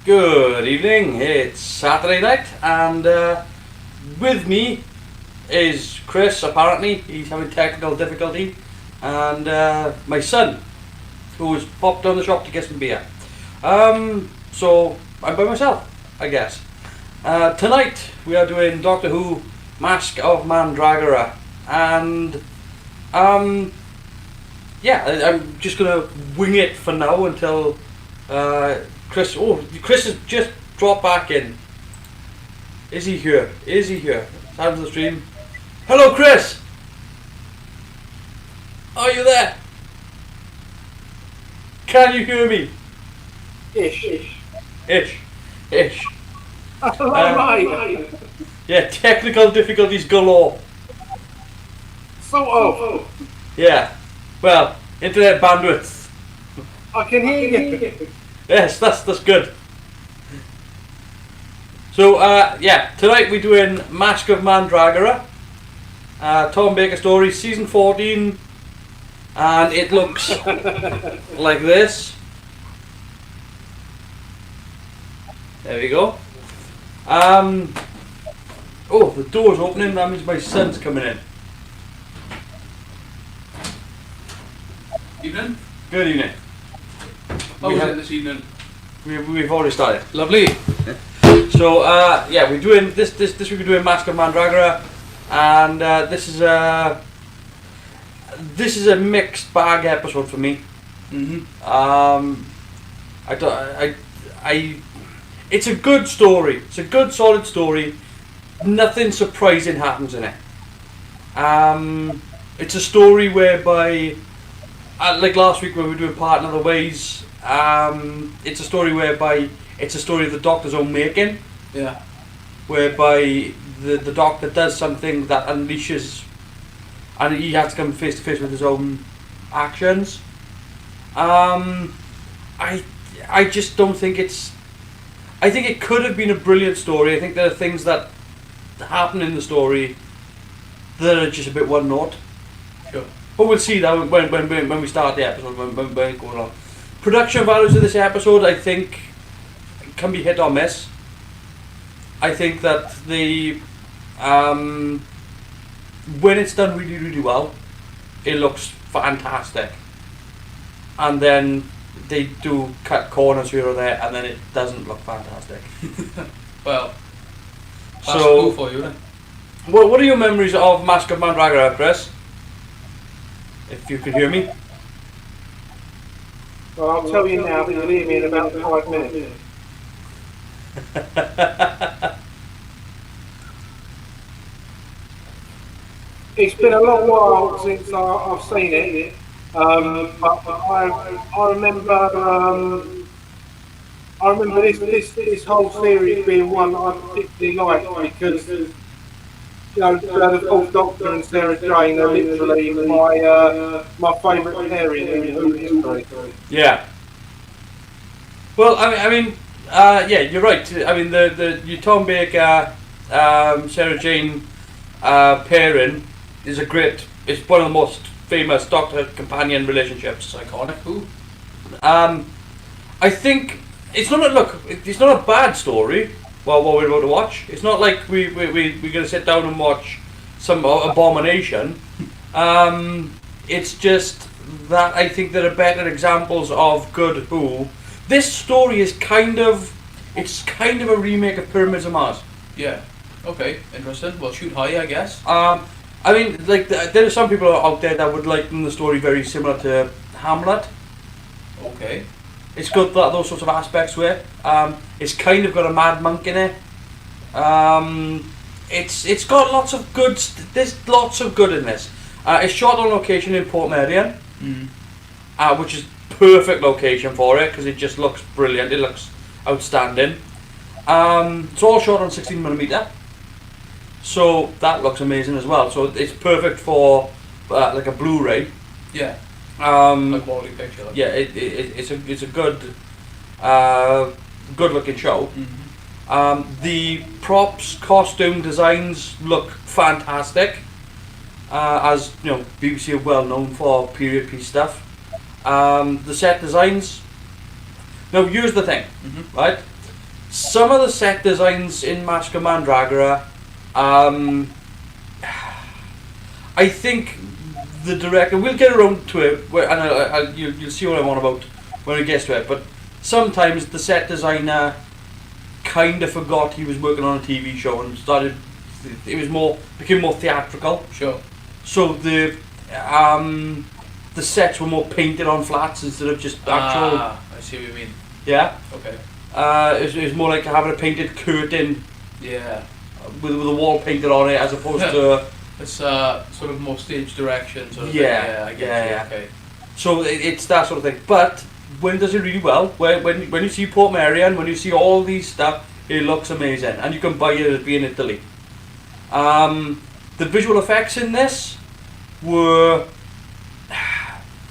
Good evening, it's Saturday night and with me is Chris. Apparently he's having technical difficulty, and my son, who has popped down the shop to get some beer. So I'm by myself, I guess. Tonight we are doing Doctor Who Masque of Mandragora, and I'm just gonna wing it for now until Chris. Oh, Chris has just dropped back in. Is he here? Is he here? Time for the stream. Hello, Chris. Are you there? Can you hear me? Ish. Ish. Right. Yeah, technical difficulties galore. Sort of. Yeah. Well, internet bandwidth. I can hear you. Yes, that's good. So, tonight we're doing Masque of Mandragora, Tom Baker story, season 14, and it looks like this. There we go. Oh, the door's opening, that means my son's coming in. Evening. Good evening. How is it this evening? We've already started. Lovely. So we're doing this week. We're doing Masque of Mandragora, and this is a mixed bag episode for me. It's a good story. It's a good, solid story. Nothing surprising happens in it. It's a story whereby, like last week when we were doing Part in Other Ways, it's a story whereby it's a story of the Doctor's own making. Yeah. Whereby the Doctor does something that unleashes, and he has to come face to face with his own actions. I just don't think it's. I think it could have been a brilliant story. I think there are things that happen in the story that are just a bit one note. Sure. But we'll see that when we start the episode, when it goes on. Production values of this episode, I think, can be hit or miss. I think that when it's done really, really well, it looks fantastic. And then they do cut corners here or there, and then it doesn't look fantastic. Well, that's so cool for you, then. What are your memories of Masque of Mandragora, Chris? If you could hear me. Well, I'll tell you now, but you'll hear me in about 5 minutes. It's been a long while since I've seen it, but I remember this whole series being one that I particularly liked because the Fourth Doctor and Sarah Jane are literally my favourite pairing in Who history. Yeah. Well, you're right. I mean, the Tom Baker, Sarah Jane pairing is a great. It's one of the most famous Doctor companion relationships. It's iconic. Who? I think it's not it's not a bad story. Well, what we're about to watch, it's not like we're gonna sit down and watch some abomination. It's just that I think there are better examples of good Who. This story is kind of a remake of Pyramids of Mars. Yeah. Okay. Interesting. Well, shoot high, I guess. I mean, like there are some people out there that would liken the story very similar to Hamlet. Okay. It's got those sorts of aspects to it. It's kind of got a mad monk in it. It's got lots of good. There's lots of good in this. It's shot on location in Portmeirion, which is perfect location for it because it just looks brilliant. It looks outstanding. It's all shot on 16mm, so that looks amazing as well. So it's perfect for like a Blu-ray. Yeah. A quality picture. Like. Yeah, it's a good good looking show. The props, costume designs look fantastic. As you know, BBC are well known for period piece stuff. The set designs. Now here's the thing, right? some of the set designs in Masque of Mandragora, I think the director, we'll get around to it, and you'll see what I'm on about when it gets to it, but sometimes the set designer kind of forgot he was working on a TV show and became more theatrical. Sure. So the sets were more painted on flats instead of just actual. I see what you mean. Yeah. Okay. It was more like having a painted curtain Yeah. with a wall painted on it, as opposed to. It's sort of more stage direction. Sort of Yeah, thing. Yeah, I get yeah, you. yeah. Okay. So it's that sort of thing. But when it does it really well, when you see Port Merion, when you see all these stuff, it looks amazing, and you can buy it as being Italy. The visual effects in this were,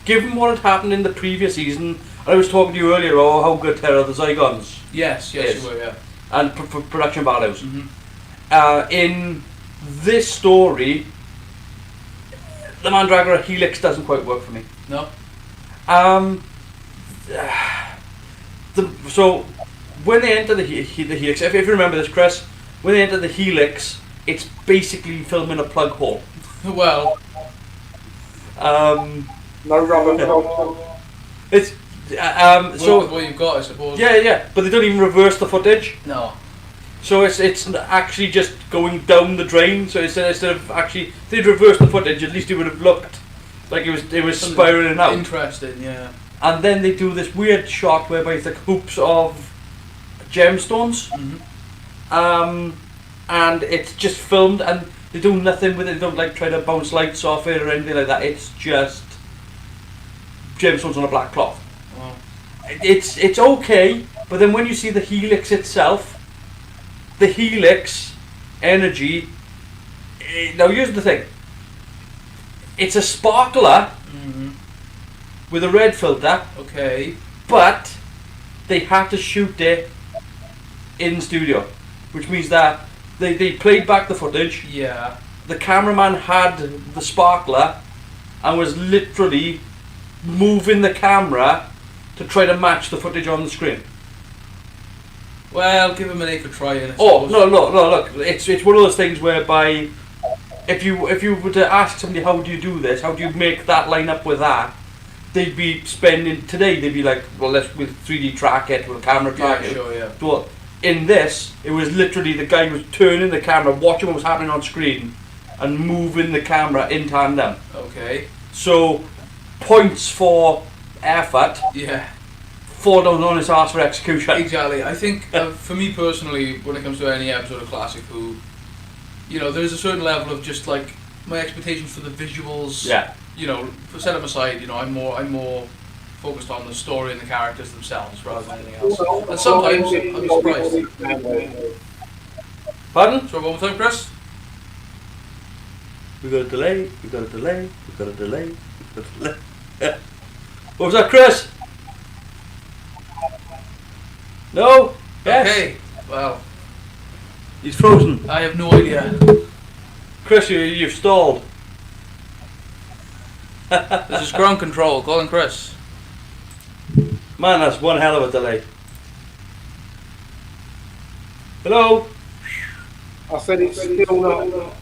given what had happened in the previous season. I was talking to you earlier about how good Terror of the Zygons Yes, is. you were, yeah. And production values. Mm-hmm. In this story, the Mandragora helix doesn't quite work for me. No? So when they enter the helix, if you remember this, Chris, when they enter the helix, it's basically filming a plug hole. Well, No rubber. It's so with what you've got, I suppose. yeah, but they don't even reverse the footage. No. So it's actually just going down the drain. So instead of actually, if they'd reversed the footage, at least it would have looked like it was spiraling out. Interesting, yeah. And then they do this weird shot whereby it's like hoops of gemstones, and it's just filmed, and they do nothing with it. They don't like try to bounce lights off it or anything like that. It's just gemstones on a black cloth. Wow. It's okay, but then when you see the helix itself, the helix energy. Now here's the thing. It's a sparkler with a red filter. Okay. But they had to shoot it in studio, which means that they played back the footage. Yeah. The cameraman had the sparkler and was literally moving the camera to try to match the footage on the screen. Well, give him an A for trying. Oh no! Look, it's one of those things whereby if you were to ask somebody how do you do this, how do you make that line up with that, they'd be spending today. They'd be like, well, let's we'll 3D track it, we'll camera track it. Sure, yeah. But in this, it was literally the guy was turning the camera, watching what was happening on screen, and moving the camera in tandem. Okay. So points for effort, Yeah. fall down on his ass for execution. Exactly. I think for me personally, when it comes to any episode of Classic Who, there's a certain level of just like my expectations for the visuals. Yeah. Set them aside. I'm more focused on the story and the characters themselves rather than anything else. And sometimes I'll be surprised. Pardon? So one more time, Chris. We got a delay. We got a delay. We got a delay. We got a delay. What was that, Chris? No. Yes. Okay. Well, He's frozen. I have no idea. Chris, you've stalled. This is ground control. Calling Chris. Man, that's one hell of a delay. Hello? I said it's still not.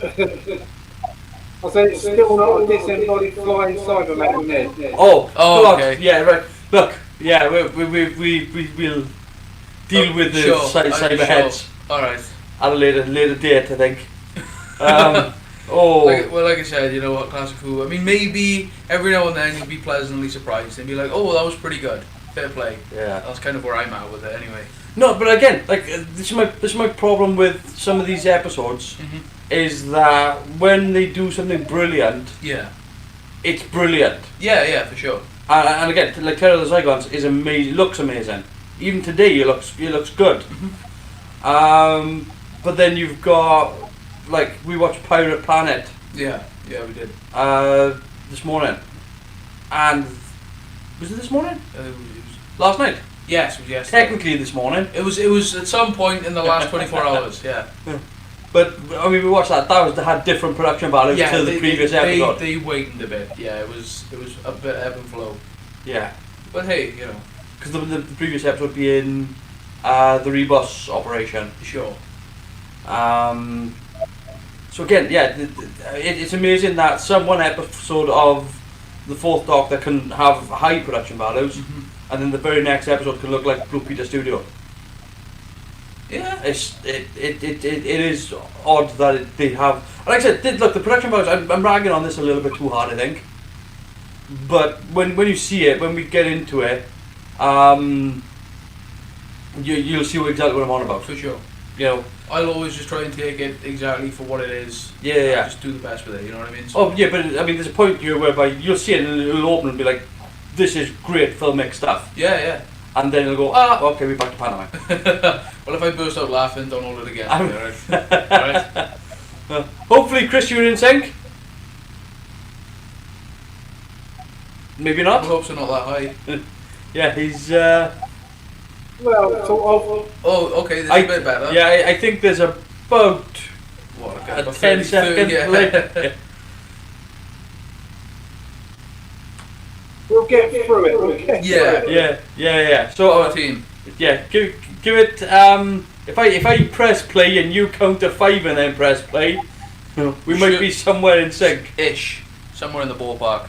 I said it's still not a disembodied flying Cyberman there. Oh, God. okay. Yeah, right. Look, yeah, we'll deal with the Sure, cyber sure. heads Alright. at a later date, I think. Like I said, you know what, Classic Who, I mean, maybe every now and then you'll be pleasantly surprised and be like, oh, that was pretty good. Fair play. Yeah. That's kind of where I'm at with it anyway. No, but again, like this is my problem with some of these episodes is that when they do something brilliant, Yeah. it's brilliant. Yeah, for sure. And again, like Terror of the Zygons is amazing. Looks amazing. Even today, it looks good. But then you've got like we watched Pirate Planet. Yeah, we did. This morning, and was it this morning? It was, Last night. yes, it was yesterday. Technically, this morning. It was at some point in the last 24 hours. Yeah. But I mean, we watched that. That had different production values to the previous episode. They waited a bit. Yeah, it was a bit ebb and flow. Yeah. But hey, because the previous episode being the Rebus operation. Sure. So again, yeah, it's amazing that one episode of the Fourth Doctor can have high production values, and then the very next episode can look like Blue Peter Studio. Yeah. It is odd that they have. Like I said, look, the production values. I'm ragging on this a little bit too hard, I think. But when you see it, when we get into it, you'll see exactly what I'm on about. For sure. You know. I'll always just try and take it exactly for what it is. Yeah. Just do the best with it. You know what I mean? So, oh yeah, but I mean, there's a point here whereby you'll see it and it'll open and be like, "This is great filmic stuff." Yeah. And then it'll go, okay, we're back to Panama. Well, if I burst out laughing, don't hold it again. Alright. Hopefully, Chris, you're in sync. Maybe I not. hope so, not that high. Yeah, he's. Well, sort of. Oh, okay, this is a bit better. Yeah, I think there's about What, okay, a about 10 second yeah. delay. We'll get through it. We'll get Yeah. through it. Yeah. So, Our team. yeah, give it. If I press play and you count to 5 and then press play, we might be somewhere in sync. Ish. Somewhere in the ballpark.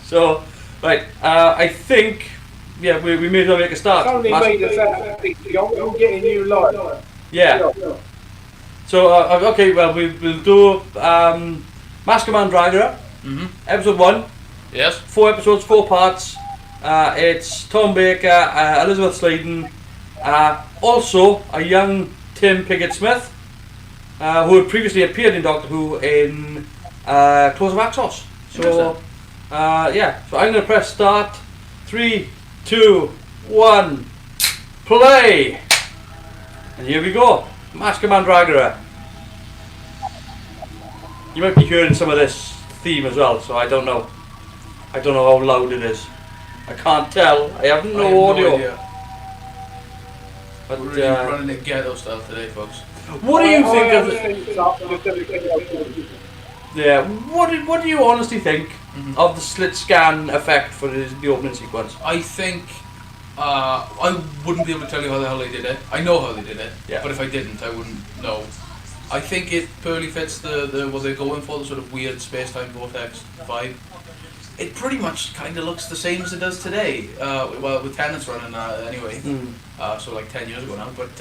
So, right, I think, yeah, we may as well make a start. It's only made us out big John. We're getting you live. Yeah. So, okay, well, we'll do Masque of Mandragora, episode 1. Yes. 4 episodes, 4 parts. It's Tom Baker, Elizabeth Sladen, also a young Tim Pigott-Smith, who had previously appeared in Doctor Who in Close of Axos. So, yeah, so I'm going to press start. 3, 2, 1, play! And here we go, Masque of Mandragora. You might be hearing some of this theme as well, so I don't know. I don't know how loud it is. I can't tell. I have no audio. Idea. But We're really running it ghetto style today, folks. what do you think of it? yeah? What do you honestly think of the slit scan effect for the opening sequence? I think I wouldn't be able to tell you how the hell they did it. I know how they did it, Yeah. but if I didn't, I wouldn't know. I think it purely fits the what they're going for, the sort of weird space-time vortex vibe. It pretty much kind of looks the same as it does today. Well, with Tennant's running anyway, so like 10 years ago now. But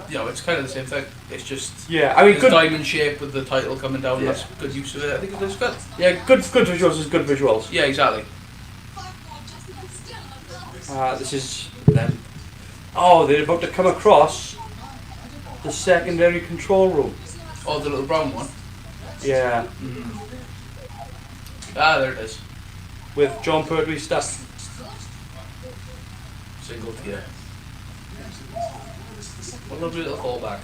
you know, it's kind of the same thing. It's just Yeah, I mean, it's good. diamond shape with the title coming down. Yeah. That's good use of it. I think it looks good. Yeah, good visuals is good visuals. Yeah, exactly. This is them. Oh, they're about to come across the secondary control room. Oh, the little brown one. Yeah, Ah, there it is. with John Pertwee stuff. Single tier. What a lovely little callback.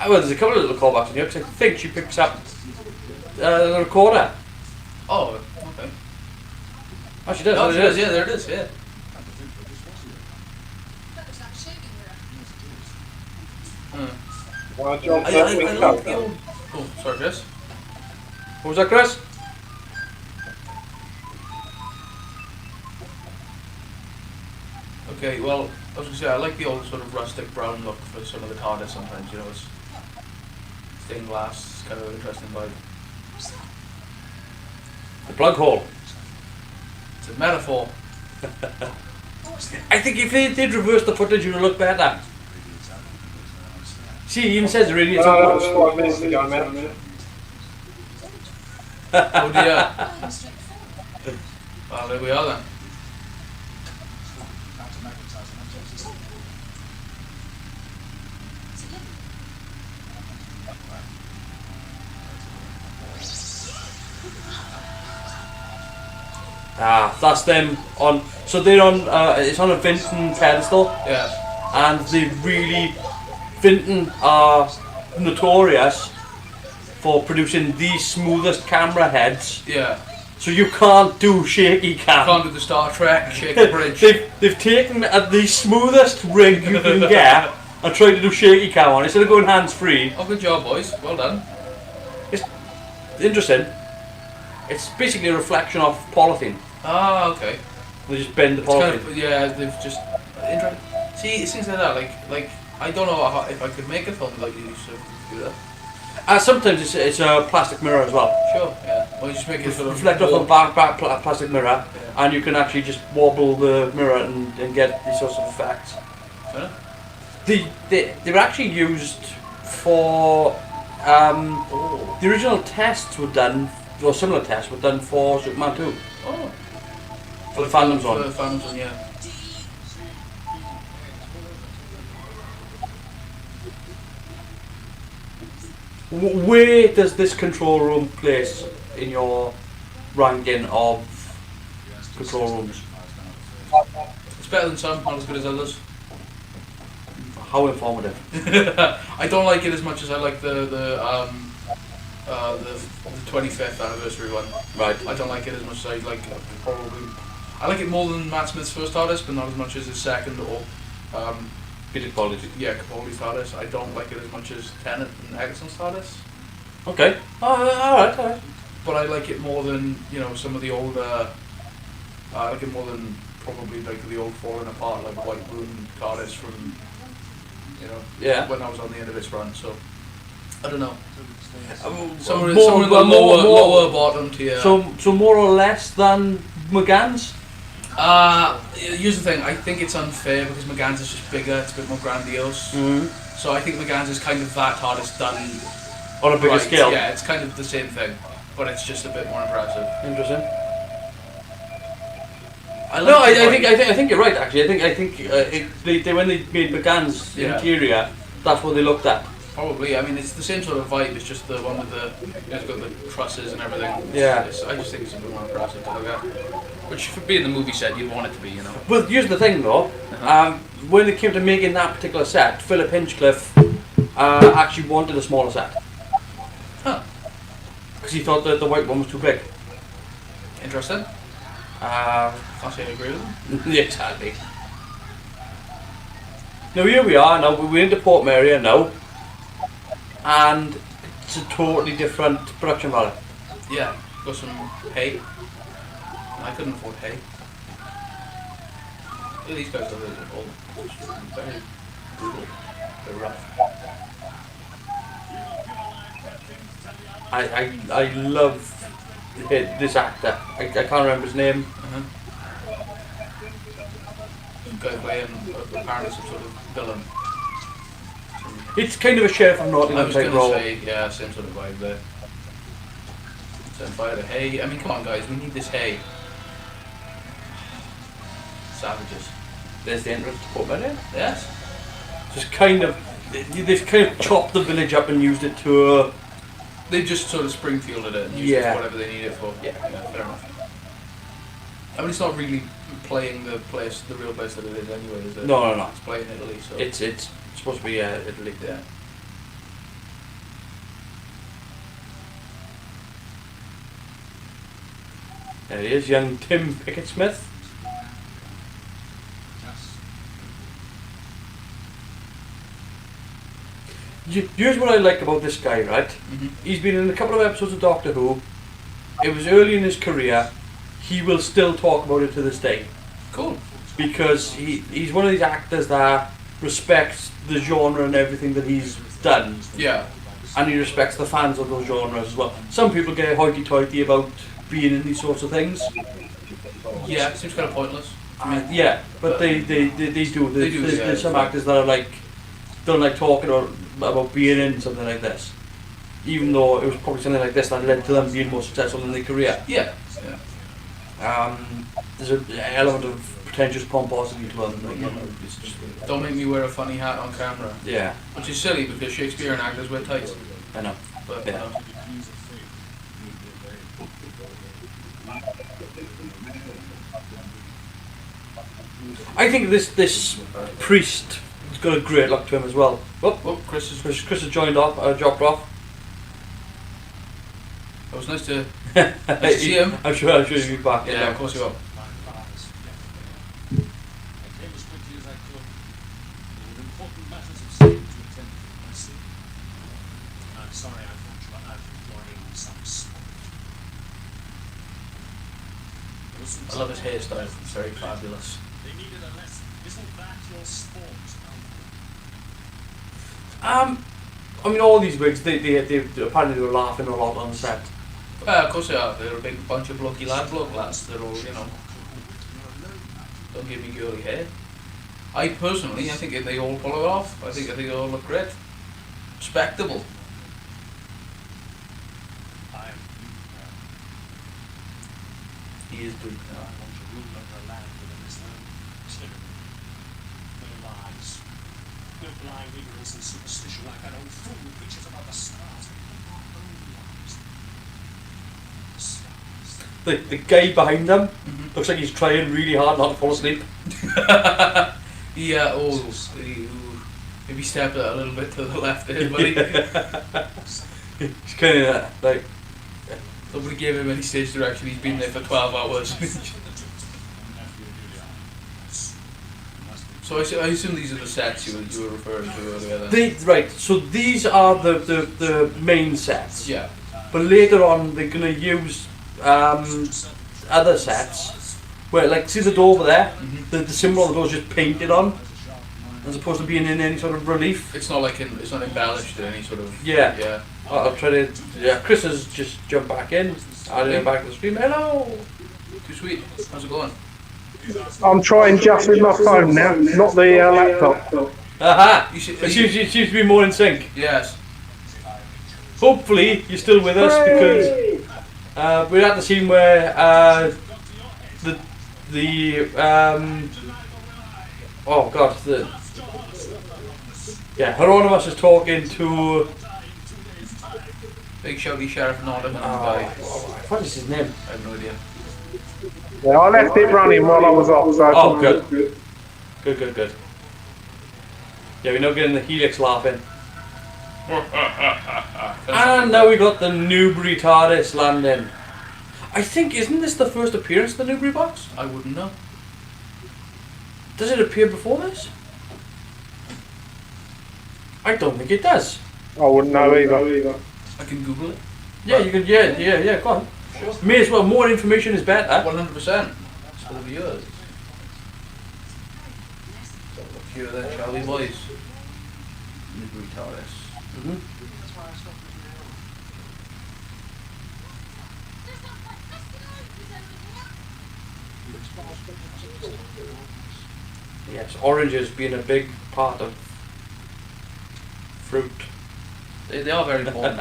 Well, there's a couple of little callbacks in here because I think she picks up the recorder. Oh, okay. Oh, she does. Oh, there she it does, is. yeah, there it is, yeah. Well, John, I love the old... Oh, sorry, Chris. What was that, Chris? Okay, well, I was going to say, I like the old sort of rustic brown look for some of the TARDIS sometimes, you know, it's stained glass, it's kind of an interesting vibe. The plug hole. It's a metaphor. I think if they did reverse the footage, it would look better. See, he even says the radiator. that was 5 minutes ago, man. Oh dear. Well, there we are then. That's them on. So they're on. It's on a Vinton pedestal, Yeah. and they really Vinton are notorious for producing the smoothest camera heads. Yeah. So you can't do shaky cam. Can't do the Star Trek, shake the bridge. they've taken the smoothest rig you can get and tried to do shaky cam on it instead of going hands free. Oh, good job, boys. Well done. It's interesting. It's basically a reflection of polythene. Ah, okay. They just bend the It's kind policy. of, yeah, they've just see, it's things like that. Like I don't know how, if I could make a film like you sort of do that. Sometimes it's a plastic mirror as well. Sure, yeah. Or you just make it sort of Reflect off a plastic mirror, Yeah. and you can actually just wobble the mirror and get these sorts of effects. Huh? They were actually used for Oh. the original tests were done, or similar tests were done for Superman 2. Oh. For the Phantom For Zone. the Phantom Zone, yeah. Where does this control room place in your ranking of control rooms? It's better than some, not as good as others. How informative. I don't like it as much as I like the 25th anniversary one. Right. I don't like it as much as I like probably. I like it more than Matt Smith's first TARDIS, but not as much as his second or Peter Capaldi's. yeah, Capaldi's TARDIS. I don't like it as much as Tennant and Eggleston's TARDIS. Okay. Alright. But I like it more than some of the older. I like it more than probably like the old falling apart like White Room TARDIS from Yeah. when I was on the end of its run. So I don't know. More- Somewhere in more- the more- lower bottom tier. So more or less than McGann's? Here's the thing. I think it's unfair because McGann's is just bigger. It's a bit more grandiose. Mm. So I think McGann's is kind of that TARDIS done On a bigger right. scale. Yeah, it's kind of the same thing, but it's just a bit more impressive. Interesting. I like No, I the white. think you're right. Actually, I think they when they made McGann's Yeah. interior, that's what they looked at. Probably. I mean, it's the same sort of vibe. It's just the one with it's got the trusses and everything. Yeah. I just think it's a bit more impressive to look at. Which, for being the movie set, you'd want it to be, But here's the thing, though. When it came to making that particular set, Philip Hinchcliffe actually wanted a smaller set Huh. because he thought that the white one was too big. Interesting. Uh, Can't say I agree with them. exactly. Now here we are. Now we're into Port Maria now, and it's a totally different production value. Yeah. Got some hay. I couldn't afford hay. Look at these guys are really old. Very brutal. They're rough. I love this actor. I can't remember his name. Some guy playing apparently some sort of villain. It's kind of a Sheriff of I Nottingham was type gonna role. say, yeah, same sort of vibe there. Set fire to hay. I mean, come on, guys, we need this hay. Savages. There's the entrance to Port Maria. Yes. Just kind of, they've kind of chopped the village up and used it to. They just sort of Springfielded it and used it Yeah. for whatever they need it for. Yeah, fair enough. I mean, it's not really playing the real place that it is anyway, is it? No. It's playing Italy, so. It's supposed to be Italy. Yeah. There he is, young Tim Pickett-Smith. Here's what I like about this guy, right? Mhm. He's been in a couple of episodes of Doctor Who. It was early in his career. He will still talk about it to this day. Cool. Because he's one of these actors that respects the genre and everything that he's done. Yeah. And he respects the fans of those genres as well. Some people get hoity-toity about being in these sorts of things. Yeah, it seems kind of pointless. Yeah, but they do. They do, There's yeah, some yeah. actors that are like, don't like talking about being in something like this. Even though it was probably something like this that led to them being more successful in their career. Yeah. There's an element of pretentious pomposity to them. Like, it's just, Don't make me wear a funny hat on camera. yeah, Which is silly because Shakespearean actors wear tights. I know. But, Yeah. I think this priest has got a great look to him as well. Oh, Chris Chris has joined off, dropped off. It was nice to see him. I'm sure he'll be back. Yeah, of course you will. I love his hairstyle. It's very fabulous. I mean, all these wigs, they apparently they were laughing a lot on the set. Of course they are. They're a big bunch of bloke lads. They're all, don't give me girly hair. I personally, I think they all pull it off. I think they all look great. Respectable. He is Duke now. The guy behind them looks like he's trying really hard not to fall asleep. Yeah, maybe step a little bit to the left there, buddy. He's kind of like... Nobody gave him any stage direction, he's been there for 12 hours. So I assume these are the sets you were referring to earlier then? Right, so these are the main sets. Yeah. But later on they're going to use other sets where, like, see the door over there? The symbol on the door is just painted on as opposed to being in any sort of relief. It's not like it's not embellished in any sort of... Yeah. I'll try to... Yeah, Chris has just jumped back in. I'll get back to the stream. Hello! Too sweet. How's it going? I'm trying just with my phone now, not the laptop. Aha! It seems to be more in sync. Yes. Hopefully you're still with us because we're at the scene where Hieronymus is talking to Big shouty Sheriff Nottingham guy. what is his name? I have no idea. Yeah, I left it running while I was off, so... Oh, good. Good. Yeah, we're not getting the helix laughing. And now we got the Newbury TARDIS landing. I think, isn't this the first appearance of the Newbury box? I wouldn't know. Does it appear before this? I don't think it does. I wouldn't know either. I can Google it. Yeah, you can. Yeah. Go on. Sure. May as well. More information is better. 100%. It's for the viewers. So a few of them, shall we, boys? Newbury TARDIS. Yes, oranges being a big part of fruit. They are very important.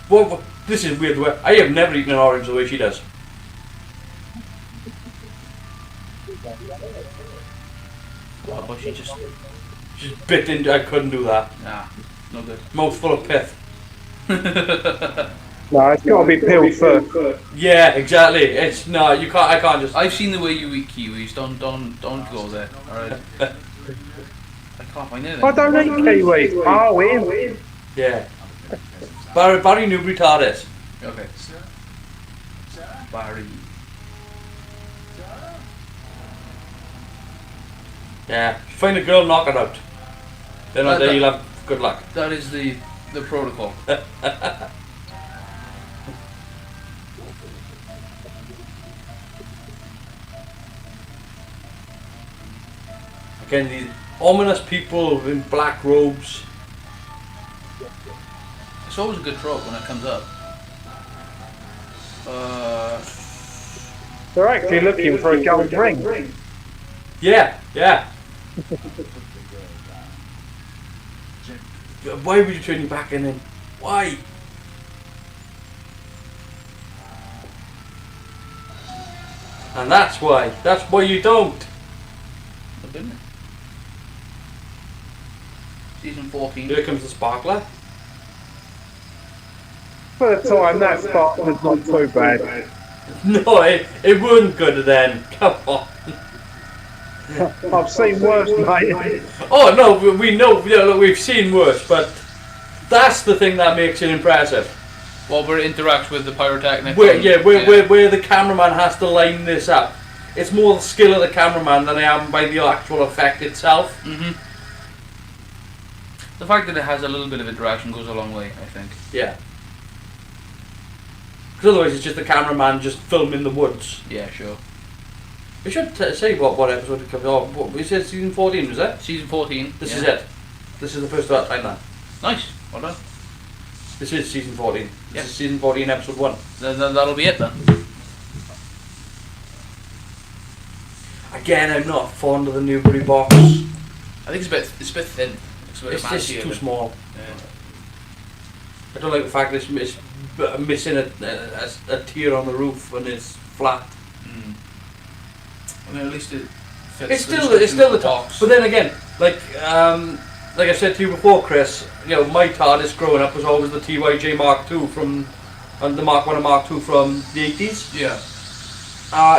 Well, this is weird. I have never eaten an orange the way she does. Oh, but she just bit into. I couldn't do that. nah, no good. Mouthful of pith. No, it's got to be peeled first. Yeah, exactly. It's no, you can't. I can't just. I've seen the way you eat kiwis. Don't go there. All right. I can't find anything. I don't eat kiwis. Oh, in. Yeah. Barry Newbury TARDIS. Okay. Barry. Yeah. If you find a girl, knock her out. Then you'll have good luck. That is the protocol. Again, these ominous people in black robes. It's always a good trope when it comes up. They're actually looking for a gold ring. Yeah. Why would you turn your back and then? Why? And that's why. That's why you don't. But didn't it? Season 14. Here comes the sparkler. For the time, that spot was not too bad. No, it wasn't good then. Come on. I've seen worse, mate. Oh no, we know. Look, we've seen worse, but that's the thing that makes it impressive. Well, where it interacts with the pyrotechnic. Where the cameraman has to line this up. It's more the skill of the cameraman than I am by the actual effect itself. The fact that it has a little bit of interaction goes a long way, I think. Yeah. Because otherwise it's just the cameraman just filming the woods. Yeah, sure. We should say what episode it comes off. We said season 14, was it? Season 14. This is it. This is the first of that timeline. Nice. Well done. This is season 14. Yeah. This is season 14, episode 1. Then that'll be it then. Again, I'm not fond of the Newbury box. I think it's a bit thin. It's just too small. Yeah. I don't like the fact that it's missing a tier on the roof when it's flat. Mm. I mean, at least it fits. It's still the top. But then again, like I said to you before, Chris, you know, my TARDIS growing up was always the TYJ Mark II and the Mark 1 and Mark II from the 80s. Yeah.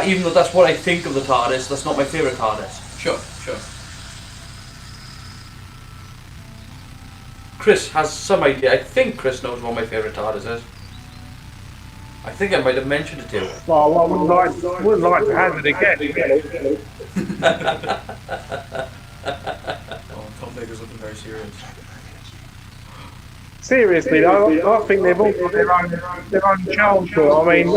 Even though that's what I think of the TARDIS, that's not my favourite TARDIS. Sure. Chris has some idea. I think Chris knows what my favourite TARDIS is. I think I might have mentioned it to you. Well, I wouldn't like to have it again. Oh, Tom Baker's looking very serious. Seriously, I think they've all got their own charm to it. I mean,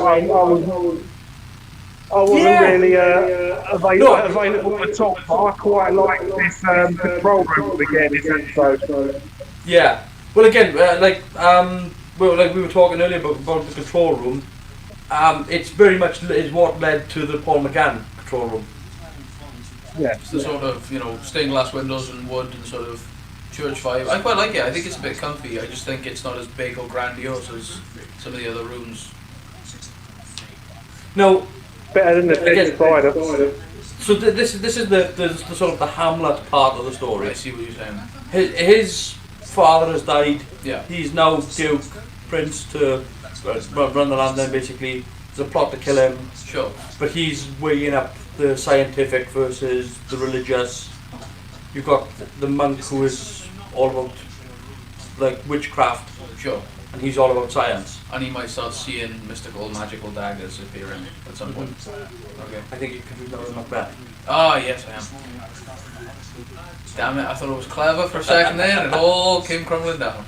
I wasn't really available at all, but I quite like this control room we get in this episode. Yeah. Well, again, like we were talking earlier about the control room. It's very much is what led to the Paul McGann control room. Yeah. It's the sort of, you know, stained glass windows and wood and sort of church vibe. I quite like it. I think it's a bit comfy. I just think it's not as big or grandiose as some of the other rooms. No. Better than the Dead Spider. So this is the sort of the Hamlet part of the story. I see what you're saying. His father has died. Yeah. He's now Duke, Prince to run the land. Then basically, there's a plot to kill him. Sure. But he's weighing up the scientific versus the religious. You've got the monk who is all about like witchcraft. Sure. And he's all about science. And he might start seeing mystical, magical daggers appearing at some point. Okay. I think you could read that with Macbeth. Ah, yes, I am. Damn it, I thought it was clever for a second there, and it all came crumbling down.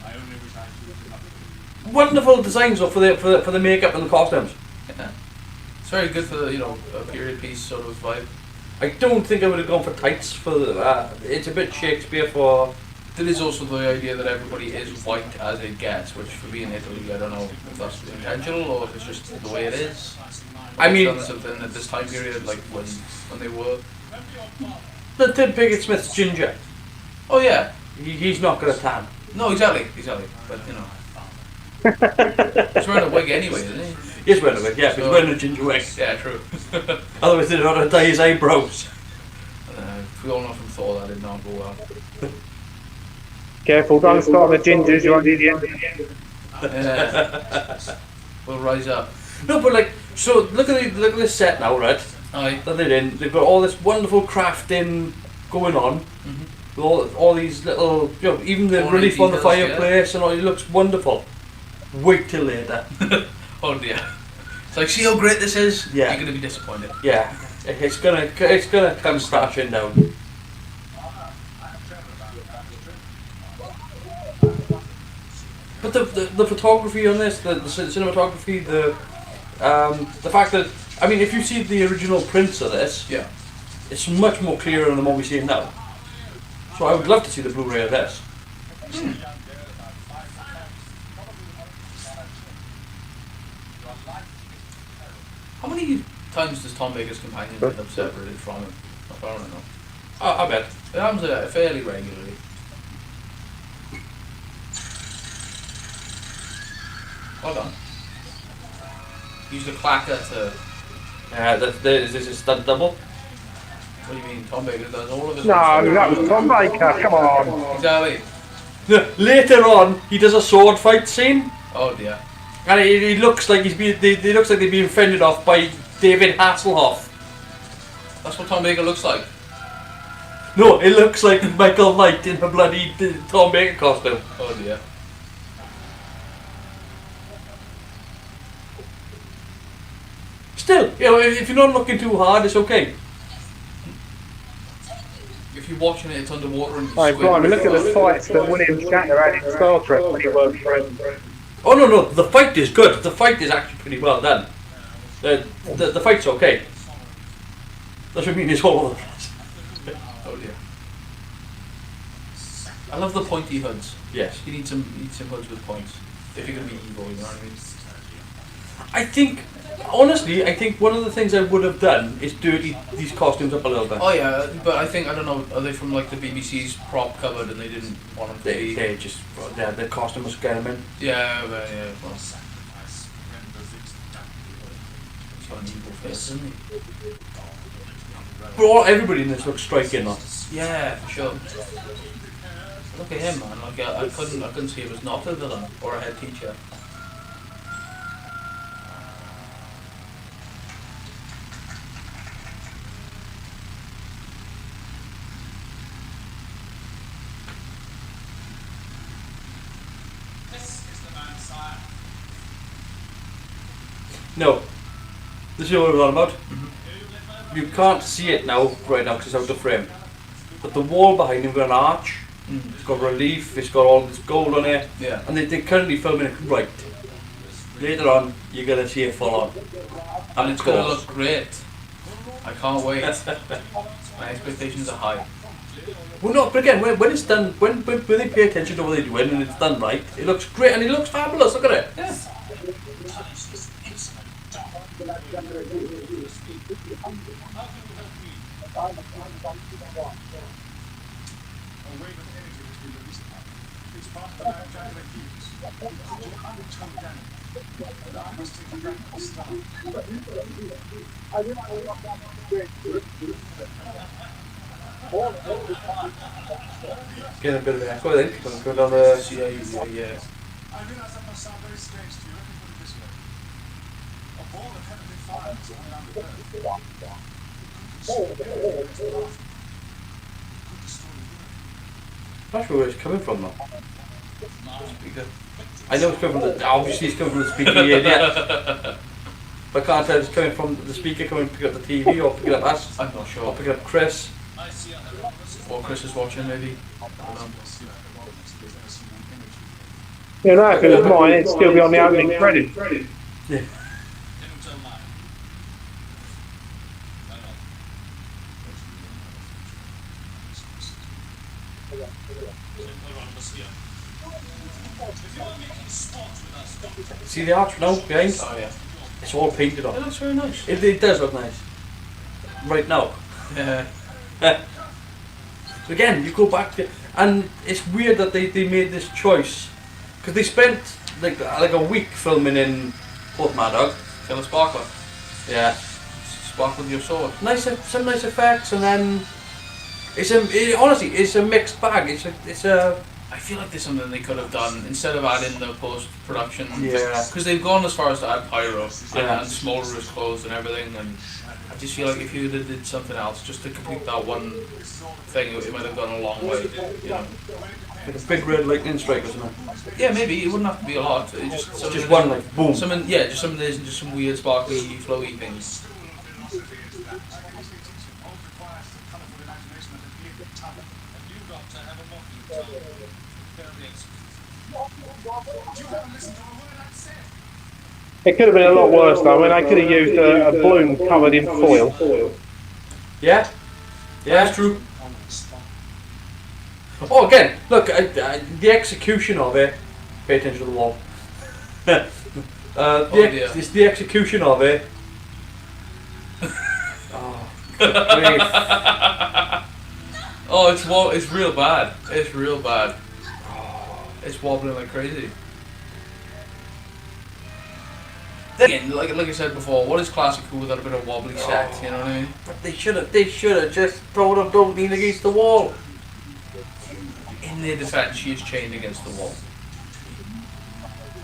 Wonderful designs though for the makeup and the costumes. Yeah. It's very good for the, you know, a period piece sort of vibe. I don't think I would have gone for tights for it's a bit Shakespeare for. There is also the idea that everybody is white as it gets, which for being Italy, I don't know if that's intentional or if it's just the way it is. I mean, something at this time period, like when they were. The Tim Pickett-Smith's ginger. Oh yeah. He's not going to tan. No, exactly. But you know, he's wearing a wig anyway, isn't he? He's wearing a wig, yeah. So, he's wearing a ginger wig. Yeah, true. Otherwise, they'd not dye his eyebrows. We all know from Thor that did not go well. Careful, don't start the gingers, you idiot. We'll rise up. No, but like, so look at this set now, right? Aye. That they're in. They've got all this wonderful crafting going on. Mm-hmm. All these little, you know, even the relief on the fireplace and all. It looks wonderful. Wait till later. Oh dear. It's like, see how great this is? Yeah. You're gonna be disappointed. Yeah. It's gonna come crashing down. But the photography on this, the cinematography, the fact that, I mean, if you see the original prints of this, yeah, it's much more clearer than what we see now. So I would love to see the Blu-ray of this. How many times does Tom Baker's companions end up separated from him? I don't know. I bet. It happens fairly regularly. Hold on. Use the clacker to... Is this a stunt double? What do you mean? Tom Baker does all of it? No, that was Tom Baker, come on. Exactly. Later on, he does a sword fight scene. Oh dear. And he looks like he looks like they're being fended off by David Hasselhoff. That's what Tom Baker looks like. No, it looks like Michael Knight in a bloody Tom Baker costume. Oh dear. Still, you know, if you're not looking too hard, it's okay. If you're watching it, it's underwater and Hey, Brian, look at the fights that William Shatner had in Star Trek when he worked for him. Oh no, the fight is good. The fight is actually pretty well done. The fight's okay. Doesn't mean it's all over the place. Oh dear. I love the pointy hoods. Yes. You need some hoods with points. If you're gonna be evil, you know what I mean? I think, honestly, one of the things I would have done is dirty these costumes up a little bit. Oh yeah, but I don't know, are they from like the BBC's prop cupboard and they didn't want them to be... They just, the costume must get them in. Yeah, but yeah, well... He's got an evil face, isn't he? But everybody in this looks striking though. Yeah, for sure. Look at him, man. Like I couldn't see he was not a villain or a head teacher. No. This is what we're on about. You can't see it now, right now, because it's out of frame. But the wall behind him got an arch. It's got relief, it's got all this gold on it. Yeah. And they're currently filming it right. Later on, you're going to see it full on. And it's going to look great. I can't wait. My expectations are high. Well, no, but again, when it's done, when they pay attention to what they're doing and it's done right, it looks great and it looks fabulous. Look at it. Yeah. Getting a bit of an echo, I think. Going down the... Yeah. I realise that must sound very strange to you. Let me put it this way. A ball of heavenly fire is coming down the earth. Could destroy the earth. Could destroy the earth. I'm not sure where it's coming from though. Speaker. I know it's coming from the... Obviously it's coming from the speaker here, yeah. But I can't tell if it's coming from the speaker coming to pick up the TV or picking up us. I'm not sure. Or picking up Chris. Or Chris is watching, maybe. I don't know. You know, if it was mine, it'd still be on the opening credits. Yeah. See the arch now behind? Oh yeah. It's all painted It on. looks very nice. It does look nice. Right now. Yeah. Again, you go back to, and it's weird that they made this choice because they spent like a week filming in Port Madog. Kill a sparkler. Yeah, Sparkle with your sword. some nice effects, and then honestly it's a mixed bag. It's a I feel like there's something they could have done instead of adding the post-production. Yeah. Because they've gone as far as to add pyro Yeah. and smaller wrist clothes and everything, and I just feel like if you did something else just to complete that one thing, it might have gone a long way. You know. like a big red lightning strike or something. Yeah, maybe it wouldn't have to be a lot. It Just one like boom. Just some weird sparkly, flowy things. It could have been a lot worse though. I mean, they could have used a balloon covered in foil. Yeah, that's true. Oh, again, look, the execution of it. Pay attention to the wall. Dear. It's the execution of it. Oh, good grief. Oh, it's real bad. It's real bad. It's wobbling like crazy. Then again, like I said before, what is classic cool without a bit of wobbly set? You know what I mean? But they should have just thrown them don't lean against the wall. In their defence, she is chained against the wall.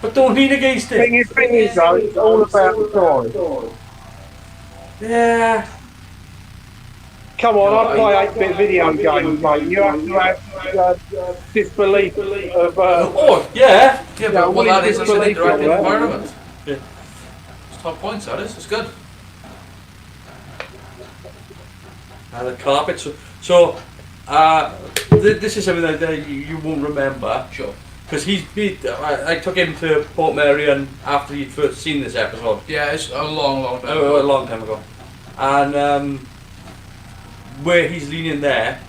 But don't lean against it. Thing is though, it's all about the story. Yeah. Come on, I play 8-bit video games, mate. You have to have disbelief of. Oh, yeah. Yeah, but well, that is a disbelief direct of that. environment. Yeah. It's top points, that is. It's good. And the carpet. So this is something that you won't remember. Sure. because I took him to Port Merion after he'd first seen this episode. Yeah, it's a long time A ago. long time ago. And where he's leaning there,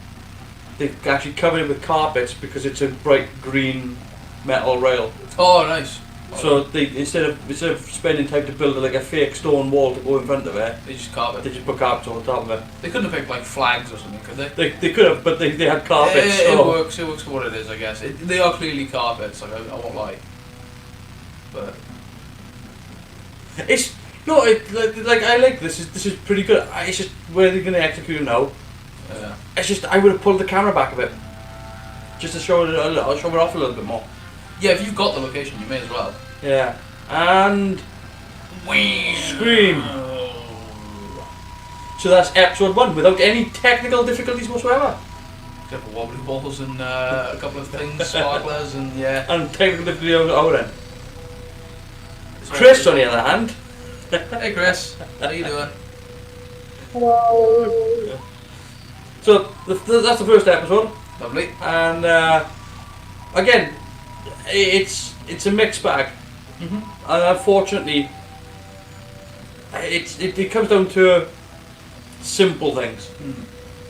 they've actually covered it with carpets because it's a bright green metal rail. Oh, nice. So they instead of spending time to build like a fake stone wall to go in front of it, They just carpet. they just put carpets on top of it. They couldn't have picked like flags or something, could they? They could have, but they had carpets. It So works. It works for what it is, I guess. They are clearly carpets. Like I won't lie. But it's no, like I like this. This is pretty good. It's just where they're gonna execute it now. It's just I would have pulled the camera back a bit, just to show it show it off a little bit more. yeah, if you've got the location, you may as well. Yeah, and scream. So that's episode 1 without any technical difficulties whatsoever. Except for wobbly balls and a couple of things, sparklers, and yeah. And technical difficulty over our end. Chris, on the other hand. Hey Chris, how you doing? So that's the first episode, Lovely. and again, it's a mixed bag, Mhm. and unfortunately, it comes down to simple things. Mm.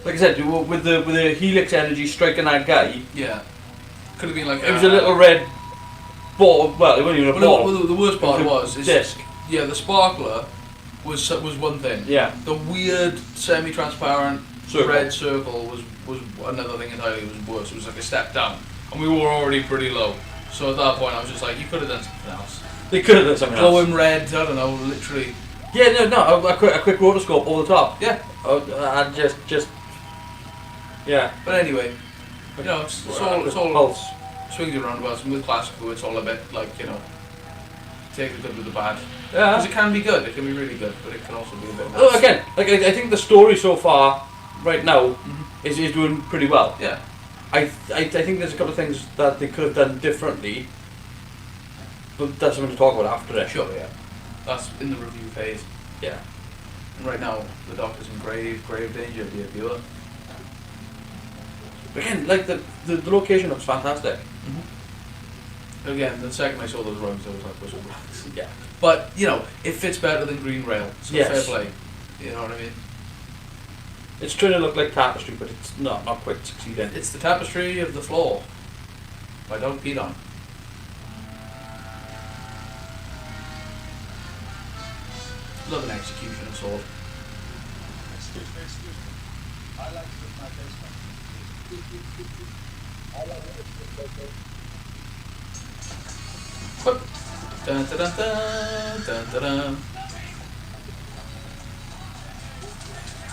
Like I said, with the helix energy striking that guy, Yeah. Could have been like. it was a little red ball. Well, it wasn't even a ball. Well, the worst part It was a is disc. yeah, the sparkler was one thing. Yeah, The weird semi-transparent Circle. red circle was another thing entirely. It was worse. It was like a step down, and we were already pretty low. So at that point, I was just like, you could have done something else. they could have done something else. Glowing red, I don't know, literally. Yeah, no, a quick rotoscope over the top. Yeah. And just yeah. But anyway, you know, it's all Pulse. swings and roundabouts, and with classical, it's all a bit like, you know, take the good with the bad. Yeah. Because it can be good, it can be really good, but it can also be a bit. Oh, again, like I think the story so far, right now, Mhm. is doing pretty well. Yeah. I think there's a couple of things that they could have done differently, but that's something to talk about after it. Sure, yeah. That's in the review phase. Yeah. And right now, the Doctor's in grave danger, dear viewer. Again, like the location looks fantastic. Again, the second I saw those rugs, I was like, whistle blocks. Yeah. But, you know, it fits better than Green Rail, so Yes. fair play. You know what I mean? It's trying to look like tapestry, but it's not quite succeeding. It's the tapestry of the floor. By Dog Pete on. Love an execution of sword. Excuse me. I like to put my face back. Dun dun dun dun dun dun dun.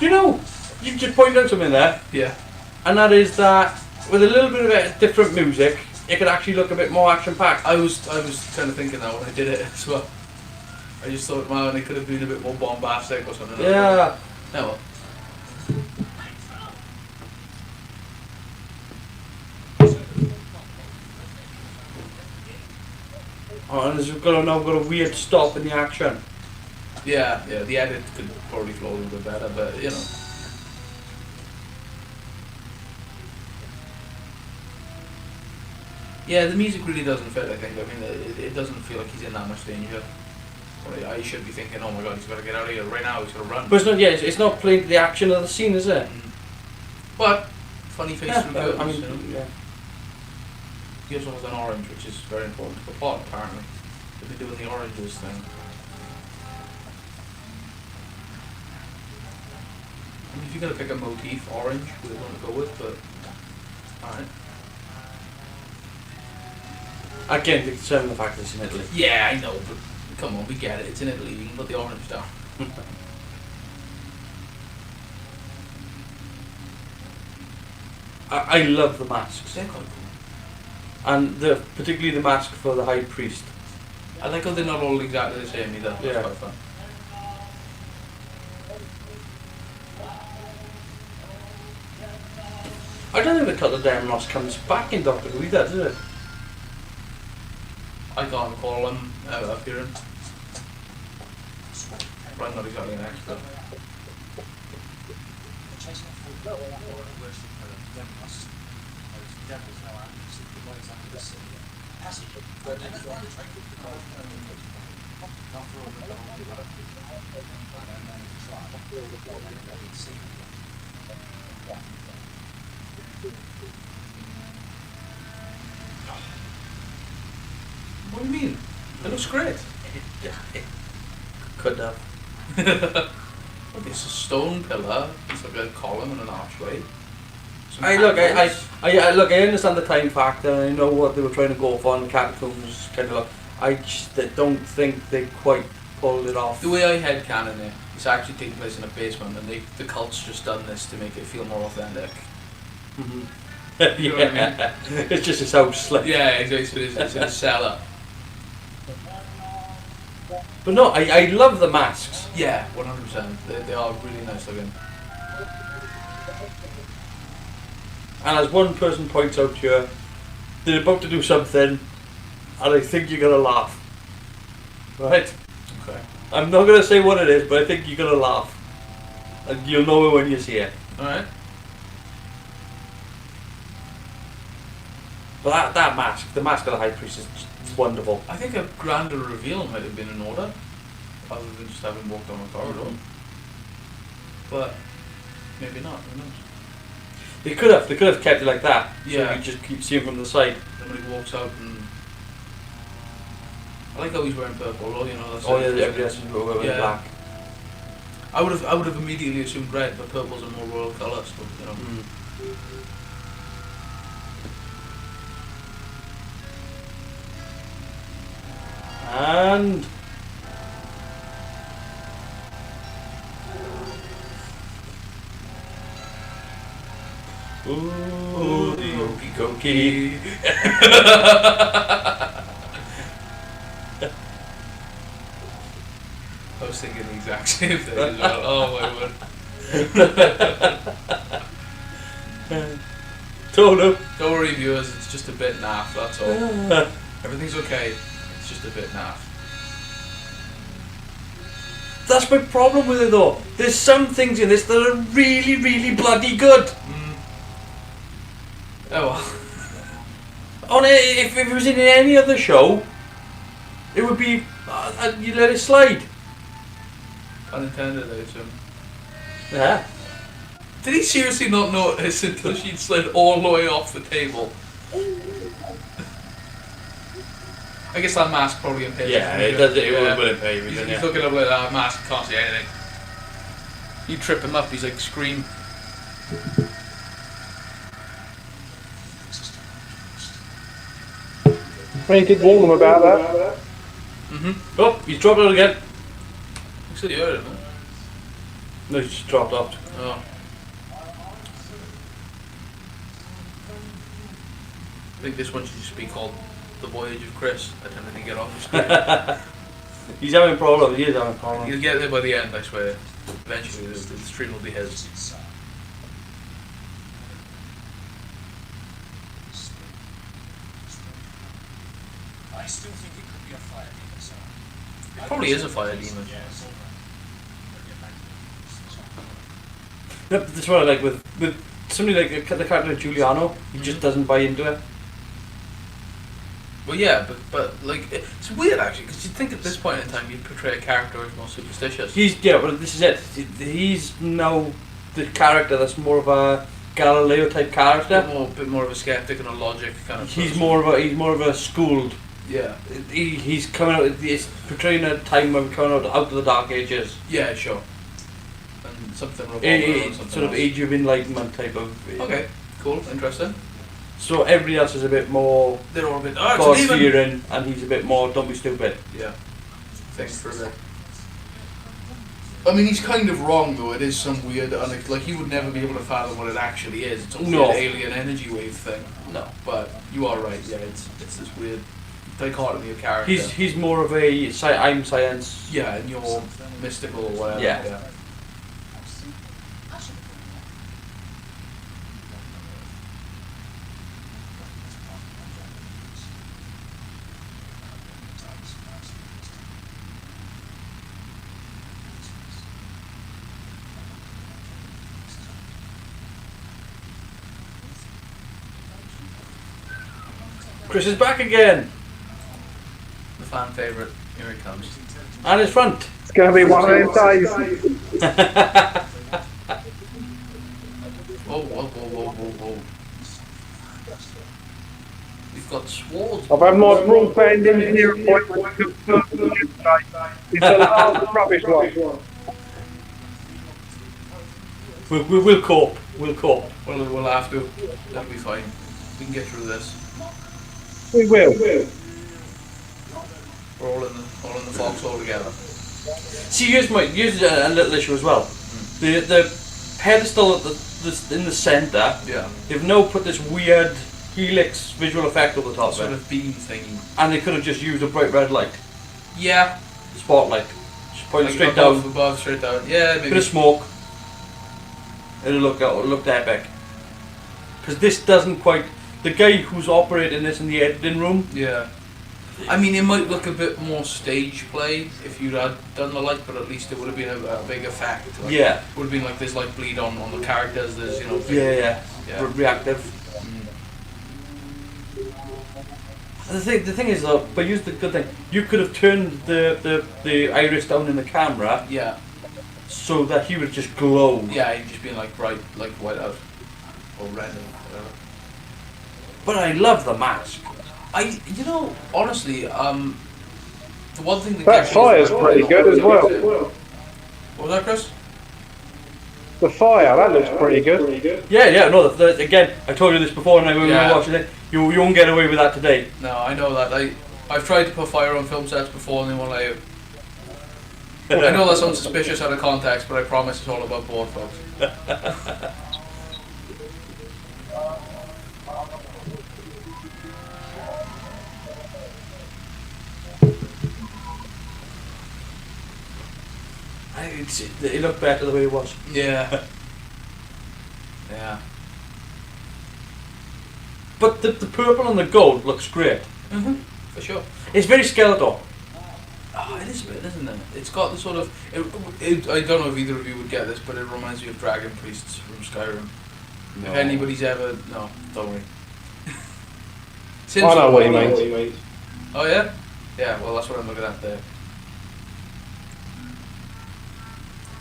You know, you just pointed out something there, Yeah. and that is that with a little bit of different music, it could actually look a bit more action-packed. I was kind of thinking that when I did it as well. I just thought, man, it could have been a bit more bombastic or something. Yeah. No, well. Oh, and there's got a weird stop in the action. Yeah, the edit could probably flow a little bit better, but you know. Yeah, the music really doesn't fit, I think. I mean, it doesn't feel like he's in that much danger. Or I should be thinking, oh my god, he's got to get out of here right now, he's got to run. But it's not. Yeah, it's not playing to the action of the scene, is it? But, funny face through curtains, I mean, you know. yeah. He also has an orange, which is very important to the plot, apparently. They've been doing the oranges thing. I mean, if you're going to pick a motif, orange, we're going to go with, but... Alright. Again, considering the fact that it's in Italy. Yeah, I know, but come on, we get it. It's in Italy, you can put the orange down. I love the masks, They're quite cool. and particularly the mask for the High Priest. I like how they're not all exactly the same either. That's Yeah. quite fun. I don't think the cut of Diamond Lost comes back in Doctor Who either, does it? I can't recall him appearing. But I'm not exactly an expert. Chasing food or worship them must. Devils now are the ways under the sea. What do you mean? It looks great. Could have. It's a stone pillar. It's like a column and an archway. Some I handles. look. I understand the time factor, and I know what they were trying to go for. And Catacombs kind of look. I just don't think they quite pulled it off. The way I headcanon it, it's actually taking place in a basement, and the cult's just done this to make it feel more authentic. Mm-hmm. You know what I It's just his house, like. Yeah, exactly. It's in a cellar. But no, I love the masks. Yeah, 100%. They are really nice looking. And as one person points out here, they're about to do something, and I think you're gonna laugh. Right? Okay. I'm not gonna say what it is, but I think you're gonna laugh, and you'll know it when you see it. All right. But that mask, the mask of the High Priest, is just wonderful. I think a grander reveal might have been in order, other than just having walked down a corridor. But maybe not. Who knows? They could have kept it like that. Yeah. So you just keep seeing from the side. Then when he walks out and I like how he's wearing purple. Oh, you know. That's Oh yeah, everybody else is wearing Yeah. black. I would have immediately assumed red, but purple's a more royal colour, so you know. Mm. And ooh, the okey dokey. I was thinking the exact same thing as well. Oh my word. Total. Don't worry, viewers. It's just a bit naff. That's all. Everything's okay. It's just a bit naff. That's my problem with it though. There's some things in this that are really, really bloody good. Mm. Oh well. If it was in any other show, it would be you let it slide. Unintended, I assume. Yeah. Did he seriously not notice until she'd slid all the way off the table? I guess that mask probably impairs. Yeah, it does. It will impair He's, everything. he's looking up like that mask, can't see anything. You trip him up, he's like, scream. I did warn them about that. Mm-hmm. Oh, he's dropped out again. Actually, you heard him, huh? No, he's just dropped out. Oh. I think this one should just be called The Voyage of Chris. I don't think get off the screen. He's having problems. He is having problems. He'll get there by the end, I swear. Eventually, the stream will be his. I still think it could be a fire demon, sir. It probably is a fire demon. Yes. Yep, that's what I like with somebody like the character of Giuliano. He just doesn't buy into it. Well, yeah, but like it's weird actually because you'd think at this point in time you'd portray a character as more superstitious. But this is it. He's now the character that's more of a Galileo type character. A bit more of a skeptic and a logic kind of. He's person. more of a schooled. Yeah. He's coming out. He's portraying a time when we're coming out of the Dark Ages. Yeah, sure. And something revolving something Sort of else. Age of Enlightenment type of. Okay, cool, interesting. So everybody else is a bit more They're all a bit. God Oh, it's a demon! fearing, and he's a bit more don't be stupid. Yeah. Thanks for that. I mean, he's kind of wrong though. It is some weird, like he would never be able to fathom what it actually is. It's a weird No. alien energy wave thing. No. But you are right. Yeah, it's this weird dichotomy of character. He's more of a I'm science. Yeah, and you're mystical or whatever. Yeah. Chris is back again. fan favourite. Here it comes. And his front. It's going to be one of them days. Whoa, whoa, whoa, whoa, whoa, whoa. We've got swords. I've had my broadband engineer appointment confirmed today. It's the last rubbish one. We'll cope. We'll cope. We'll have to. That'll be fine. We can get through this. We will. We're all in the foxhole together. See, here's a little issue as well. The pedestal at in the centre. Yeah. They've now put this weird helix visual effect over the top Sort of it, of beam thingy. and they could have just used a bright red light, Yeah. spotlight, just pointing Like straight above, down. above, straight down. Yeah, maybe. Bit of smoke. It'll look epic. Because this doesn't quite. The guy who's operating this in the editing room. Yeah. I mean, it might look a bit more stage play if you'd had done the light, but at least it would have been a big effect. Like, Yeah. Would have been like there's like bleed on the characters. There's Yeah. Yeah. Reactive. The thing is though, but here's the good thing. You could have turned the iris down in the camera Yeah. so that he would just glow. Yeah, he'd just been like bright, like white out or red or whatever. But I love the mask. Honestly, the one thing that That gets me fire's is- pretty good as well. What was that, Chris? The fire, that looks pretty good. Yeah, no, again, I told you this before and when we Yeah. were watching it, you won't get away with that today. No, I know that. I've tried to put fire on film sets before and they won't let you. I know that sounds suspicious out of context, but I promise it's all about board, folks. It looked better the way it was. Yeah. Yeah. But the purple and the gold looks great. For sure. It's very Skeletor. Oh, it is a bit, isn't it? It's got the sort of. I don't know if either of you would get this, but it reminds me of Dragon Priests from Skyrim. No. If anybody's ever. No, don't worry. I know what you mean. Oh, yeah? Yeah, well, that's what I'm looking at there.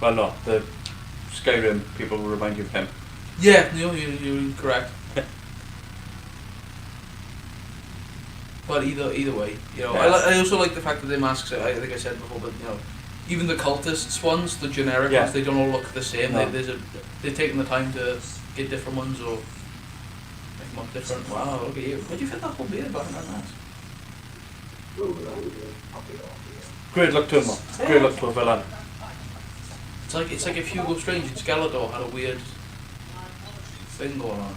Well, no, the Skyrim people will remind you of him. Yeah, you're correct. But either way, Yeah. I also like the fact that they masks. I think I said before, but even the cultists ones, the generic Yeah. ones, they don't all look the same. No. They've taken the time to get different ones or make them look different. Wow, look at you! Where'd you fit that whole beard behind that mask? Great look to him, though. Great look to a villain. It's like if Hugo Strange and Skeletor had a weird thing going on.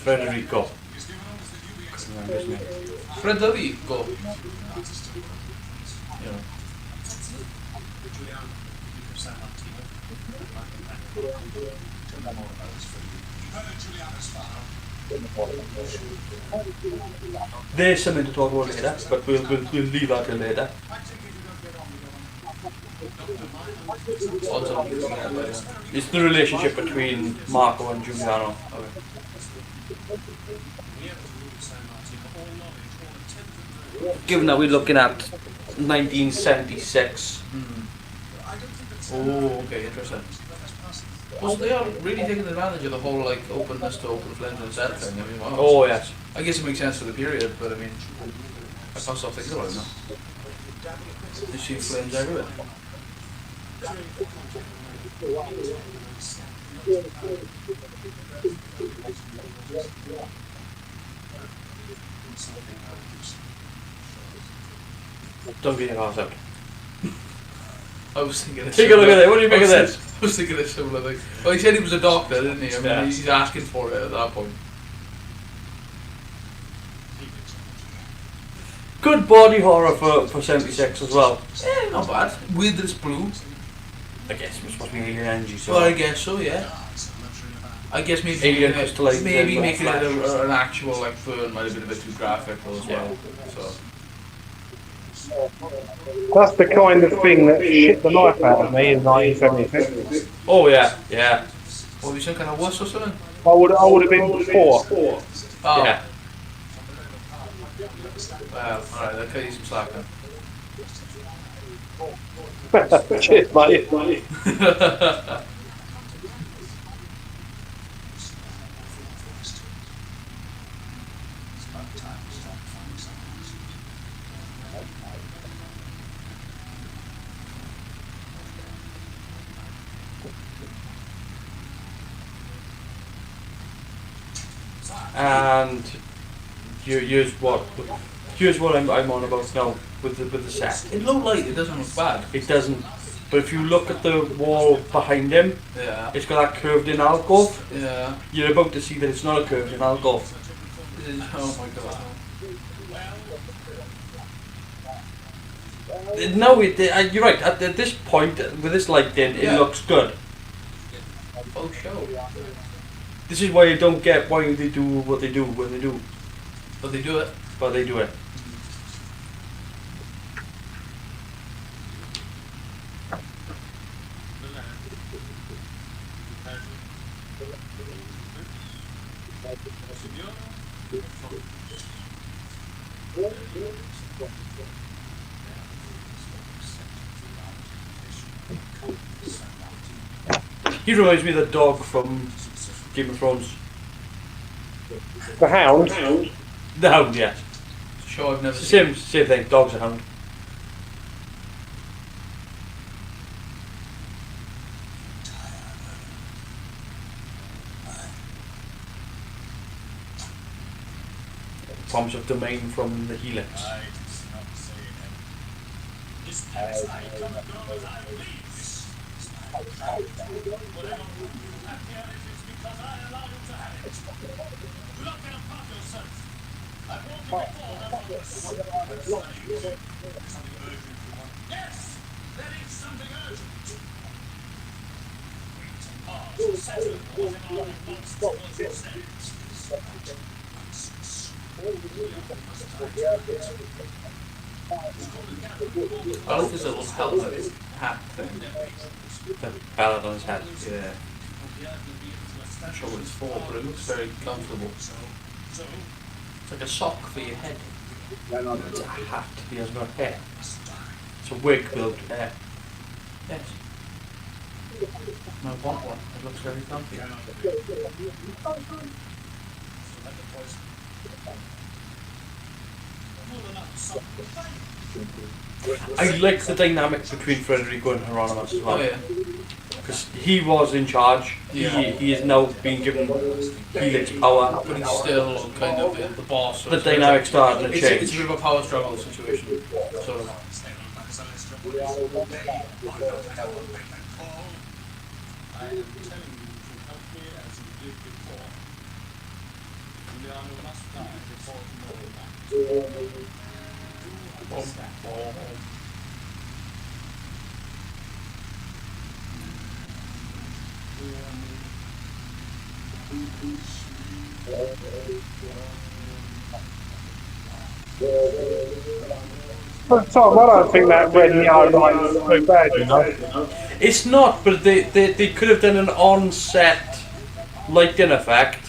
Federico. Remember his name. Frederico. Yeah. There's something to talk about later, but we'll leave that till later. Odds on using that later. It's the relationship between Marco and Giuliano. Given that we're looking at 1976. Oh, okay, interesting. Well, they are really taking advantage of the whole like openness to open flames and set thing. I mean, wow. Oh yes. I guess it makes sense for the period, but I mean, I can't stop thinking about it now. You see flames everywhere. Don't get your heart out. I was thinking. Take a look at it. What do you make of this? I was thinking a similar thing. Well, he said he was a doctor, didn't he? I mean, Yeah. he's asking for it at that point. Good body horror for 76 as well. Yeah, not bad. With this blue. I guess it was supposed to be alien energy, so. Well, I guess so, yeah. I guess maybe Alien making it, crystallized maybe in making flesh. it an actual like burn might have been a bit too graphical as well. So That's the kind of thing that shit the life out of me in 1976. Oh yeah, yeah. What were you saying, kind of worse or something? I would have been before. Oh. Yeah. Well, alright, I'll cut you some slack then. Cheers, mate. And here's what I'm on about now with the set. In low light, it doesn't look bad. It doesn't. But if you look at the wall behind him, Yeah. it's got that curved in alcove. Yeah. You're about to see that it's not a curved in alcove. Oh my god. No, you're right. At this point, with this lighting, it Yeah. looks good. Oh, show. This is why I don't get why they do what they do when they do. But they do it. But they do it. He reminds me of the dog from Game of Thrones. The hound. The hound, yes. It's a show I've never seen. Same thing. Dog's a hound. Forms of domain from the helix. I like this little helmet hat thing. The ballad on his head. Yeah. Not sure what it's for, but it looks very comfortable. It's like a sock for your head. It's a hat. He has no hair. It's a wig without hair. Yes. I want one. It looks very comfy. I like the dynamic between Federico and Hieronymus as well. Oh yeah. Because he was in charge. Yeah. He is now being given helix power. But he's still kind of the boss. The dynamic starting to It's change. a bit of a power struggle situation. Sort of. But Tom, I don't think that red and yellow line is too bad, you know. It's not, but they could have done an on-set lighting effect,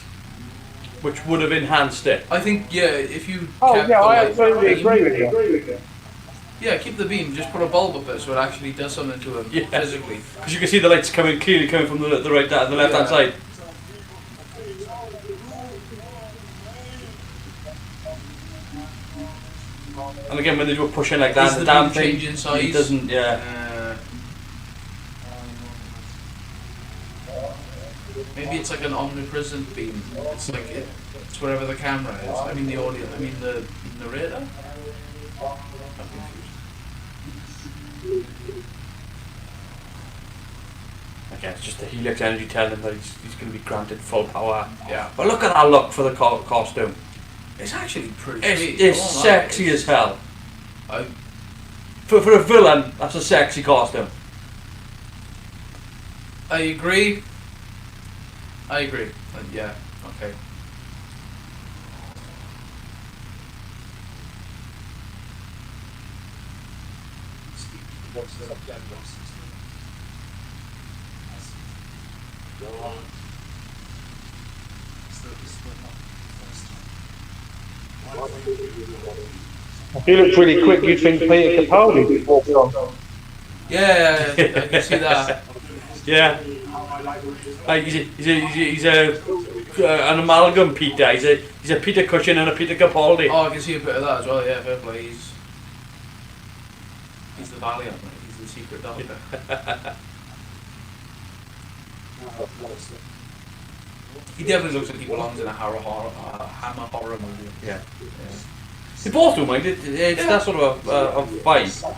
which would have enhanced it. I think if you. Oh kept yeah, the I light absolutely beam- agree with you. Yeah, keep the beam. Just put a bulb up it so it actually does something to him Yeah. physically. Because you can see the lights clearly coming from the right, the left-hand Yeah. side. And again, when they do a push in like that, Is the the damn beam thing changing size? it doesn't. Yeah. Maybe it's like an omnipresent beam. It's like it's wherever the camera is. I mean the audio. I mean the narrator. I'm confused. Again, it's just the helix energy telling him that he's going to be granted full power. Yeah. But look at that look for the costume. It's actually pretty It's, sweet. it's I won't lie. sexy as hell. I, For a villain, that's a sexy costume. I agree. Yeah. Okay. If you look really quick, you'd think Peter Capaldi just walked on. Yeah, I can see that. Yeah. Like an amalgam Peter. He's a Peter Cushing and a Peter Capaldi. Oh, I can see a bit of that as well. Yeah, fair play. He's the valiant, mate. He's the secret doctor. He definitely looks like he belongs in a Hammer horror movie. Yeah. They both do, mate. It's that sort of a vibe. So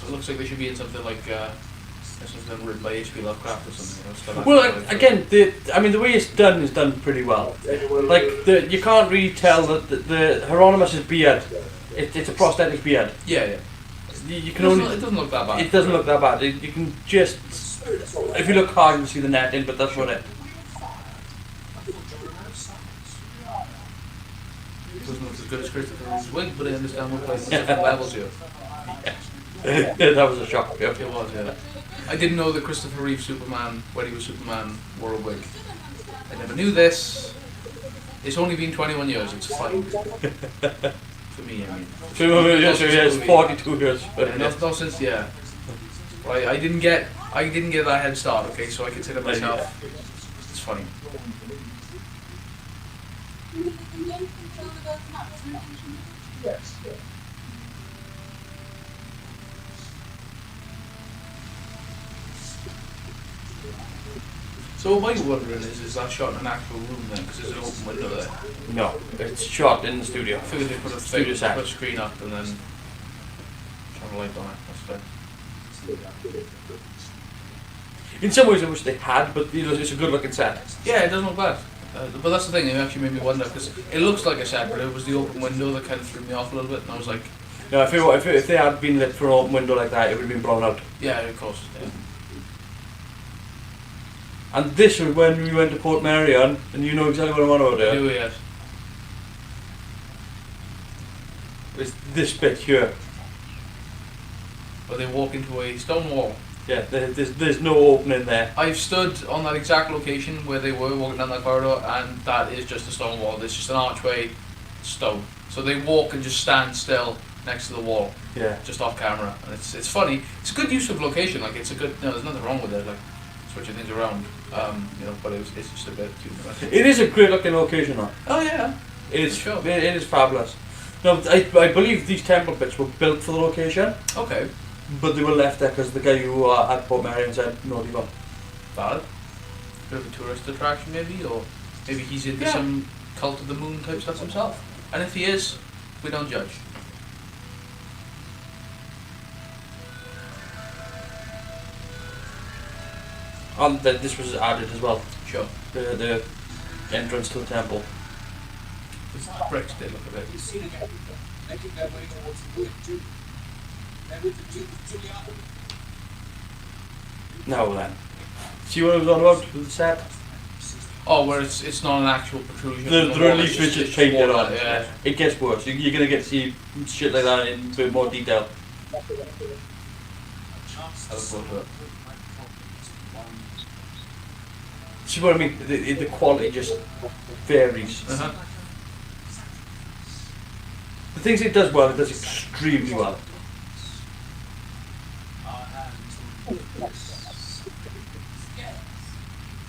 it looks like they should be in something like something written by H.P. Lovecraft or something. Well, again, the way it's done is done pretty well. Like you can't really tell that the Hieronymus' beard. It's a prosthetic beard. Yeah. You can only. It doesn't look that bad. It doesn't look that bad. You can just, if you look hard, you can see the netting, but that's what it. It doesn't look as good as Christopher Reeve's wig, but I understand what plays different levels here. That was a shock. Yeah. It was, yeah. I didn't know that Christopher Reeve Superman, when he was Superman, wore a wig. I never knew this. It's only been 21 years. It's fine. For me, I mean. Yes, 42 years. Not since, yeah. Right, I didn't get that head start. Okay, so I consider myself. It's funny. So what I'm wondering is that shot in an actual room then? Because there's an open window there. No, it's shot in the studio. I figured they put a Studio set. put a screen up and then shine a light on it. That's fair. In some ways, I wish they had, but it's a good-looking set. Yeah, it doesn't look bad. But that's the thing, it actually made me wonder, because it looks like a set, but it was the open window that kind of threw me off a little bit, and I was like... No, if they had been lit for an open window like that, it would have been blown out. Yeah, of course, yeah. And this was when we went to Port Marion, and you know exactly what I'm on about I here. do, yes. It's this bit here. But they walk into a stone wall. Yeah, there's no opening there. I've stood on that exact location where they were walking down that corridor, and that is just a stone wall. It's just an archway, stone. So they walk and just stand still next to the wall, Yeah. just off camera. And it's funny. It's a good use of location. Like it's a good. No, there's nothing wrong with it. Like switching things around. But it's just a bit too much. It is a great looking location though. Oh yeah. It's Sure. it is fabulous. No, I believe these temple bits were built for the location, Okay. but they were left there because the guy who had Port Marion said no, they won't. Valid. Bit of a tourist attraction maybe, or maybe he's into Yeah. some cult of the moon type stuff himself. And if he is, we don't judge. And then this was added as well. Sure. The entrance to the temple. This bricks did look a bit. You see again, making their way towards the wood too. They're with the Duke of Giuliano. Now then, see what I was on about with the set? Oh, where it's not an actual protrusion. The relief is just painted on. Yeah. It gets worse. You're gonna get to see shit like that in a bit more detail. I look forward to it. See what I mean? The quality just varies. Uh-huh. The things it does well, it does extremely well.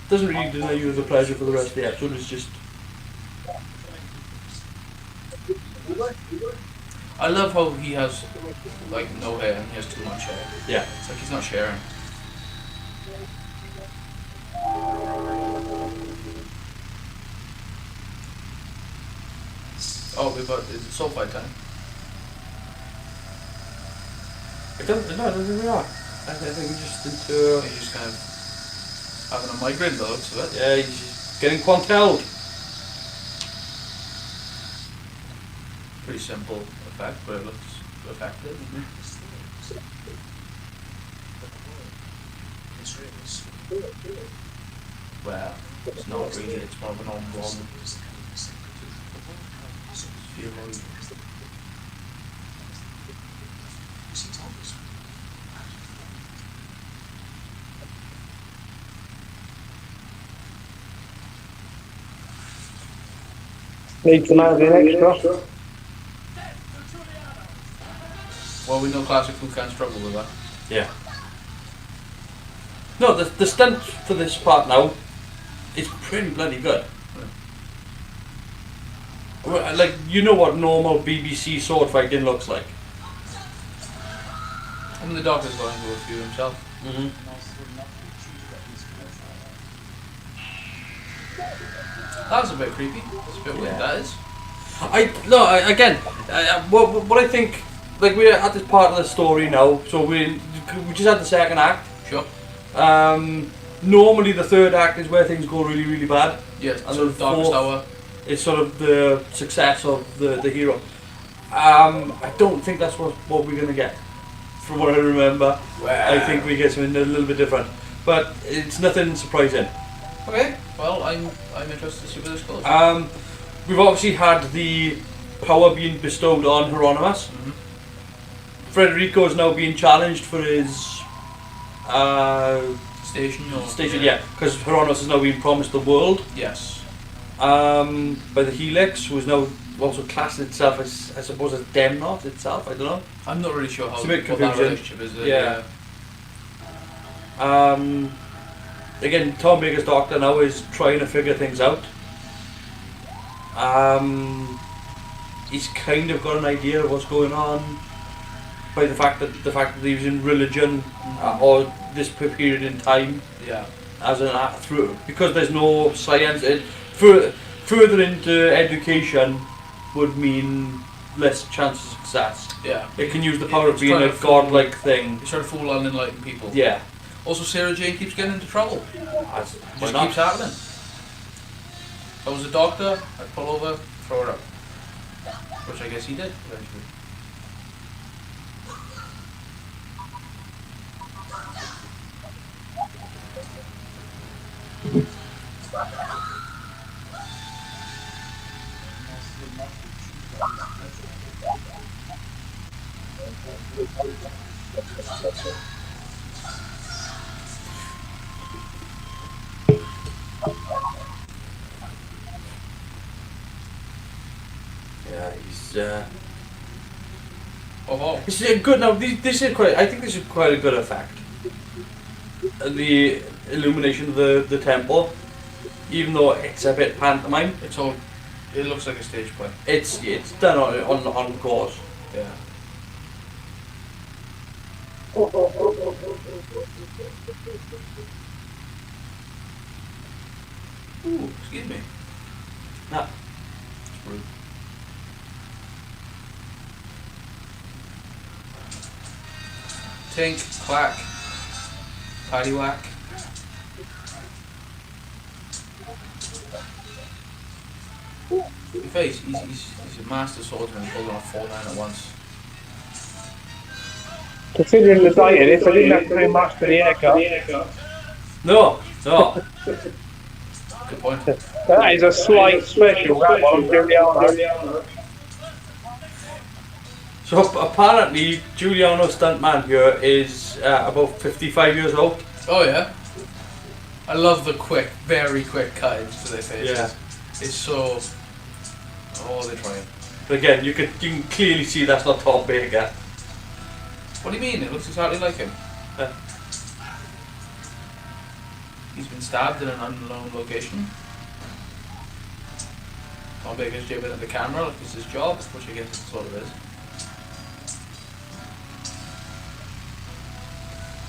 Doesn't really deny you the pleasure for the rest of the episode. It's just I love how he has like no hair and he has too much hair. yeah. It's like he's not sharing. Oh, we've got it's sulfide time. It doesn't. No, it doesn't really are. I think we're just into. He's just kind of having a migraine by the looks of it. Yeah, he's just getting quantelled. Pretty simple effect, but it looks effective. Well, it's not really, it's more of an ongoing feeling. Need some add in extra. Well, we know classic food can't struggle with that. Yeah. No, the stunt for this part now is pretty bloody good. Well, like, you know what normal BBC sword fighting looks like. I mean, the doctor's going to a few himself. Mm-hmm. That was a bit creepy. It's a bit weird, Yeah. that is. What I think, like, we're at this part of the story now, so we just had the second act. Sure. Normally the third act is where things go really, really bad. Yes, And sort the of darkest fourth- hour. It's sort of the success of the hero. I don't think that's what we're going to get, from what I remember. I think we get something a little bit different. But it's nothing surprising. Okay, well, I'm interested to see where this goes. We've obviously had the power being bestowed on Hieronymus. Mhm. Frederico is now being challenged for his Station or... station, yeah, because Hieronymus is now being promised the world Yes. by the helix, who is now also classed itself as, I suppose, as Demnot itself. I don't know. I'm not really sure how It's a bit what that confusing. relationship is. Yeah. Again, Tom Baker's doctor now is trying to figure things out. He's kind of got an idea of what's going on by the fact that he was in religion or this period in time Yeah. as an through, because there's no science. Further into education would mean less chance of success. Yeah. It can use the power of It's being trying a to fool- godlike thing. He's trying to fool unenlightened people. Yeah. Also, Sarah Jane keeps getting into trouble. Why Just not? keeps happening. If I was a doctor, I'd pull over, throw her up. Which I guess he did, eventually. Yeah, he's. Oh, This is a good. Now, this is quite. I think this is quite a good effect. The illumination of the temple, even though it's a bit pantomime, it's all... It looks like a stage play. it's done on course. Yeah. Ooh, excuse me. Nah. It's rude. Tink, clack, paddywhack. Your face, he's a master swordsman pulling off 4 men at once. Considering the date of this, I didn't have to do much to the haircut. No. Good point. That is a slight special, that one, Giuliano. So apparently, Giuliano stuntman here is about 55 years old. Oh yeah. I love the quick, very quick cut-ins to their faces. Yeah. It's so... Oh, they're trying. But again, you can clearly see that's not Tom Baker. What do you mean? It looks exactly like him. Yeah. He's been stabbed in an unknown location. Tom Baker's jibbing at the camera like it's his job, which I guess it sort of is.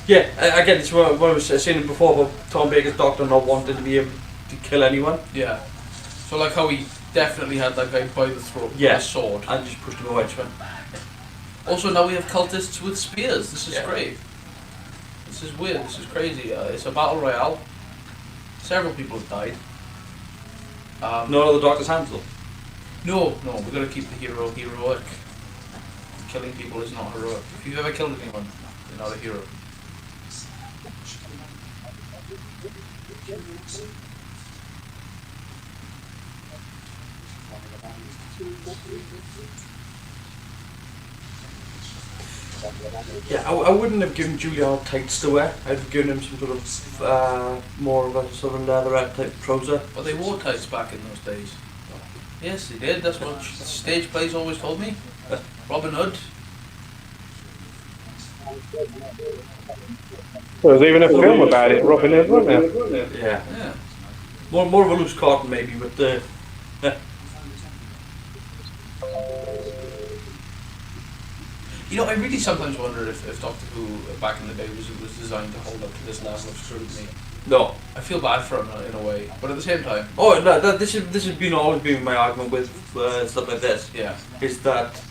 Yeah, again, it's what I was saying before about Tom Baker's doctor not wanting to be able to kill anyone. Yeah. So like how he definitely had that guy by the throat with Yeah. a sword. And just pushed him away. Also now we have cultists with spears. This is Yeah. great. This is weird. This is crazy. It's a battle royale. Several people have died. Not all the doctor's hands though. No, we've got to keep the hero heroic. Killing people is not heroic. If you've ever killed anyone, you're not a hero. Yeah, I wouldn't have given Giuliano tights to wear. I'd have given him some sort of more of a sort of leatherette type trouser. But they wore tights back in those days. Yes, he did. That's what stage plays always told me. Robin Hood. There was even a film about it, Robin Hood, wasn't there? Yeah. Yeah. More of a loose cotton maybe, but You know, I really sometimes wonder if Doctor Who back in the day was designed to hold up to this level of scrutiny. no. I feel bad for him in a way, but at the same time, Oh, no, this has been always been my argument with stuff like this. yeah, Is that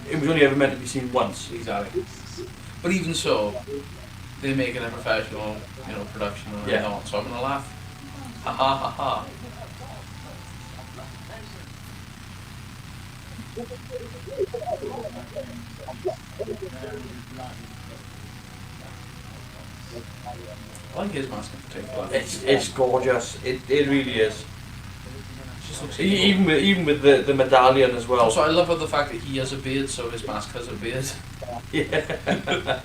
it was only ever meant to be seen once. exactly. But even so, they make it a professional, production and Yeah. not. So I'm gonna laugh. Ha ha ha ha. I like his mask in particular. It's gorgeous. It really is. It just looks Even with the medallion as well. Also, I love the fact that he has a beard, so his mask has a beard. Yeah.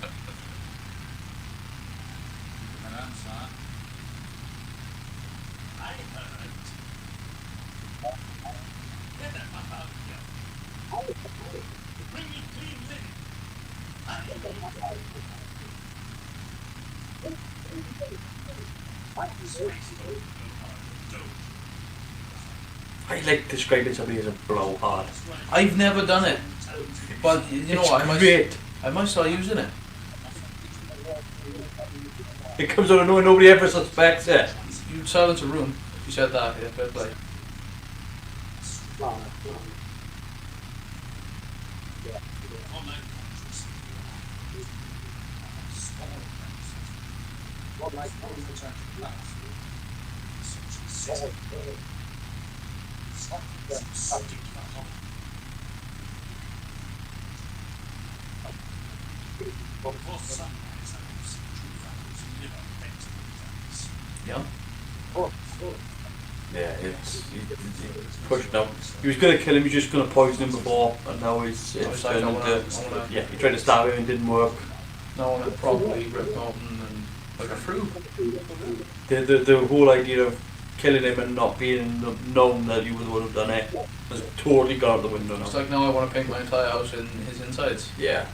I like describing somebody as a blowhard. I've never done it, but you know It's what? great. I might start using it. It comes out of nowhere, nobody ever suspects it. You'd silence a room if you said that. Yeah, fair play. Yeah. Yeah, it's pushed now. He was going to kill him, he was just going to poison him before, and now it's I turned wanna- into... Yeah, he tried to stab him and it didn't work. No one had probably ripped open and like a fruit. The whole idea of killing him and not being known that you were the one who done it has totally gone out the window It's now. like now I want to paint my entire house in his insides. Yeah.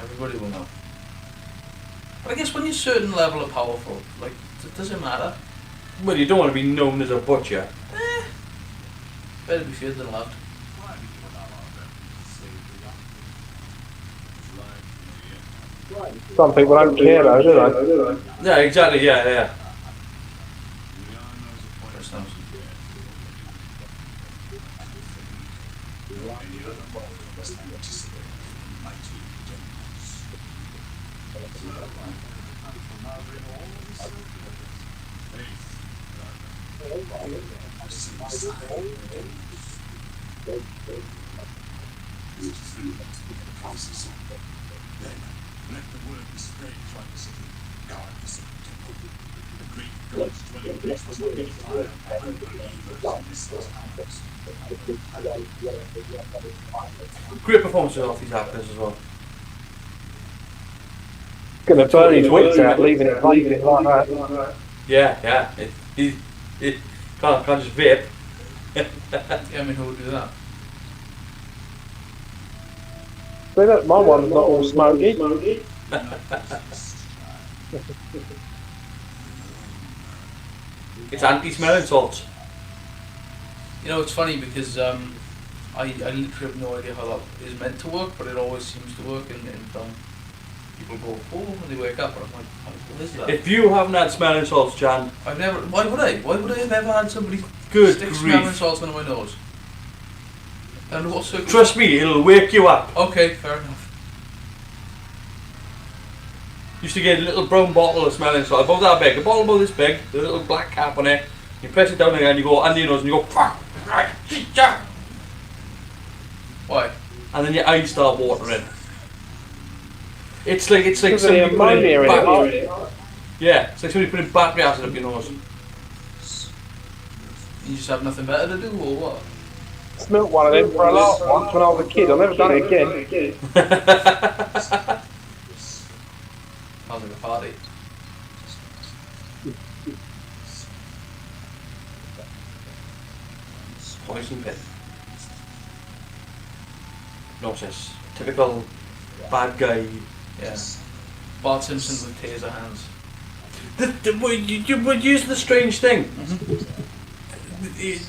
Everybody will know. But I guess when you're a certain level of powerful, like, does it matter? Well, you don't want to be known as a butcher. Better be feared than loved. Some people don't care though, do they? Yeah, exactly, yeah. Chris knows. Let the word be spread throughout the city. Guard the sacred temple. The great God's dwelling place was not made fire by unbelievers in this house. Great performances off these actors as well. Gonna burn his wits out, leaving it like that. Yeah. He can't just vape. Yeah, I mean, who would do that? See, look, my one's not all smoky. It's anti-smelling salts. You know, it's funny because I literally have no idea how that is meant to work, but it always seems to work in film. People go, oh, when they wake up, and I'm like, what is that? If you haven't had smelling salts, Jan, I've never, why would I? Why would I have ever had somebody good stick grief. smelling salts under my nose? And what circumstances? Trust me, it'll wake you up. Okay, fair enough. Used to get a little brown bottle of smelling salt, about that big, a bottle about this big, with a little black cap on it. You press it down again, you go under your nose and you go, fuck, Why? and then your eyes start watering. It's like Because of the somebody ammonia putting in it. yeah, it's like somebody putting battery acid up your nose. You just have nothing better to do, or what? Smelt one of them for a laugh once when I was a kid. I've never done it again. Sounds like a party. poison pit. Notice. Typical bad guy. Yeah. Bart Simpson with taser hands. You would use the strange thing.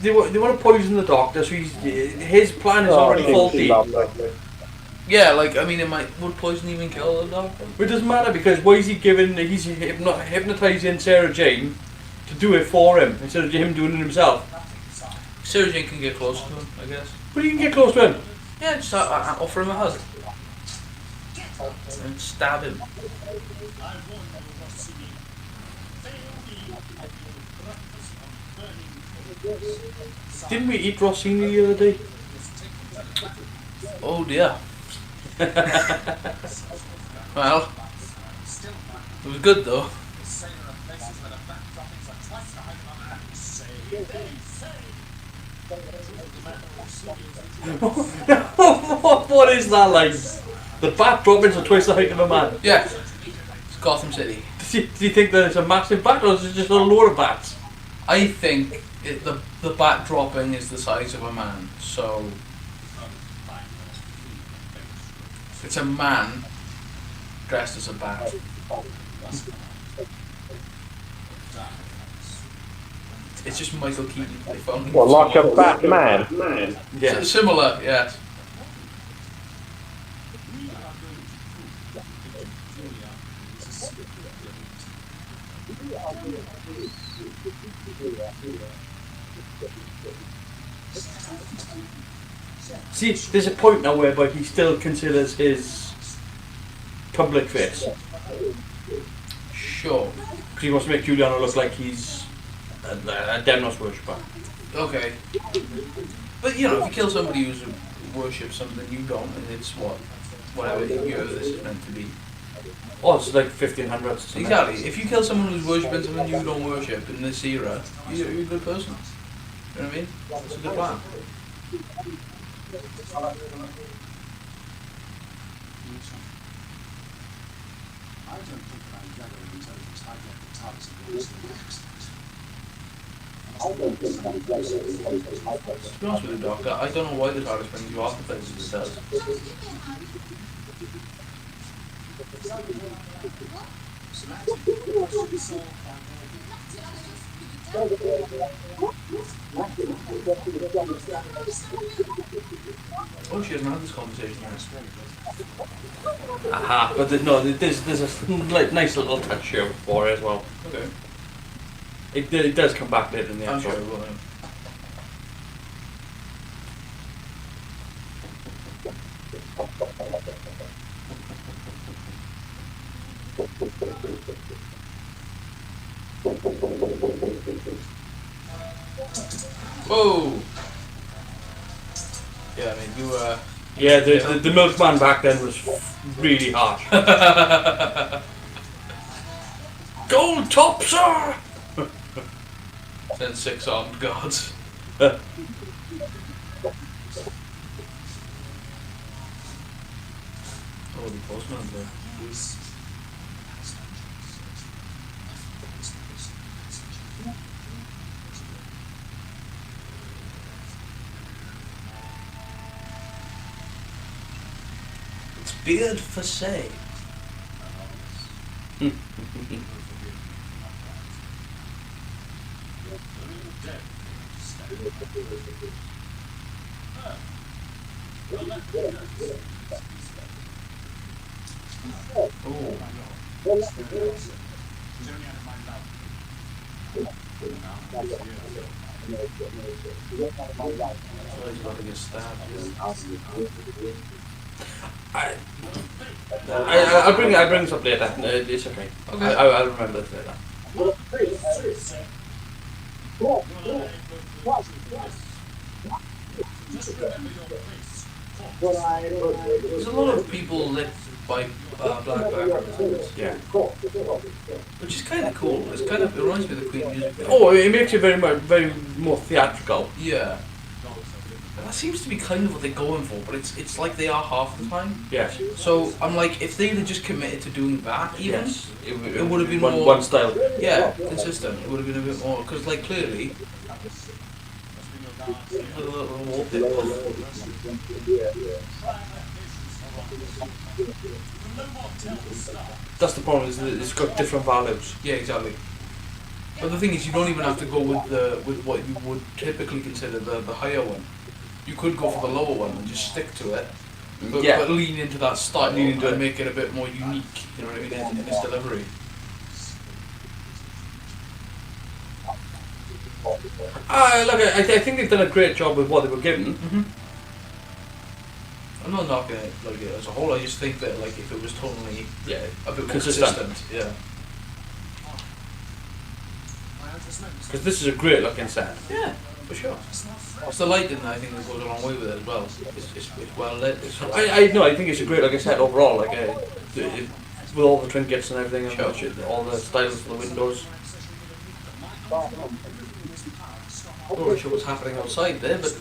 They want to poison the doctor, so his plan is already faulty. Yeah, like, I mean, would poison even kill the doctor? But it doesn't matter because why is he's hypnotising Sarah Jane to do it for him instead of him doing it himself. Sarah Jane can get close to him, I guess. But you can get close to him. Yeah, just offer him a hug. And stab him. Didn't we eat Rossini the other day? Oh dear. Well, it was good though. What is that like? The bat droppings are twice the height of a man. Yeah. It's Gotham City. Do you think that it's a massive bat or is it just a load of bats? I think the bat dropping is the size of a man, so it's a man dressed as a bat. It's just Michael Keaton. They found Well, like a Batman. Yeah. Similar, yes. See, there's a point now whereby he still considers his public face. Sure. Because he wants to make Giuliano look like he's a Demnos worshipper. Okay. But you know, if you kill somebody who worships something you don't, and it's whatever year this is meant to be. Oh, it's like 1500s. Exactly. If you kill someone who's worshipping something you don't worship in this era, you're a good person. You know what I mean? It's a good plan. I don't think that I'm gathering intelligence. I get the targets of the To be honest with you, Doctor, I don't know why the TARDIS brings you off the places it does. Oh, she hasn't had this conversation yet. Aha, but there's a nice little touch here for it as well. Okay. It does come back later in the I'm episode. sure it will. Yeah. Whoa! Yeah, I mean, you Yeah, the milkman back then was really harsh. Gold top, sir! Then 6 armed guards. Oh, the postman's there. It's beard for say. Oh. So he's about to get stabbed. I'll bring this up later. It's okay. Okay. I'll remember this later. There's a lot of people lit by black backgrounds, Yeah. which is kind of cool. It reminds me of the Queen music video. Oh, it makes it very more theatrical. Yeah. And that seems to be kind of what they're going for, but it's like they are half the time. Yes. So I'm like, if they'd have just committed to doing that, even Yes. it would have been one, more one style. yeah, consistent. It would have been a bit more because, like, clearly, little wall pit pull. That's the problem. Is that it's got different values. Yeah, exactly. But the thing is, you don't even have to go with what you would typically consider the higher one. You could go for the lower one and just stick to it, but lean into that style and make it a bit more unique. You know what I mean in its delivery. Look, I think they've done a great job with what they were given. I'm not knocking it like as a whole. I just think that like if it was totally a bit more Consistent. consistent, yeah. Because this is a great looking set. Yeah, for sure. It's the lighting I think that goes a long way with it as well. It's well lit. I think it's a great looking set overall. Like with all the trinkets and everything, and all the styles for the windows. I'm not really sure what's happening outside there, but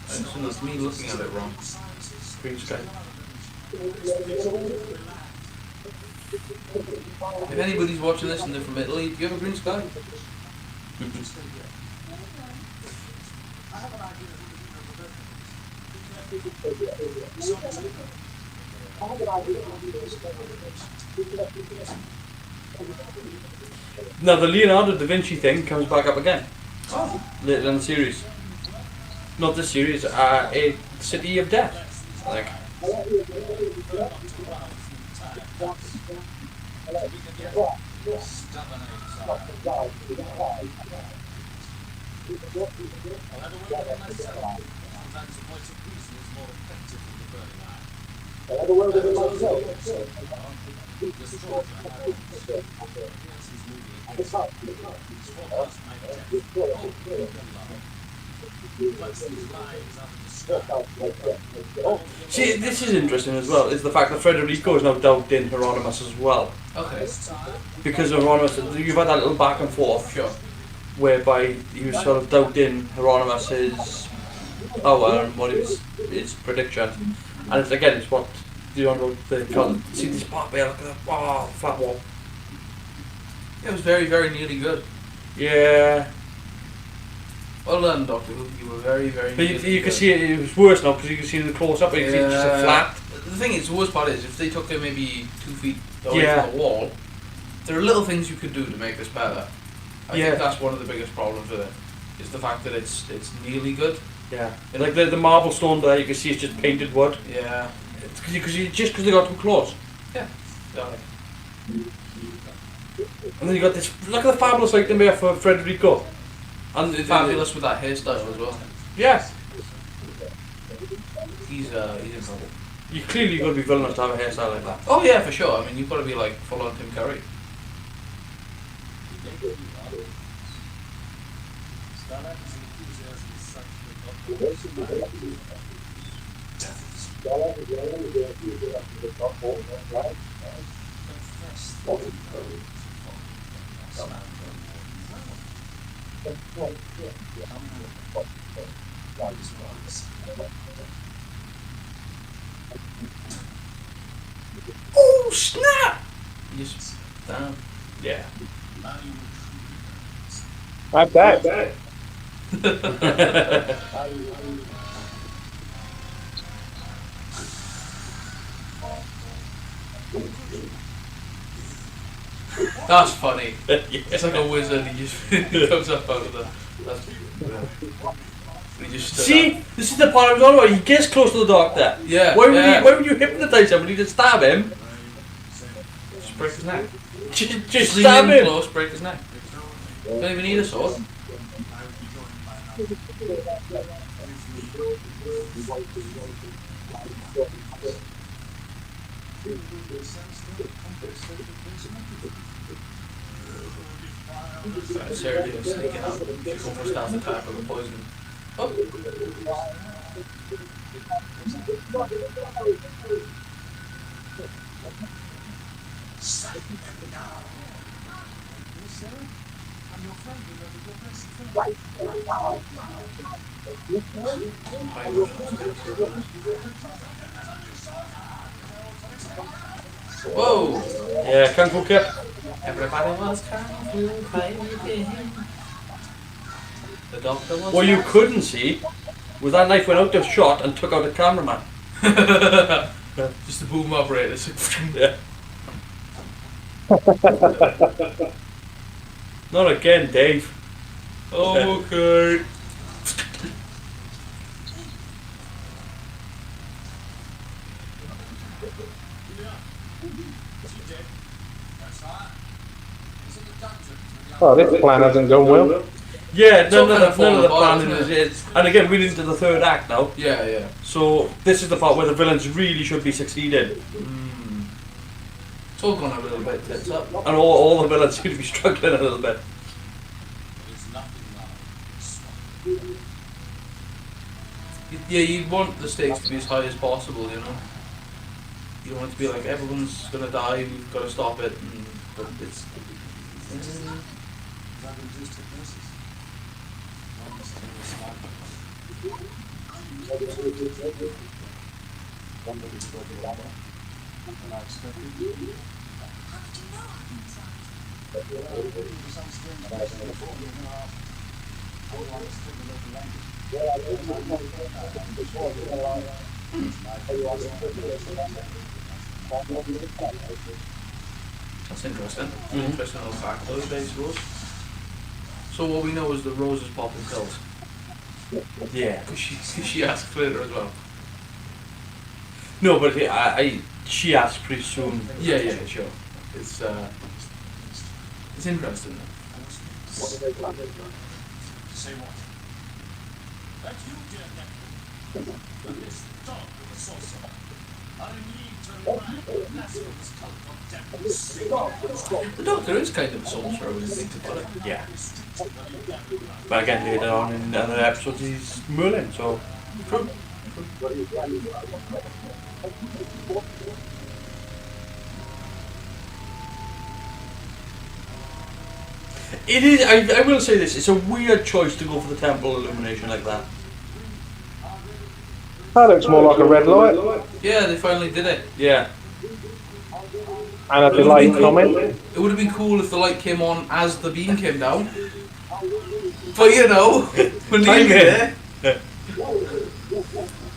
I assume that's me looking at it wrong. Green sky. If anybody's watching this and they're from Italy, do you have a green sky? Now the Leonardo da Vinci thing comes back up again. Oh. Later in the series. Not this series, a City of Death. Like. See, this is interesting as well, is the fact that Federico is now doubted in Hieronymus as well. Okay. Because Hieronymus, you've had that little back and forth, Sure. whereby he was sort of doubting Hieronymus's power and what his prediction. And it's, again, it's what see this part there, look at that, wow, flat wall. It was very, very nearly good. Yeah. Well done, Doctor Who. You were very, very But nearly you can good. see it was worse now because you can see the close up, but you can see it's just a flat. The thing is, the worst part is, if they took it maybe 2 feet away Yeah. from the wall, there are little things you could do to make this better. I Yeah. think that's one of the biggest problems with it, is the fact that it's nearly good. Yeah. Like the marble stone there, you can see it's just painted wood. Yeah. Because they got too close. Yeah. Exactly. And then you got this, look at the fabulous item there for Federico. And Fabulous with that hairstyle as well. Yeah. He's in trouble. You clearly got to be villainous to have a hairstyle like that. Oh yeah, for sure. I mean, you've got to be like full on Tim Curry. Oh snap! You just damn. Yeah. I'm back. That's funny. Yeah. It's like a wizard. He just he comes up out of the. That's, he just stood See, up. this is the part I was on about. He gets close to the doctor. Yeah. Why would yeah. why would you hypnotise somebody to stab him? Just break his neck. Just Lean stab in him. close, break his neck. Don't even need a sword. Sarah doing sneaking out. She's almost down the tap of the poison. Oh. Whoa! Yeah, Kung Fu Kip. Everybody was kung fu fighting. The doctor was. What you couldn't see was that knife went out of shot and took out a cameraman. Just the boom operator. Yeah. Not again, Dave. Okay. Oh, this plan hasn't gone well. Yeah, It's all none kind of of the falling apart, planning isn't is. And again, we're into the third act now. Yeah, yeah. So this is the part where the villains really should be succeeding. It's all gone a little bit tits up. And all the villains seem to be struggling a little bit. Yeah, you want the stakes to be as high as possible, you know. You don't want it to be like everyone's gonna die, we've got to stop it. But it's. That's interesting. Interesting little factoid, I suppose. So what we know is that Rose is popping pills. Yeah. Because she asked later as well. No, but she asked pretty soon. Yeah, yeah, sure. It's interesting. Say what? That you, dear nephew, that this dog with a saucer, are in need to remind Masque of devils. The Doctor is kind of a sorcerer when you think about it. Yeah. But again, later on in other episodes, he's Merlin, so. True. It is, I will say this, it's a weird choice to go for the temple illumination like that. That looks more like a red light. Yeah, they finally did it. Yeah. And a delayed comment. It would have been cool if the light came on as the beam came down. But you know, we're nearly there.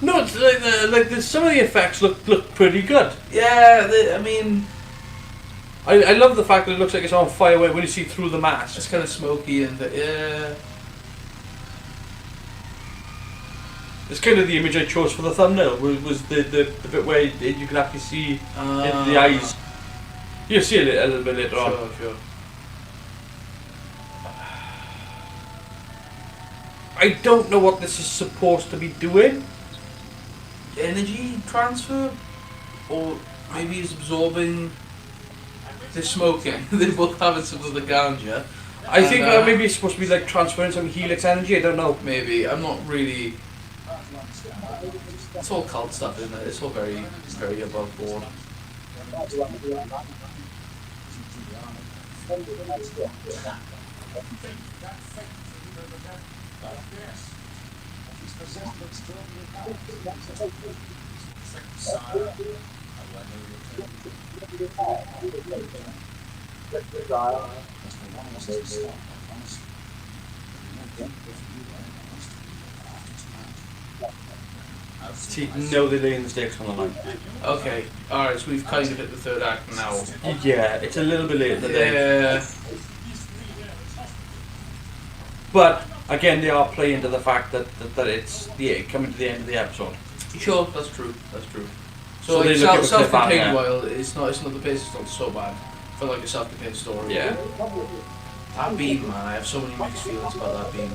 No, it's some of the effects look pretty good. Yeah, I mean, I love the fact that it looks like it's on fire when you see through the mask. it's kind of smoky and yeah. It's kind of the image I chose for the thumbnail. Was the bit where you can actually see into the eyes. You'll see a little bit later on. Sure. I don't know what this is supposed to be doing. Energy transfer, or maybe he's absorbing. They're smoking. They're both having some of the ganja. I think maybe it's supposed to be like transferring some helix energy. I don't know. Maybe I'm not really. It's all cult stuff, isn't it? It's all very, very above board. See, no, they're laying the stakes on the line. Okay, alright, so we've kind of hit the third act now. Yeah, it's a little bit late in the day. Yeah. But again, they are playing to the fact that it's coming to the end of the episode. Sure, that's true. That's true. So So, they like, look at self-contained, cliffhanger. while it's not the pace is not so bad for like a self-contained story. Yeah. That beam, man, I have so many mixed feelings about that beam.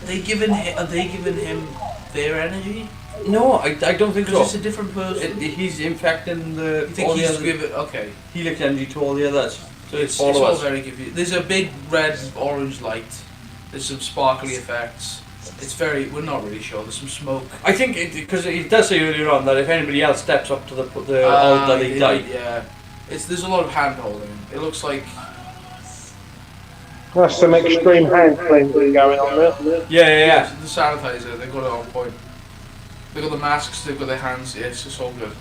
Are they giving him their energy? No, I don't think so. Because it's a different person. He's infecting You think all the he's other giving? Okay. helix energy to all the others. So It's all of all us. very confusing. There's a big red orange light. There's some sparkly effects. It's very. We're not really sure. There's some smoke. I think because it does say earlier on that if anybody else steps up to the altar, they die. Yeah. There's a lot of hand holding. It looks like. That's some extreme hand cleansing going on there. Yeah. The sanitizer. They got it on point. They got the masks. They've got their hands. Yeah, it's just all good.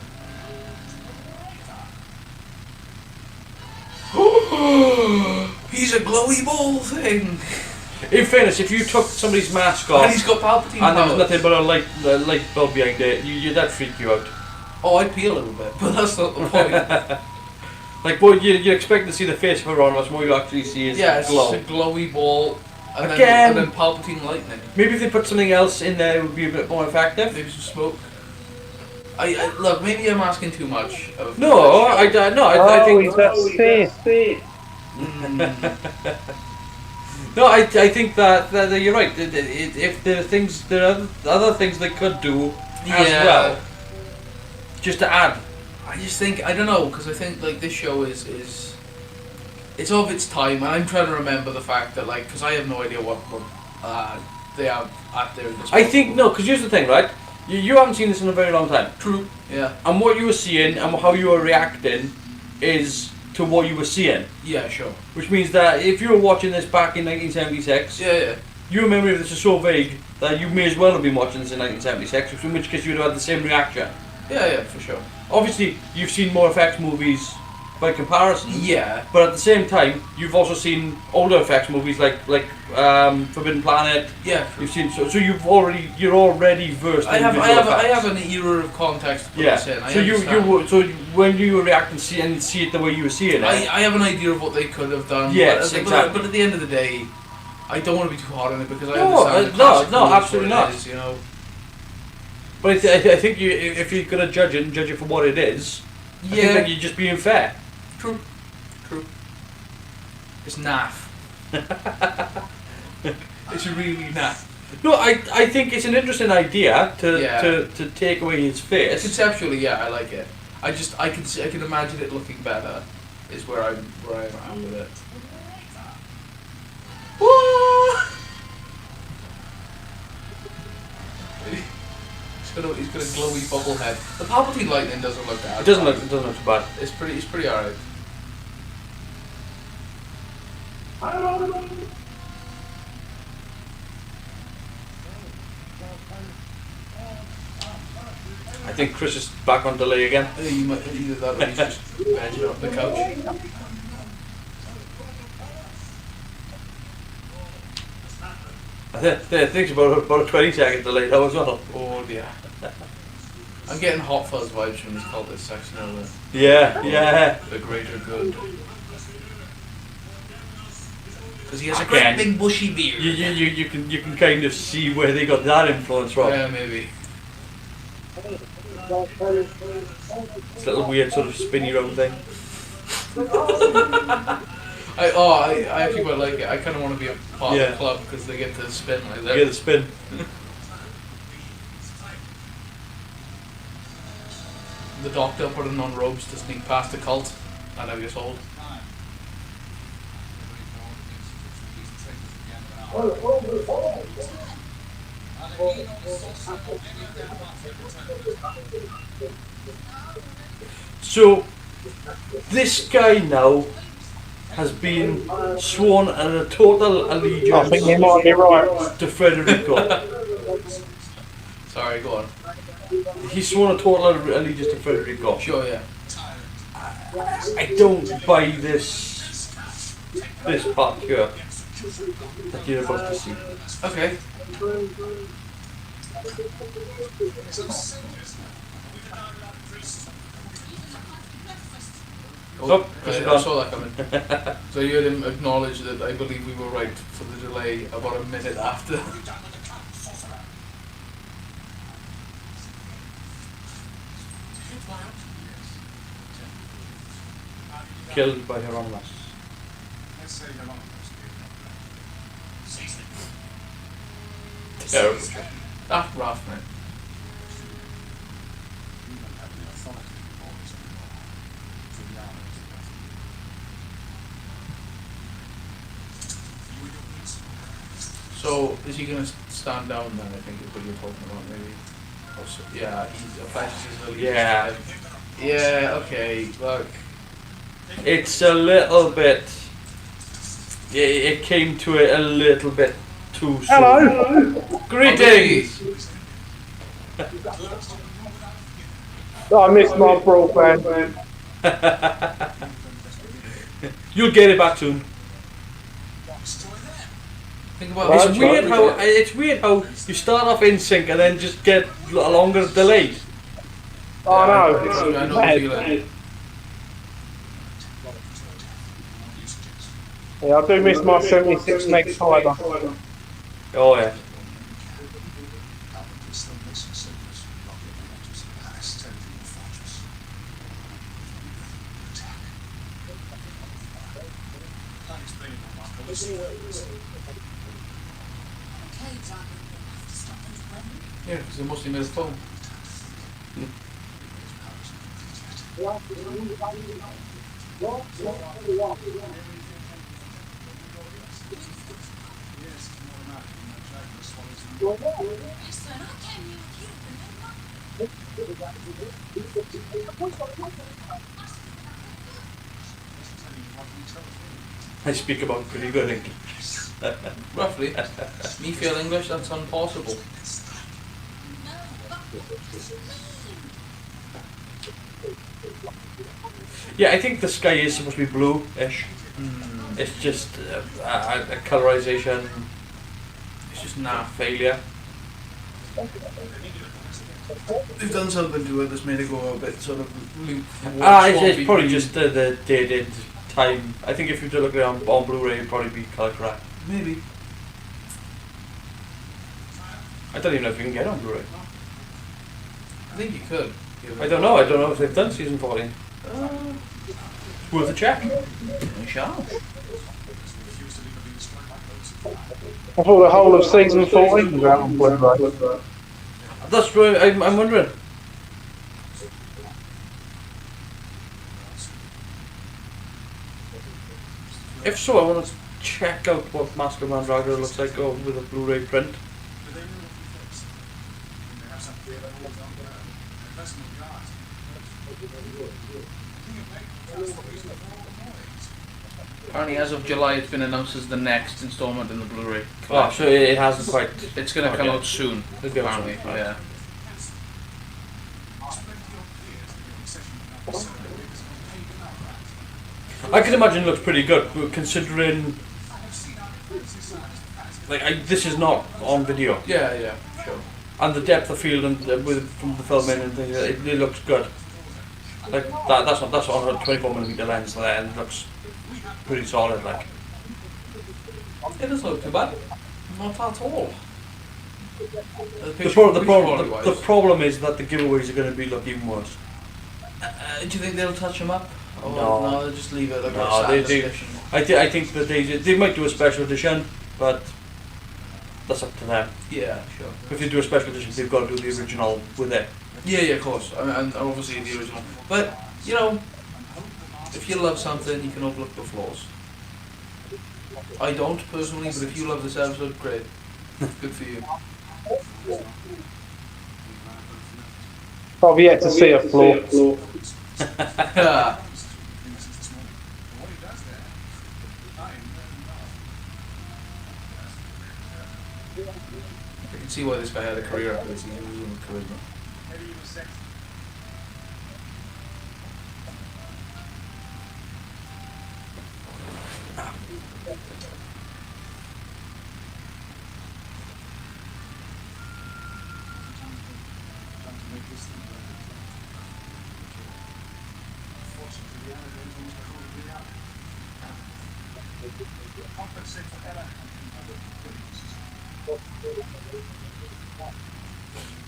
He's a glowy ball thing. In fairness, if you took somebody's mask off And he's got Palpatine and there was powers. nothing but a light bulb behind it, that'd freak you out. Oh, I'd pee a little bit, but that's not the point. Like, what you expect to see the face of Hieronymus, what you actually see is Yeah, it's glow. just a glowy ball. And Again. then Palpatine lightning. Maybe if they put something else in there, it would be a bit more effective. Maybe some smoke. I look, maybe I'm asking too much. Of No, I think. No, I think that you're right. If there are other things they could do as well, just to add. I just think I don't know because I think like this show is it's of its time, and I'm trying to remember the fact that like because I have no idea what they have at their disposal. I think no, because here's the thing, right? You haven't seen this in a very long time. True. Yeah. And what you were seeing and how you were reacting is to what you were seeing. Yeah. Sure. Which means that if you were watching this back in 1976, Yeah. your memory of this is so vague that you may as well have been watching this in 1976, in which case you'd have had the same reaction. Yeah. For sure. Obviously, you've seen more effects movies by comparison. Yeah. But at the same time, you've also seen older effects movies like Forbidden Planet. Yeah. You've seen so you're already versed. I in have visual effects. I have an era of context to put Yeah. this in. I So understand. when you react and see it the way you were seeing it. I have an idea of what they could have done. Yes, but, exactly. But at the end of the day, I don't want to be too hard on it because I No, understand. the no, classic no, rules absolutely what it not. is, you know. But I think if you're gonna judge it for what it is, I think that you're just being fair. True. It's naff. It's really naff. No, I think it's an interesting idea to take away his face. Conceptually, yeah, I like it. I can imagine it looking better. Is where I'm at with it. He's got a glowy bubble head. The Palpatine lightning doesn't look bad. It doesn't look too bad. It's pretty alright. I think Chris is back on delay again. You might either that or he's just vegging up the couch. I think it's about a 20-second delay now as well. Oh dear. I'm getting Hot Fuzz vibes from this cultist section of it. Yeah. The greater good. Because he has a Again. great big bushy beard. You can kind of see where they got that influence from. Yeah, maybe. It's a little weird sort of spinny round thing. I actually quite like it. I kind of want to be a part of the club because they get to spin like that. Yeah, the spin. The doctor putting on robes to sneak past the cult. I know you're sold. So, this guy now has been sworn a total allegiance I think you might be right. to Federico. Sorry, go on. He's sworn a total allegiance to Federico. Sure, yeah. I don't buy this part here that you're about to see. Okay. Oh, Right, I saw that coming. So you had him acknowledge that I believe we were right for the delay about a minute after. Killed by Hieronymus. Let's say you're not Terrible. That's rough, man. So, is he going to stand down then, I think is what you're talking about, maybe? Also, yeah, he attaches his allegiance Yeah. to him. Yeah, okay, look. It's a little bit. It came to it a little bit too soon. Hello. Greetings! I missed my broadband. You'll get it back soon. Think about Right, It's weird how you start off in sync and then just get a longer delay. I know. I know the Mad. feeling. Yeah, I do miss my 76 meg timer. Oh yeah. Yeah, because they're mostly made of foam. I speak about pretty good English. Roughly. Me feel English, that's impossible. Yeah, I think the sky is supposed to be blue-ish. It's just a colorization. It's just nah. Failure. They've done something to it that's made it go a bit sort of loop. It's probably just the dated time. I think if you were to look at it on Blu-ray, it'd probably be color correct. Maybe. I don't even know if you can get it on Blu-ray. I think you could. I don't know. I don't know if they've done season 14. Worth a check. We shall. I thought the whole of season 14 was out on Blu-ray. That's right. I'm wondering. If so, I want to check out what Masque of Mandragora looks like with a Blu-ray print. Apparently, as of July, it's been announced as the next installment in the Blu-ray. Oh, so it hasn't quite. It's going to come Okay. out soon. It'll be out Apparently, soon, right. yeah. I can imagine it looks pretty good, considering. Like, this is not on video, Yeah, sure. and the depth of field and from the filming and things, it looks good. Like that's on a 24mm lens there, and it looks pretty solid. Like It doesn't look too bad. Not at all. the problem is that the giveaways are going to be look even worse. Do you think they'll touch them up? Or No. they'll just leave it like No, a standard they- edition. I think that they might do a special edition, but that's up to them. Yeah, sure. If they do a special edition, they've got to do the original with it. Yeah, of course. And obviously the original. But, you know, if you love something, you can overlook the flaws. I don't personally, but if you love this episode, great. Good for you. I've yet to see a flaw. I can see why this guy had a career after this. He was in charisma.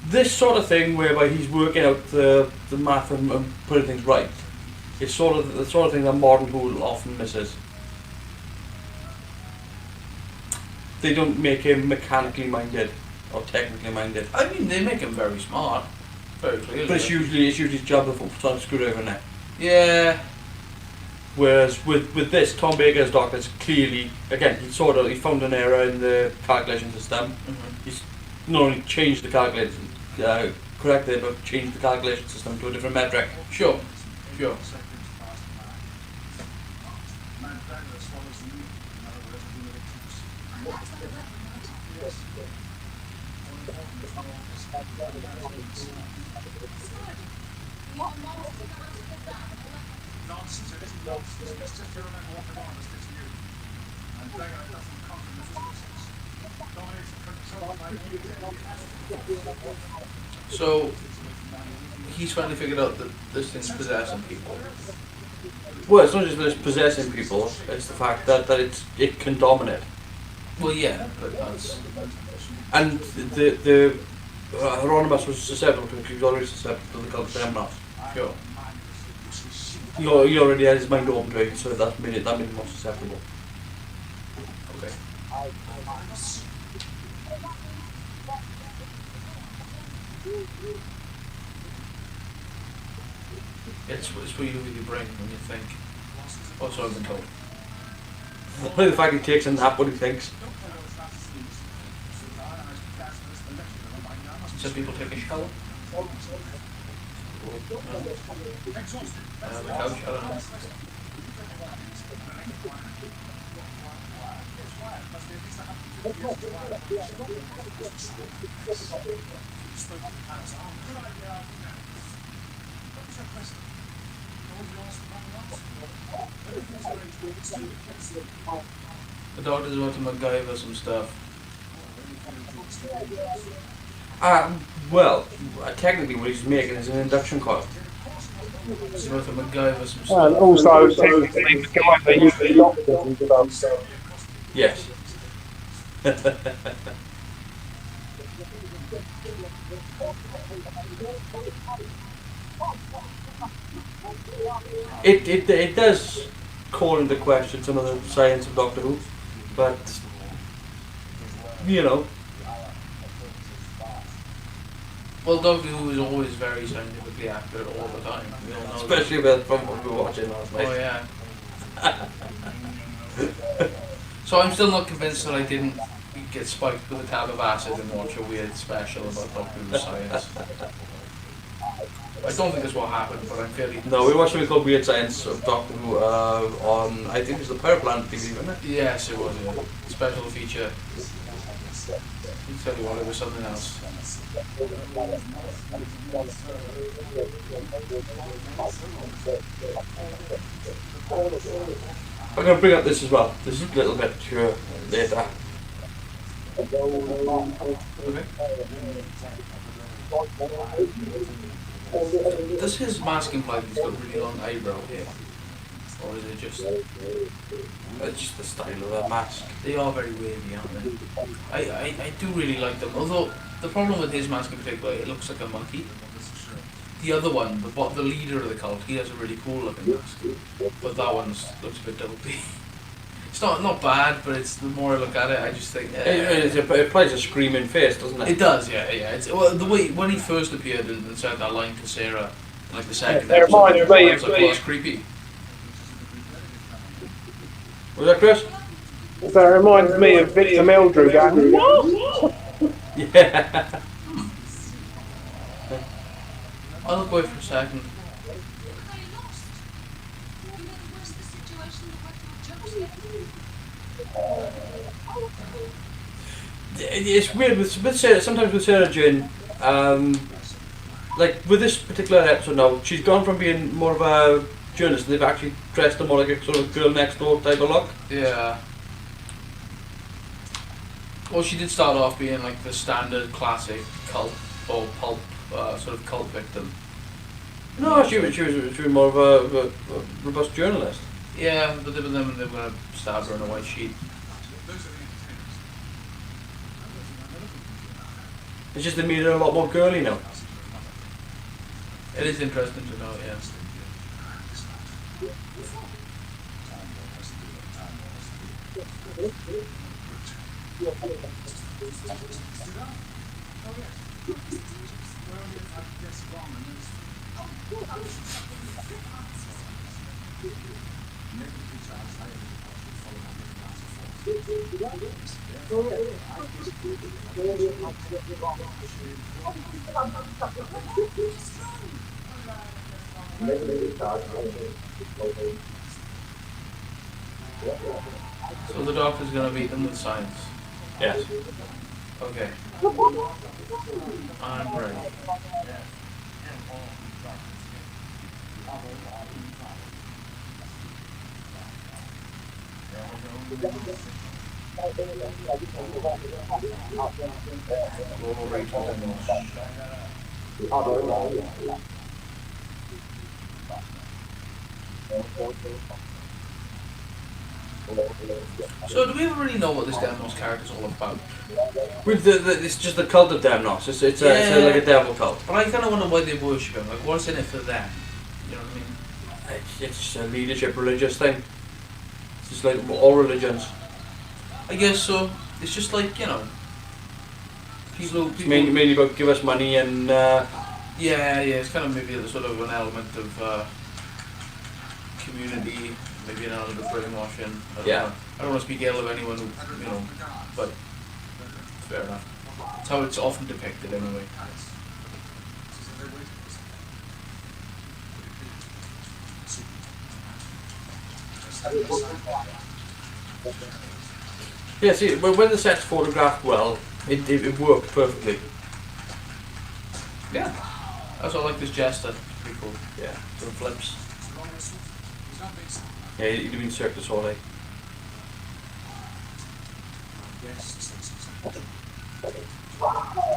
This sort of thing, whereby he's working out the math and putting things right, is sort of the sort of thing that modern Pool often misses. They don't make him mechanically minded or technically minded. I mean, they make him very smart. Very clearly. But it's usually his job to put on a screwdriver in it. Yeah. Whereas with this, Tom Baker's doctor is clearly, again, he found an error in the calculation system. Mm-hmm. He's not only changed the calculation, corrected, but changed the calculation system to a different metric. Sure. Nonsense, it isn't nonsense. Let's just go around and walk around, let's get to you. And bang out that from confidence. So he's finally figured out that this thing's possessing people. Well, it's not just that it's possessing people; it's the fact that it can dominate. Well, yeah, but that's And the Hieronymus was susceptible to it. He was already susceptible to the cult of Emnos. sure. He already had his mind open to it, so that made him more susceptible. Okay. It's what you do with your brain when you think. Also, I've been told. Only the fact he takes a nap when he thinks. Some people take a shower. The couch, I don't know. The doctor's about to MacGyver some stuff. Well, technically what he's making is an induction coil. He's about to MacGyver some And stuff. also, technically, the guy that used the doctors and stuff. Yes. It does call into question some of the science of Doctor Who, but you know. Well, Doctor Who is always very scientifically accurate all the time. We all know Especially from what we were watching last that. night. Oh yeah. So I'm still not convinced that I didn't get spiked with a tab of acid and watch a weird special about Doctor Who science. I don't think that's what happened, but I'm fairly... No, we watched something called Weird Science of Doctor Who on, I think it was the Power Planet TV, wasn't it? Yes, it was a special feature. I'll tell you what, it was something else. I'm going to bring up this as well, this little bit later. Okay. Does his mask imply that he's got really long eyebrow hair? Or is it just... It's just the style of the mask. They are very wavy, aren't they? I do really like them, although the problem with his mask in particular, it looks like a monkey. The other one, the leader of the cult, he has a really cool looking mask. But that one looks a bit dopey. It's not bad, but it's the more I look at it, I just think... It plays a screaming face, doesn't it? It does, yeah. It's, well, the way, when he first appeared and said that line to Sarah, like the second It reminds episode, me I was like, well, that's creepy. Was that Chris? So it reminds me of Victor Meldrew going, what? Yeah. I'll look away for a second. It's weird with Sarah, sometimes with Sarah Jane, like with this particular episode now, she's gone from being more of a journalist, and they've actually dressed her more like a sort of girl next door type of look. Yeah. Well, she did start off being like the standard classic cult or pulp sort of cult victim. No, she was more of a robust journalist. Yeah, but then they were going to stab her on a white sheet. It's just they made her a lot more girly now. It is interesting to know, yeah. So the doctor's going to meet them with science. Yes. Okay. I'm ready. Glory to the Mosh. So, do we ever really know what this Demo's character's all about? With it's just the cult of Demnos. It's like a devil cult. But I kind of wonder why they worship him. Like, what's in it for them? You know what I mean? It's a leadership religious thing. It's just like all religions. I guess so. It's just like, you know, people. It's mainly about give us money and Yeah, it's kind of maybe a sort of an element of community, maybe an element of brainwashing. Yeah. I don't want to speak ill of anyone who, you know, but fair enough. It's how it's often depicted anyway. yeah. See, when the set's photographed well, it worked perfectly. Yeah. That's why I like this jester. Pretty cool. Yeah. Sort of flips. Yeah, you're doing Cirque du Soleil.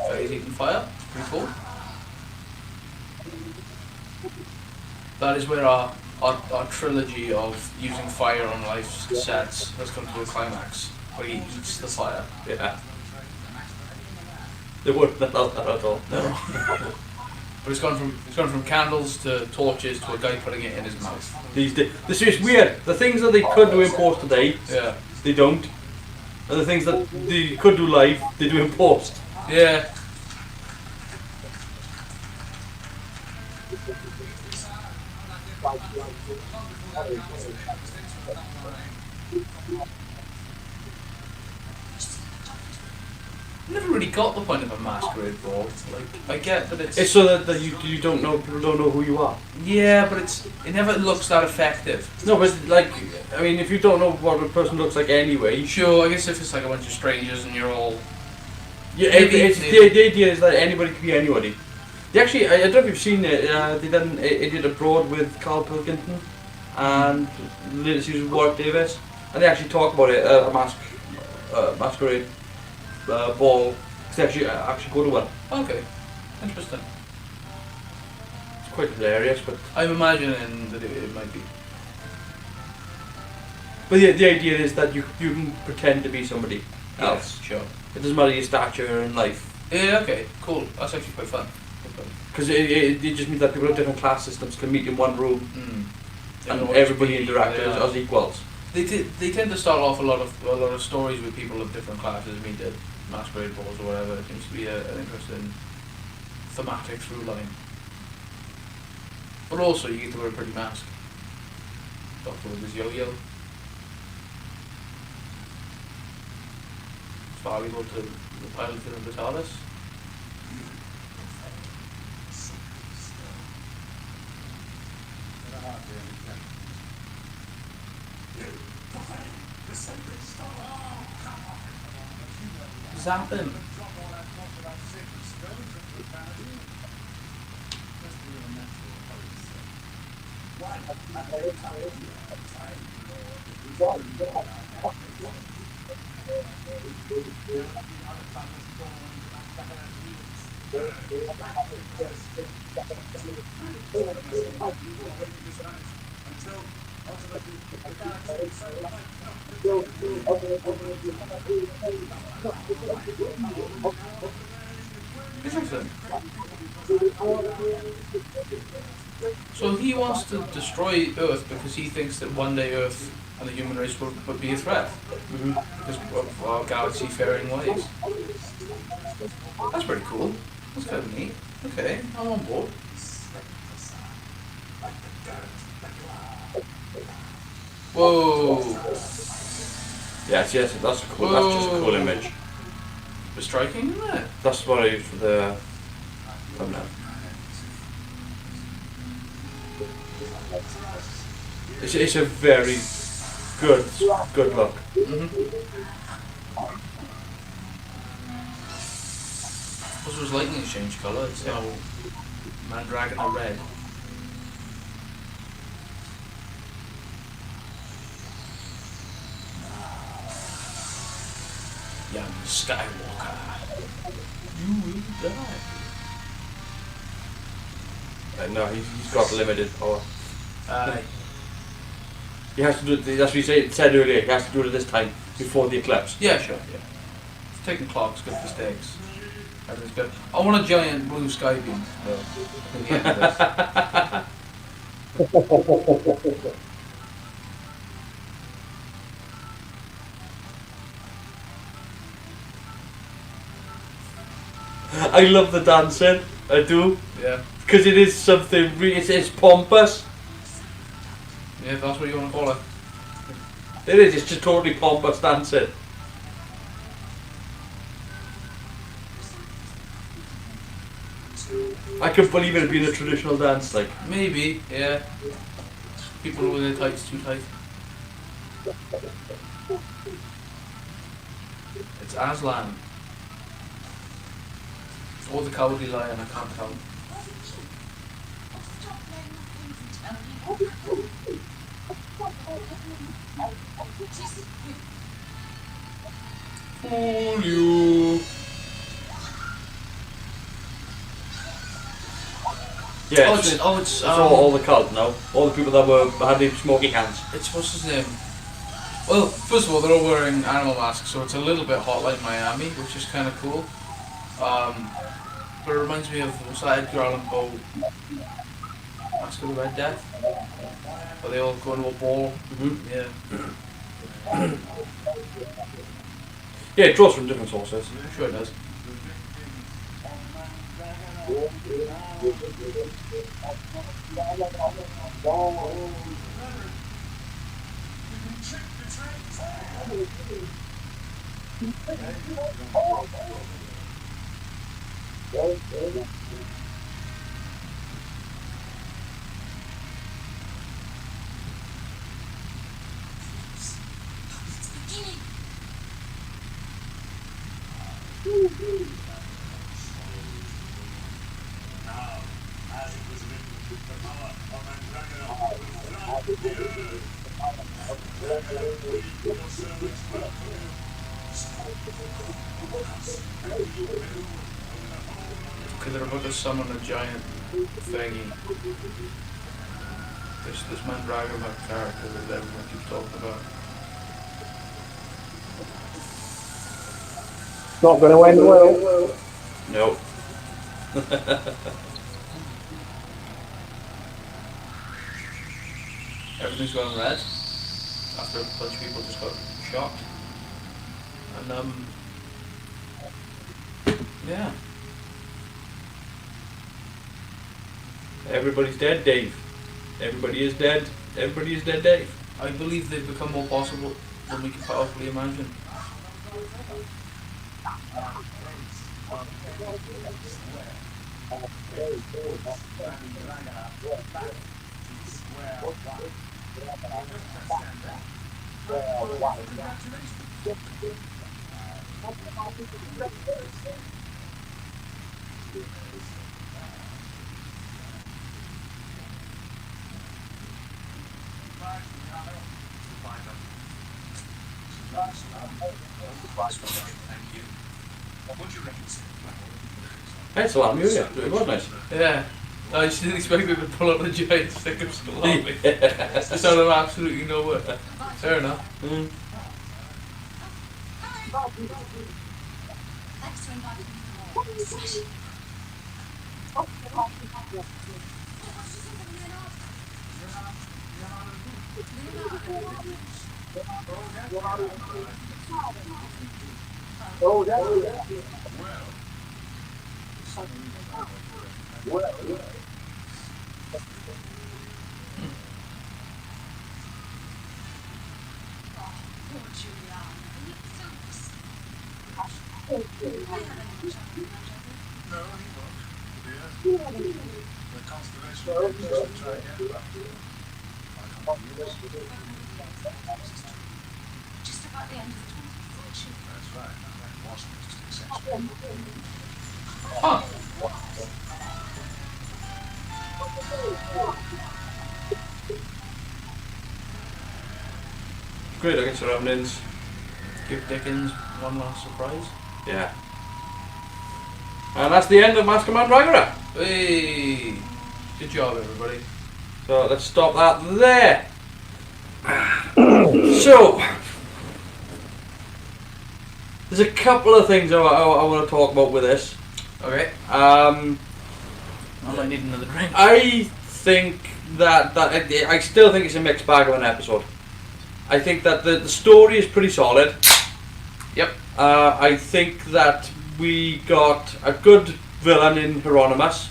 Fairies eating fire. Pretty cool. That is where our trilogy of using fire on life's sets has come to a climax, where he eats the fire. Yeah. They wouldn't allow that at all. No. But it's gone from candles to torches to a guy putting it in his mouth. This is weird. The things that they could do in post today, Yeah. they don't. And the things that they could do live, they do in post. Yeah. Never really got the point of a masquerade ball. Like, I get that It's so that you don't know, people don't know who you are. yeah, but it never looks that effective. No, but like, I mean, if you don't know what a person looks like anyway, Sure, I guess if it's like a bunch of strangers and you're all yeah, Maybe- the idea is that anybody can be anybody. They actually, I don't know if you've seen it. They did abroad with Carl Pilkington and Little Susan Warwick Davis, and they actually talk about it. A masquerade ball. They actually go to one. okay, interesting. It's quite hilarious, but I'm imagining that it might be. the idea is that you can pretend to be somebody else. Sure. It doesn't matter your stature in life, Yeah, okay, cool. That's actually quite fun. because it just means that people of different class systems can meet in one room and Mm. everybody interact as equals. They tend to start off a lot of stories with people of different classes meet at masquerade balls or whatever. It seems to be an interesting thematic through line. But also you get to wear a pretty mask. Doctor with his yo-yo. Valuable to the pilot in the TARDIS. Zap him. Interesting. So he wants to destroy Earth because he thinks that one day Earth and the human race would be a threat because of our galaxy-faring ways. That's pretty cool. That's kind of neat. Okay, I'm on board. Whoa! Yes, that's cool. That's just a cool image. It's striking, isn't it? That's what I used for the thumbnail. It's a very good look. Also, his lightning changed colour. It's now Mandragora red. young Skywalker. You will die. No, he's got limited power. Aye. He has to do it, that's what he said earlier, he has to do it at this time, before the eclipse. Yeah, sure, yeah. It's taking clocks, good for stakes. Everything's good. I want a giant blue sky beam, though. At the end of this. I love the dancing, I do, Yeah. because it is something, it's pompous. Yeah, if that's what you want to call it. It is, it's just totally pompous dancing. I couldn't believe it had been a traditional dance, like. Maybe, yeah. People with their tights too tight. It's Aslan. Or the Cowardly Lion, I can't tell. Fool you. Yeah, It's all the cult now. All the people that had the smoky hands. It's what's his name? Well, first of all, they're all wearing animal masks, so it's a little bit Hotline Miami, which is kind of cool. But it reminds me of what's that Edgar Allan Poe Masque of the Red Death, where they all go into a ball. Yeah. Yeah, it draws from different sources. Sure it does. Now, as it was written, the power of Mandragora will flood the earth. Mandragora will lead your servants welcome you. Okay, they're about to summon a giant thingy. This Mandragora character that everyone keeps talking about. Not going to end well. No. Everything's going red after a bunch of people just got shot. And yeah. Everybody's dead, Dave. Everybody is dead. Everybody is dead, Dave. I believe they've become more possible than we can possibly imagine. Thank you. What do you reckon, sir? It's a lot of music. It was nice. Yeah. I just didn't expect them to pull out a giant stick of salami. Just out of absolutely nowhere. Fair enough. Mm. Thanks for inviting me. Smashing. Oh, yeah. Poor Juliana. You so No, he won't. The constellation should try again, but I can't use it. just about the end of the 20th century. That's right. That wasn't just an exception. Huh. Great looking surroundings. Give Dickens one last surprise. Yeah. And that's the end of Masque of Mandragora. Hey, good job, everybody. So let's stop that there. So, there's a couple of things I want to talk about with this. Okay. I I might need another drink. think that I still think it's a mixed bag of an episode. I think that the story is pretty solid. Yep. I think that we got a good villain in Hieronymus.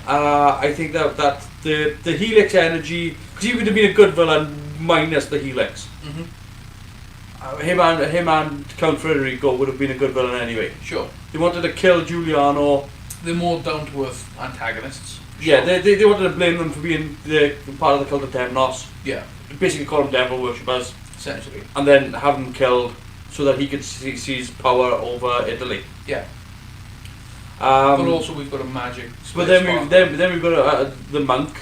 I think that the helix energy, because he would have been a good villain minus the helix. Mm-hmm. Him and Count Federico would have been a good villain anyway. Sure. They wanted to kill Giuliano. They're more down to earth antagonists. Yeah, they wanted to blame them for being the part of the cult of Temnos. Yeah, Basically call them devil worshippers. essentially. And then have them killed so that he could seize power over Italy. Yeah. But But also we've got a magic. But space then we've got the monk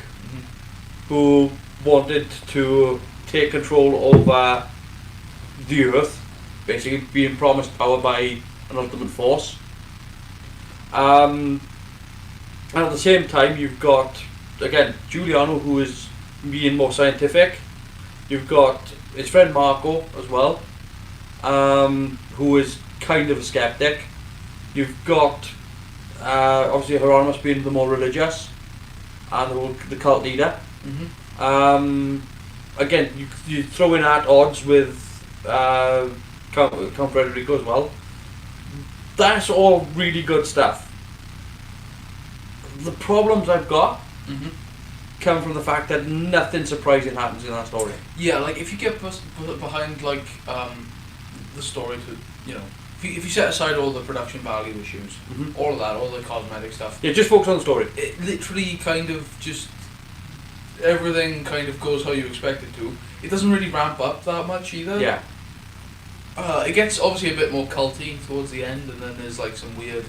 who wanted to take control over the earth, basically being promised power by an ultimate force. And at the same time, you've got again Giuliano, who is being more scientific. You've got his friend Marco as well, who is kind of a skeptic. You've got obviously Hieronymus being the more religious and the cult leader. Mm-hmm. Again, you throw in at odds with Count Federico as well. That's all really good stuff. The problems I've got come from the fact that nothing surprising happens in that story. Yeah, like if you get behind like the story to, you know, if you set aside all the production value issues, all of that, all the cosmetic stuff. Yeah, just focus on the story. It literally kind of just everything kind of goes how you expect it to. It doesn't really ramp up that much either. Yeah. It gets obviously a bit more culty towards the end, and then there's like some weird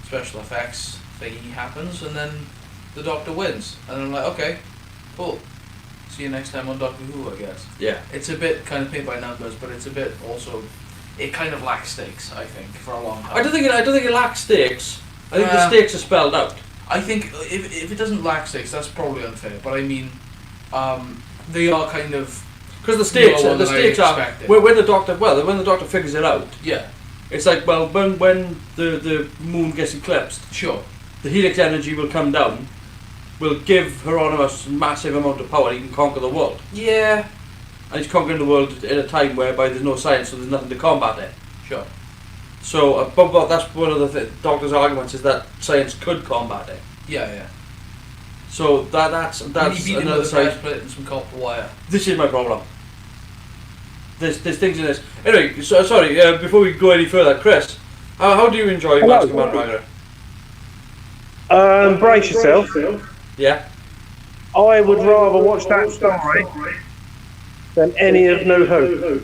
special effects thingy happens, and then the Doctor wins, and I'm like, okay, cool. See you next time on Doctor Who, I guess. Yeah. It's a bit kind of paint by numbers, but it's a bit also. It kind of lacks stakes, I think, for a long time. I don't think it lacks stakes. I think the stakes are spelled out. I think if it doesn't lack stakes, that's probably unfair. But I mean, they are kind of Because the stakes lower than I are expected. when the Doctor figures it out. Yeah, It's like, well, when the moon gets eclipsed, sure. the helix energy will come down, will give Hieronymus a massive amount of power. He can conquer the world, Yeah, and he's conquering the world at a time whereby there's no science, so there's nothing to combat it. sure. So, but that's one of the Doctor's arguments, is that science could combat it. Yeah. So that's You beat him another with a side. breastplate and some copper wire. This is my problem. There's things in this. Anyway, so sorry. Before we go any further, Chris, how do you enjoy Hello. Masque of Mandragora? Brace yourself. Yeah. I would rather watch that story than any of New Who.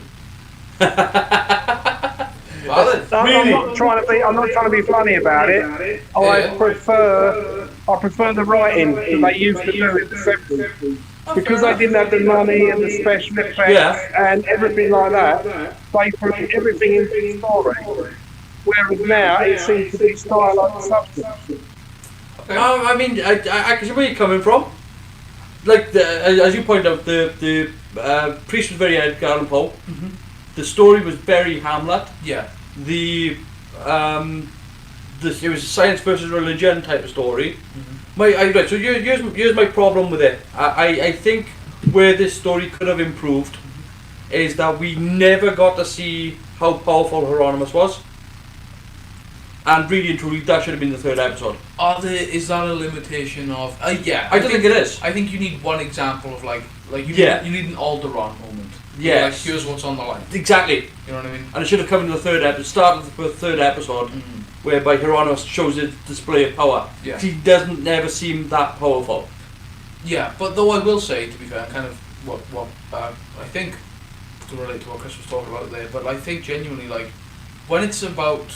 Valid. I'm Really? not trying to be funny about it. I prefer the writing that they used to do in the 70s. Because they didn't have the money and the special effects and everything like that, they put everything into the story. Whereas now it seems to be style over substance. Okay. I mean, I can see where you're coming from. Like as you point out, the priest was very Edgar Allan Poe. The story was very Hamlet. Yeah. It was a science versus religion type of story. So here's my problem with it. I think where this story could have improved is that we never got to see how powerful Hieronymus was. And really and truly, that should have been the third episode. Is that a limitation of? Yeah. I don't think it is. I think you need one example of like you need an Alderaan moment. Yes. Like here's what's on the line. Exactly. You know what I mean? And it should have come in the third episode, start of the third episode, whereby Hieronymus shows his display of power. Yeah. He doesn't never seem that powerful. Yeah, but though I will say, to be fair, kind of what I think to relate to what Chris was talking about there, but I think genuinely like when it's about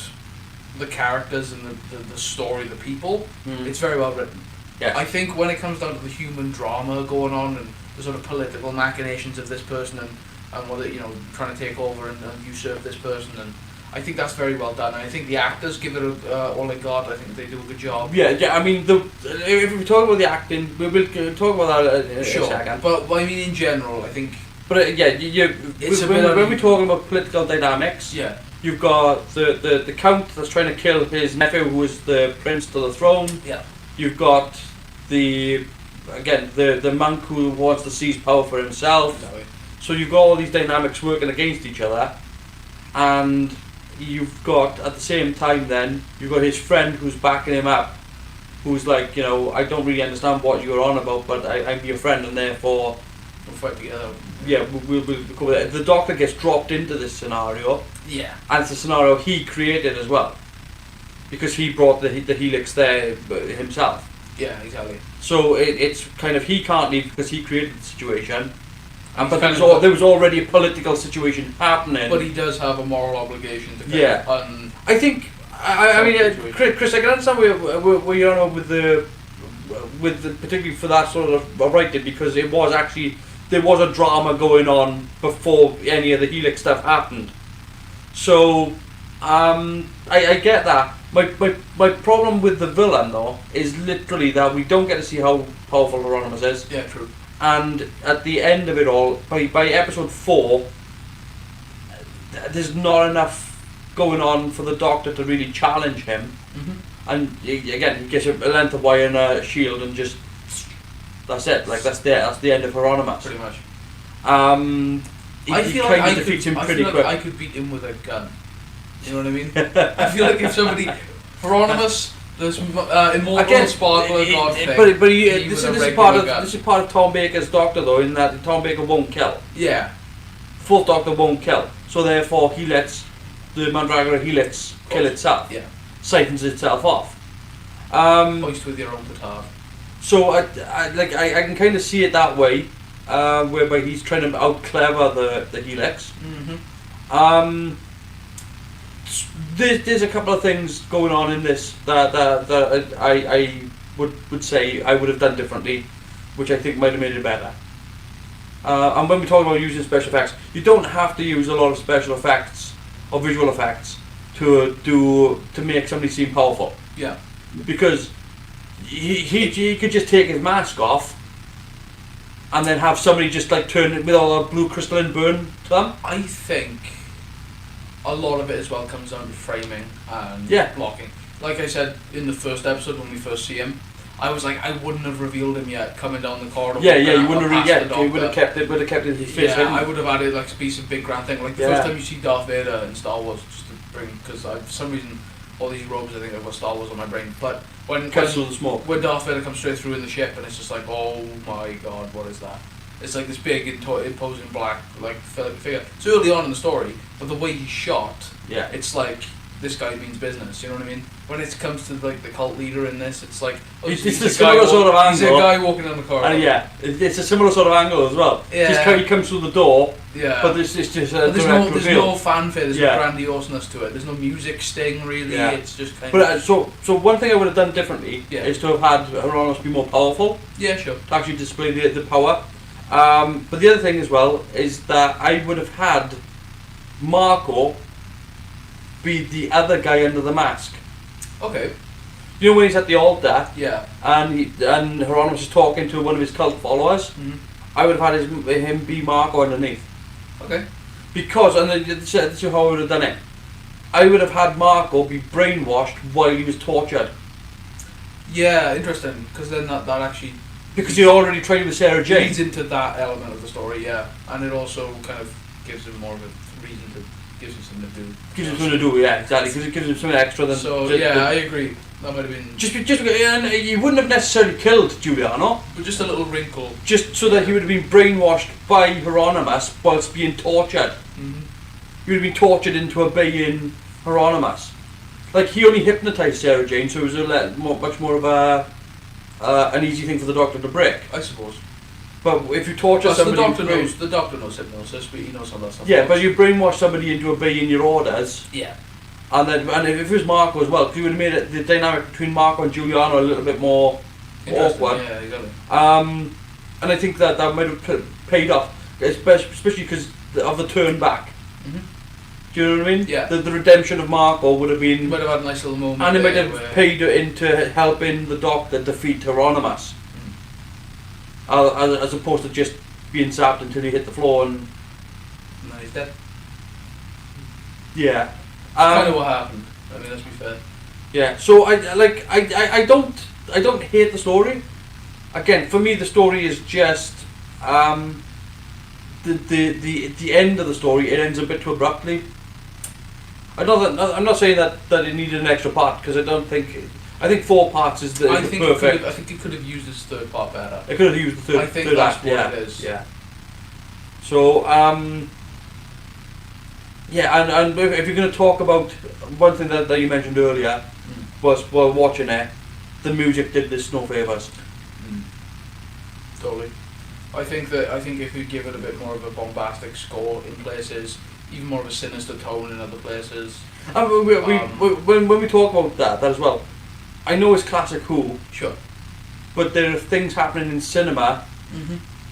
the characters and the story, the people, it's very well written. Yeah. I think when it comes down to the human drama going on and the sort of political machinations of this person and and what you know, trying to take over and usurp this person, and I think that's very well done. And I think the actors give it all they got. I think they do a good job. Yeah. I mean, if we talk about the acting, we will talk about that in a second. But I mean, in general, I think. But when we're talking about political dynamics, Yeah. you've got the count that's trying to kill his nephew, who is the prince to the throne. Yeah. You've got the monk who wants to seize power for himself. Exactly. So you've got all these dynamics working against each other, and you've got at the same time then you've got his friend who's backing him up, who's like, you know, I don't really understand what you're on about, but I'm your friend, and therefore We'll fight together. yeah, we'll cover that. The Doctor gets dropped into this scenario, Yeah. and it's a scenario he created as well, because he brought the helix there himself. Yeah, exactly. So it's kind of, he can't leave because he created the situation, and but He's there was already a political situation happening. But he does have a moral obligation to kind Yeah. of I think I mean, Chris, I can understand where you're on with the particularly for that sort of writing, because it was actually, there was a drama going on before any of the helix stuff happened. So I get that. My problem with the villain though is literally that we don't get to see how powerful Hieronymus is. Yeah, true. And at the end of it all, by episode 4, there's not enough going on for the Doctor to really challenge him. Mm-hmm. And again, he gets a length of wire and a shield, and just that's it. Like that's the end of Hieronymus. Pretty much. I feel kind like of defeats him I pretty feel quick. like I could beat him with a gun. You know what I mean? I feel like if somebody Hieronymus, this immortal Again, sparkler god thing. but me this with a is part regular of gun. this is part of Tom Baker's Doctor though, in that Tom Baker won't kill. Yeah. Fourth Doctor won't kill, so therefore he lets the Mandragora helix kill itself. Yeah. Siphons itself off. Hoist with your own petard. So I can kind of see it that way, whereby he's trying to out clever the helix. Mm-hmm. There's a couple of things going on in this that I would say I would have done differently, which I think might have made it better. And when we talk about using special effects, you don't have to use a lot of special effects or visual effects to make somebody seem powerful. Yeah. Because he could just take his mask off and then have somebody just like turn it with all the blue crystalline burn to them. I think a lot of it as well comes down to framing and Yeah. blocking. Like I said in the first episode when we first see him, I was like, I wouldn't have revealed him yet coming down the corridor. Yeah, you wouldn't have past the you would Doctor. have kept his face hidden. I would have added like a piece of big grand thing. Like the Yeah. first time you see Darth Vader in Star Wars, just to bring, because for some reason all these robes, I think I've got Star Wars on my brain. But when Castle of the Smoke. when Darth Vader comes straight through in the ship, and it's just like, oh my god, what is that? It's like this big imposing black like figure. It's early on in the story, but the way he's shot, Yeah. it's like this guy means business. You know what I mean? When it comes to like the cult leader in this, it's like It's he's a a similar guy sort of He's a angle. guy walking down the corridor. And yeah, it's a similar sort of angle as well. Yeah. Just he comes through the door, Yeah. but it's just a But there's direct there's reveal. no fanfare, there's Yeah. no grandioseness to it. There's no music sting really. Yeah. It's just kind But of so one thing I would have done differently Yeah. is to have had Hieronymus be more powerful, yeah, sure. to actually display the power. But the other thing as well is that I would have had Marco be the other guy under the mask. Okay. You know when he's at the altar Yeah. and Hieronymus is talking to one of his cult followers? Mm-hmm. I would have had him be Marco underneath. Okay. Because, and this is how I would have done it, I would have had Marco be brainwashed while he was tortured. Yeah, interesting. Because then that actually Because he'd already trained with Sarah Jane. leads into that element of the story. Yeah, and it also kind of gives him more of a reason to gives him something to do. Gives him something to do, yeah, exactly, because it gives him something extra than... So than- yeah, I agree. That might have been Just and you wouldn't have necessarily killed Giuliano, but just a little wrinkle. just so that he would have been brainwashed by Hieronymus whilst being tortured. Mm-hmm. He would have been tortured into obeying Hieronymus. Like, he only hypnotised Sarah Jane, so it was much more of an easy thing for the Doctor to break. I suppose. But if you torture Plus, the somebody... doctor knows hypnosis, but he knows how that stuff Yeah, works. but you brainwash somebody into obeying your orders, Yeah. and if it was Marco as well, because you would have made the dynamic between Marco and Giuliano a little bit more Interesting. awkward. Yeah, exactly. And I think that might have paid off, especially because of the turn back. Mhm. Do you know what I mean? Yeah. The redemption of Marco would have You been, might have had a nice little moment. and it might there have where- paid into helping the Doctor defeat Hieronymus, as opposed to just being zapped until he hit the floor and And then he's dead. yeah. Kind of what happened. I mean, let's be fair. Yeah, so I don't hate the story. Again, for me the story is just the end of the story. It ends a bit too abruptly. I'm not saying that it needed an extra part, because I don't think. I think 4 parts is the I think perfect. I think it could have used this third part better. It could have used the third. I think third that's act, what yeah, it is. Yeah. So yeah, and if you're going to talk about one thing that you mentioned earlier, was while watching it, the music did this no favours. Totally. I think if you give it a bit more of a bombastic score in places, even more of a sinister tone in other places. And when we talk about that as well, I know it's classic Who, Sure. but there are things happening in cinema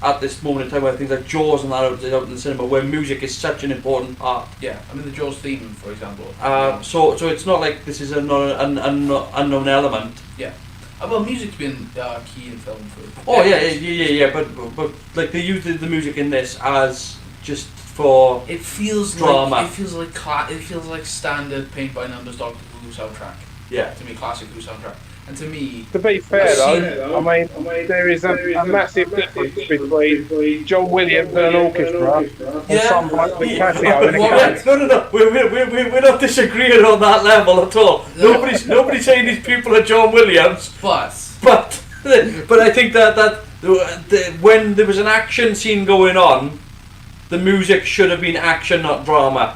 at this moment in time, where things like Jaws and that are out in the cinema, where music is such an important part. Yeah. I mean the Jaws theme, for example. So it's not like this is an unknown element. Yeah. Well, music's been key in film for. Oh decades. yeah, but like they use the music in this as just for It feels drama. like it feels like standard paint by numbers Doctor Who soundtrack. yeah. To me, classic Who soundtrack. And to me, To be fair I've seen though, I mean, there is a massive difference between John Williams and an orchestra and Yeah. some bloke with Yeah. Casio in a Well, case. No. We're not disagreeing on that level at all. No. Nobody's saying these people are John Williams, but but I think that when there was an action scene going on, the music should have been action, not drama.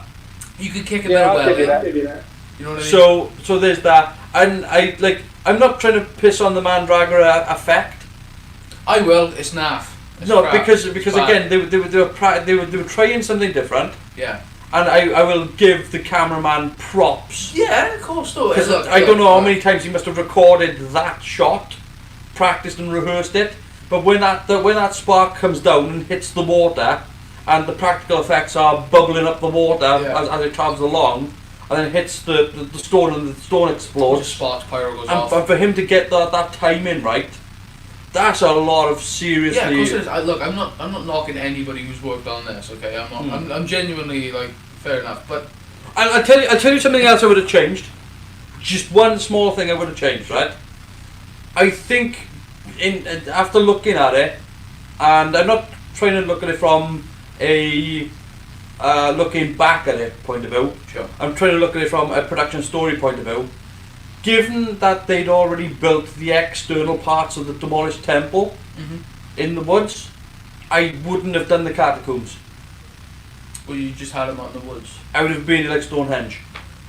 you could kick a bit Yeah, of I'll give you belly. that. You know what I mean? So there's that, and I'm not trying to piss on the Mandragora effect. I will. It's naff. It's No, crap. because It's again bad. they were trying something different, Yeah. and I will give the cameraman props. Yeah, of course. Though. Because Look, I don't know how look. many times he must have recorded that shot, practiced and rehearsed it. But when that spark comes down and hits the water, and the practical effects are bubbling up the water Yeah. as it travels along, and then hits the stone and the stone Just explodes. sparks, pyro goes And off. for him to get that timing right, that's a lot of seriously. Yeah, of course it is. Look, I'm not knocking anybody who's worked on this. Okay, I'm not. I'm genuinely like fair enough, but I'll tell you something else I would have changed. Just one small thing I would have changed, right? I think after looking at it, and I'm not trying to look at it from a looking back at it point of view. sure. I'm trying to look at it from a production story point of view. Given that they'd already built the external parts of the demolished temple in the woods, I wouldn't have done the catacombs. Well, you just had them out in the woods. I would have been like Stonehenge.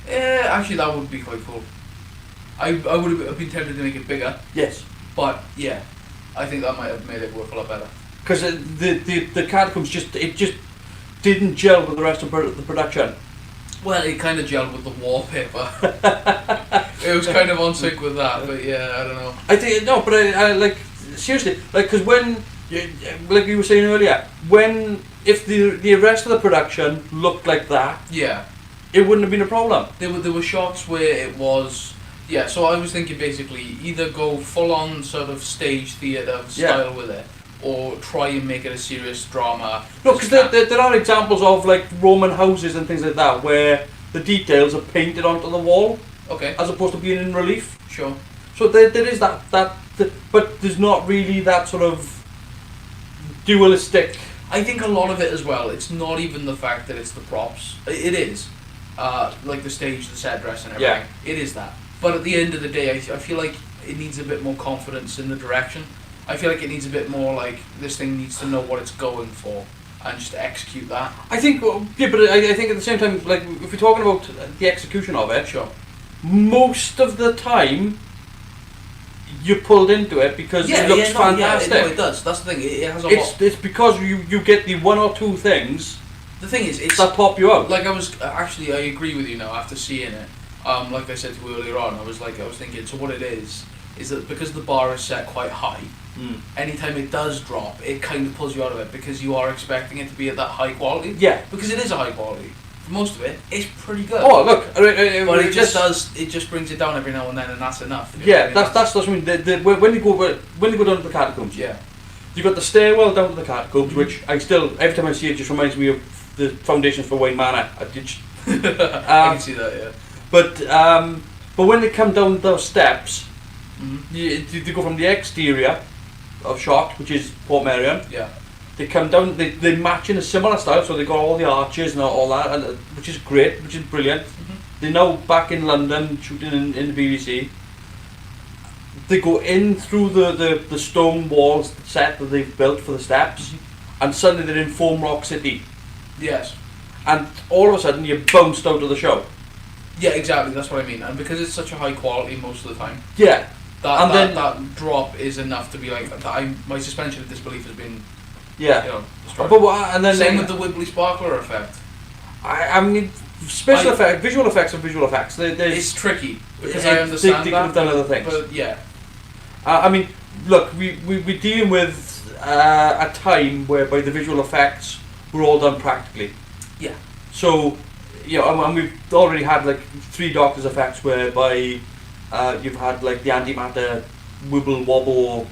Yeah, actually, that would be quite cool. I would have been tempted to make it bigger, Yes. but yeah, I think that might have made it work a lot better. Because the catacombs just didn't gel with the rest of the production. Well, it kind of gelled with the wallpaper. It was kind of on sync with that, but yeah, I don't know. I think no, but I like seriously, like because when like you were saying earlier, if the rest of the production looked like that, Yeah, it wouldn't have been a problem. there were shots where it was. Yeah, so I was thinking basically either go full on sort of stage theatre style with it, or try and make it a serious drama. No, because there are examples of like Roman houses and things like that where the details are painted onto the wall Okay, as opposed to being in relief. sure. So there is that, but there's not really that sort of dualistic. I think a lot of it as well, it's not even the fact that it's the props. It is. Like the stage, the set dress and everything. Yeah. It is that. But at the end of the day, I feel like it needs a bit more confidence in the direction. I feel like it needs a bit more like, this thing needs to know what it's going for and just execute that. I think, yeah, but I think at the same time, like if we're talking about the execution of it, Sure. most of the time you're pulled into it because it looks fantastic. it does. That's the thing. It has a lot. It's because you get the one or two things The thing is, it's that pop you out. like I was actually I agree with you now after seeing it. Like I said to you earlier on, I was thinking. So what it is is that because the bar is set quite high, anytime it does drop, it kind of pulls you out of it because you are expecting it to be at that high quality. Yeah. Because it is a high quality. For most of it, it's pretty good. Oh, look, but it just does. It just brings it down every now and then, and that's enough. Yeah, that's what I mean. When you go down to the catacombs, Yeah. you've got the stairwell down to the catacombs, which I still every time I see it just reminds me of the foundations for Wayne Manor. I can see that, yeah. But when they come down those steps, Mm-hmm. they go from the exterior of shot, which is Port Merion. Yeah. They come down. They match in a similar style, so they got all the arches and all that, and which is great, which is brilliant. Mm-hmm. They're now back in London shooting in the BBC. They go in through the stone walls set that they've built for the steps, and suddenly they're in Foam Rock City. Yes. And all of a sudden you're bounced out of the show. Yeah, exactly. That's what I mean. And because it's such a high quality most of the time, Yeah. that drop is enough to be like my suspension of disbelief has been destroyed. And then Same with the Wibbly Sparkler effect. I mean, visual effects are visual effects. It's tricky because I understand they could have done other things. But yeah. I mean, look, we're dealing with a time whereby the visual effects were all done practically. Yeah. So, and we've already had like 3 Doctor's effects whereby you've had like the antimatter wibble wobble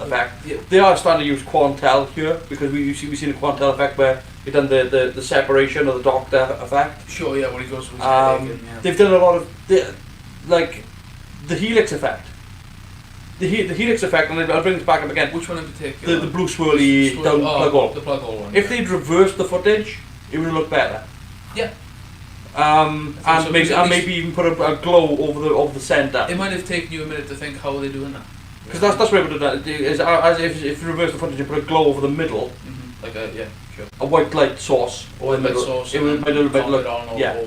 effect. Yeah. They are starting to use Quantel here because we've seen a Quantel effect where they've done the separation of the Doctor effect. Sure, yeah, when he goes from his head again, yeah. They've done a lot of the helix effect. The helix effect, and I'll bring this back up again. Which one in particular? The blue swirly down plug hole. The plug hole one. If they'd reversed the footage, it would have looked better. Yeah. And maybe even put a glow over the centre. It might have taken you a minute to think, how are they doing that? Because that's what I would have done. Is as if you reverse the footage and put a glow over the middle, Like a sure. A white light source over the middle. Sauce, it would might look yeah.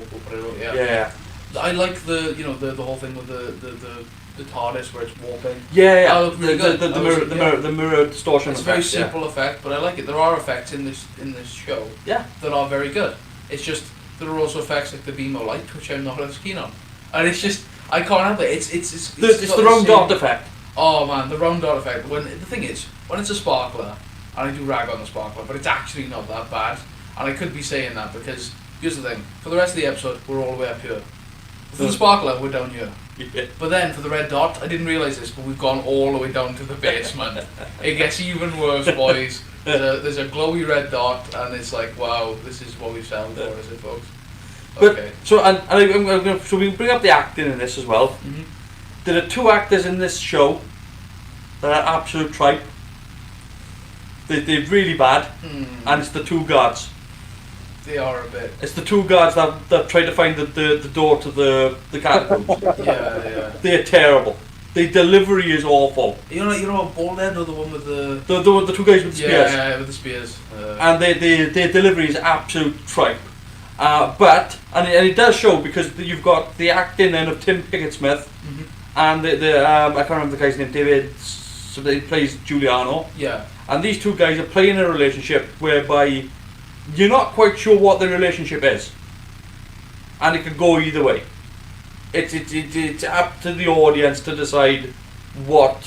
Yeah. I like the whole thing with the TARDIS where it's warping. Yeah. That looked really good. The mirror distortion. It's a very simple effect, but I like it. There are effects in this show that are very good. It's just there are also effects like the beam of light, which I'm not as keen on, and it's just I can't help it. It's the round dot effect. Oh man, the round dot effect. When the thing is, when it's a sparkler, and I do rag on the sparkler, but it's actually not that bad. And I could be saying that because here's the thing: for the rest of the episode, we're all the way up here. For the sparkler, we're down here. Yeah. But then for the red dot, I didn't realise this, but we've gone all the way down to the basement. It gets even worse, boys. There's a glowy red dot, and it's like, wow, this is what we've settled for, is it, folks? Okay. But so we bring up the acting in this as well. Mm-hmm. There are 2 actors in this show that are absolute tripe. They're really bad, and it's the 2 guards. They are a bit. It's the 2 guards that try to find the door to the catacombs. Yeah. They're terrible. The delivery is awful. You know what bald head or the one with the 2 guys with the spears. Yeah, with the spears. And their delivery is absolute tripe. But it does show because you've got the acting then of Tim Pickett-Smith and I can't remember the guy's name, David. So he plays Giuliano. Yeah. And these 2 guys are playing a relationship whereby you're not quite sure what the relationship is, and it could go either way. It's up to the audience to decide what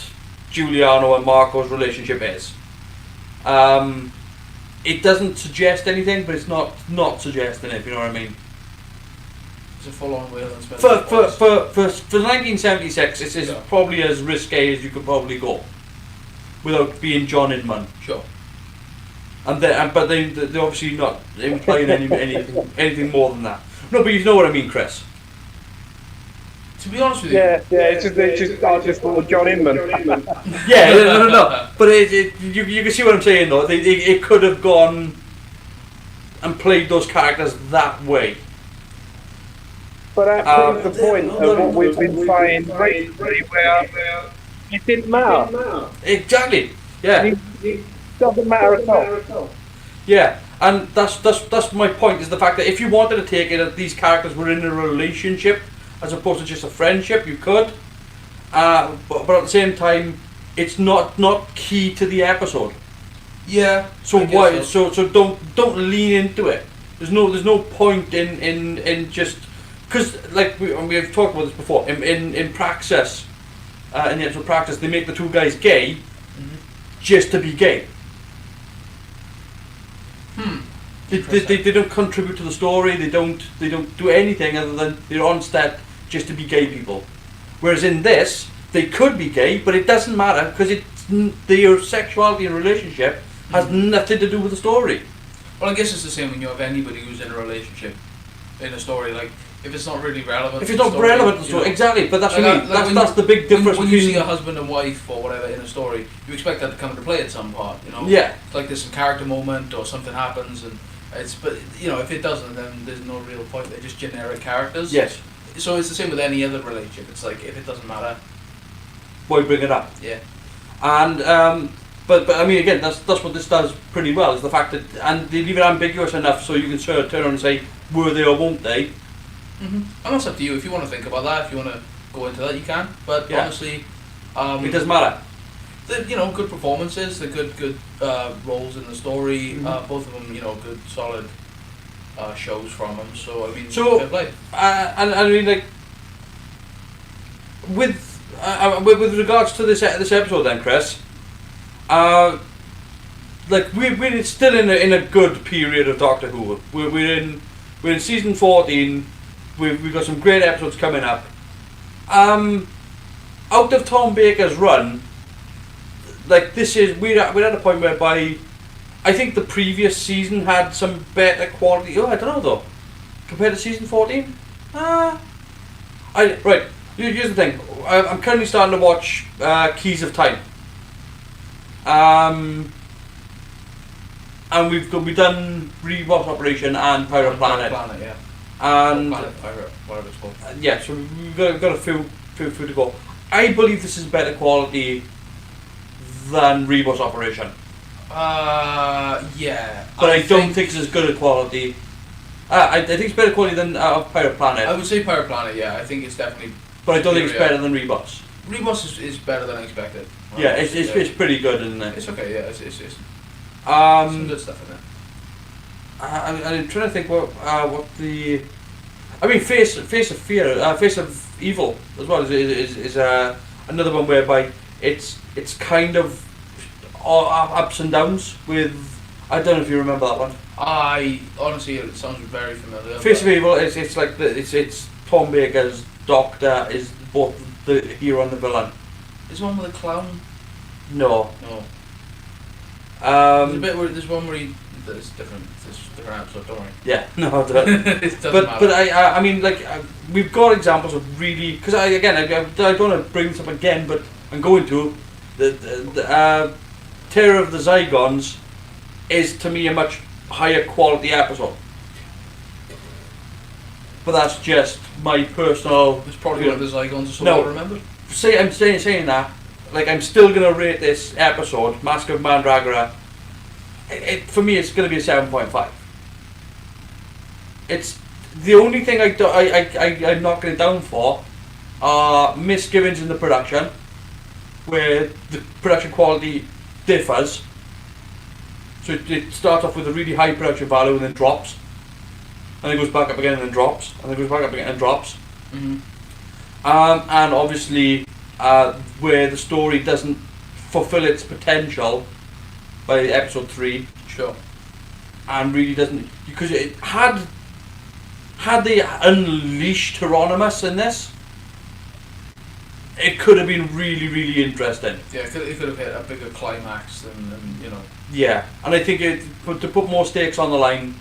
Giuliano and Marco's relationship is. It doesn't suggest anything, but it's not suggesting it. If you know what I mean. It's a full-on Whale and For 1976, it's probably as risque as you could probably go, without being John Inman. Sure. But they're obviously not implying anything more than that. No, but you know what I mean, Chris. To be honest with you. Yeah. It's just I just thought John Inman. Yeah, no. But you can see what I'm saying though. It could have gone and played those characters that way. But that proves the point of what we've been saying recently, where it didn't matter. Exactly. Yeah. It doesn't matter at all. Yeah, and that's my point, is the fact that if you wanted to take it that these characters were in a relationship as opposed to just a friendship, you could. But at the same time, it's not key to the episode. Yeah. So why? So don't lean into it. There's no point in just because like we've talked about this before in Praxis. in the episode practice, they make the two guys gay Mhm. just to be gay. They Interesting. don't contribute to the story. They don't do anything other than they're on set just to be gay people. Whereas in this, they could be gay, but it doesn't matter because their sexuality and relationship has nothing to do with the story. Well, I guess it's the same when you have anybody who's in a relationship in a story. Like, if it's not really relevant. If to it's the not relevant to the you know. story, exactly. But that's Like, what I mean. like That's the big difference when you between. see a husband and wife or whatever in a story, you expect that to come into play at some part. You know. Yeah. It's like there's some character moment or something happens, and but you know, if it doesn't, then there's no real point. They're just generic characters. Yes. So it's the same with any other relationship. It's like if it doesn't matter, Why bring it up? yeah. And but I mean again, that's what this does pretty well is the fact that and they leave it ambiguous enough so you can sort of turn around and say were they or won't they? And that's up to you. If you want to think about that, if you want to go into that, you can. But Yeah. honestly, It doesn't matter. the good performances, the good roles in the story. Mhm. Both of them, good solid shows from them. So I mean, So- fair play. And I mean like with regards to this episode then, Chris, like we're still in a good period of Doctor Who. We're in season 14. We've got some great episodes coming up. Out of Tom Baker's run, like this is we're at a point whereby I think the previous season had some better quality. Oh, I don't know though. Compared to season 14, right. Here's the thing. I'm currently starting to watch Keys of Time. And we've done Rewatch Operation and Pirate Planet. Yeah. And Pirate, whatever it's called. yeah, so we've got a few to go. I believe this is better quality than Rewatch Operation, Yeah. but I don't think it's as good a quality. I think it's better quality than Pirate Planet, I would say Pirate Planet. Yeah, I think it's definitely. but I don't think it's superior. better than Rewatch. Reboss is better than I expected. Yeah, it's pretty good, isn't it? It's okay. Yeah, it's some good stuff in there. I'm trying to think what the. I mean, Face of Fear, Face of Evil as well is another one whereby it's kind of all ups and downs with. I don't know if you remember that one. I honestly, it sounds very familiar. Face of Evil it's like it's Tom Baker's Doctor is both the hero and the villain. Is one with a clown? No. No. There's a Um. bit where there's one where he. There's different episode. Don't worry. Yeah. No. I don't. It doesn't But matter. I mean like we've got examples of really because I don't want to bring this up again, but I'm going to the Terror of the Zygons is to me a much higher quality episode. But that's just my personal. It's probably one of the Zygons or so No. well remembered. I'm saying that like I'm still gonna rate this episode Masque of Mandragora. For me, it's gonna be a 7.5. It's the only thing I'm knocking it down for are misgivings in the production, where the production quality differs. So it starts off with a really high production value and then drops, and it goes back up again and then drops, and then goes back up again and drops. Mm-hmm. And obviously, where the story doesn't fulfill its potential by episode 3, Sure. and really doesn't because it had they unleashed Hieronymus in this, it could have been really interesting. Yeah, it could have hit a bigger climax than Yeah, and I think to put more stakes on the line,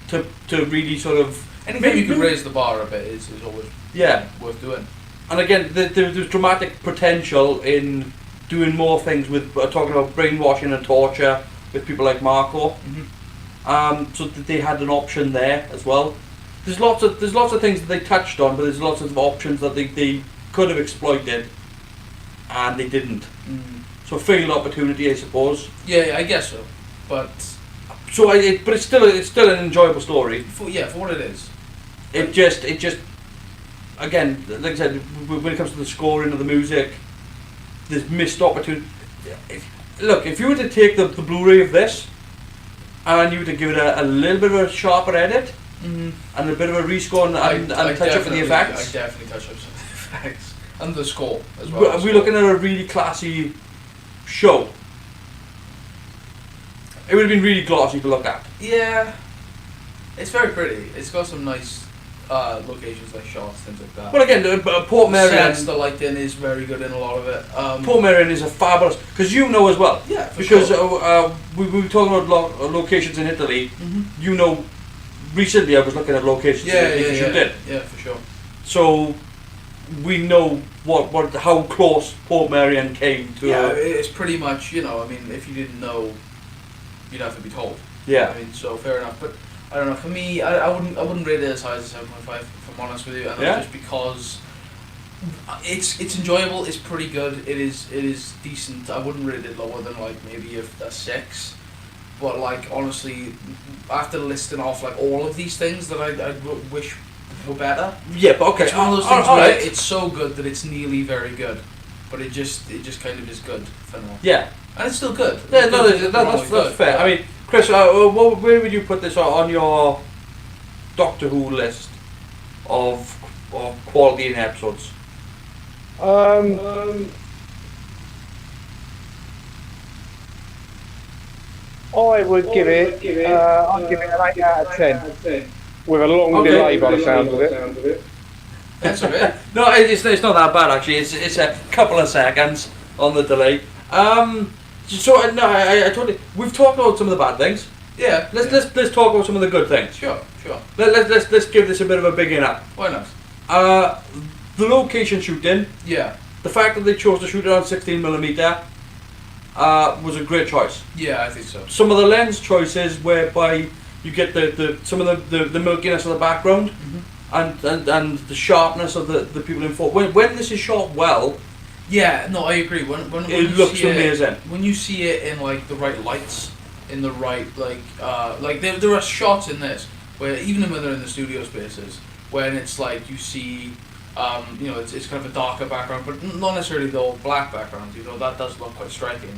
to really sort of anything you can raise the bar a bit is always yeah. worth doing. And again, there's dramatic potential in doing more things with talking about brainwashing and torture with people like Marco. Mm-hmm. So that they had an option there as well. There's lots of things that they touched on, but there's lots of options that they could have exploited, and they didn't. So failed opportunity, I suppose. Yeah, I guess so. But So but it's still an enjoyable story. for what it is. It just again, like I said, when it comes to the scoring of the music, there's missed opportunity. Look, if you were to take the Blu-ray of this and you were to give it a little bit of a sharper edit and a bit of a rescore and touch up with the effects, I definitely touch up some of the effects. And the score as well. We're looking at a really classy show. It would have been really glossy to look at. Yeah. It's very pretty. It's got some nice locations, like shots, things like that. Well, again, Port Merion. The lighting is very good in a lot of it. Port Merion is a fabulous, because you know as well. Yeah, for because sure. we were talking about locations in Italy. Mm-hmm. You know, recently I was looking at locations in Italy to shoot in. Yeah, for sure. So we know how close Port Merion came to. Yeah, it's pretty much, you know, I mean, if you didn't know, you'd have to be told. Yeah. I mean, so fair enough. But I don't know. For me, I wouldn't rate it as high as a 7.5. If I'm honest with you, and that's just because it's enjoyable. It's pretty good. It is decent. I wouldn't rate it lower than like maybe a 6. But like honestly, after listing off like all of these things that I wish were better. Yeah, but okay. It's one of those things where right. it's so good that it's nearly very good, but it just kind of is good for now. Yeah. And it's still good. Yeah, no, that's fair. I mean, Chris, where would you put this on your Doctor Who list of quality in episodes? I would give it. I'd give it an 8 out of 10. With a long delay by the sound of it. That's alright. No, it's not that bad actually. It's a couple of seconds on the delay. So no, I totally. We've talked about some of the bad things. Yeah. Let's talk about some of the good things. Sure. Let's give this a bit of a big up. Why not? The location shooting. Yeah. The fact that they chose to shoot it on 16mm was a great choice. Yeah, I think so. Some of the lens choices whereby you get some of the milkiness of the background and the sharpness of the people in front. When this is shot well. Yeah, no, I agree. When it looks amazing. When you see it in like the right lights, in the right like there are shots in this where even when they're in the studio spaces, when it's like you see, you know, it's kind of a darker background, but not necessarily the all black background. You know, that does look quite striking.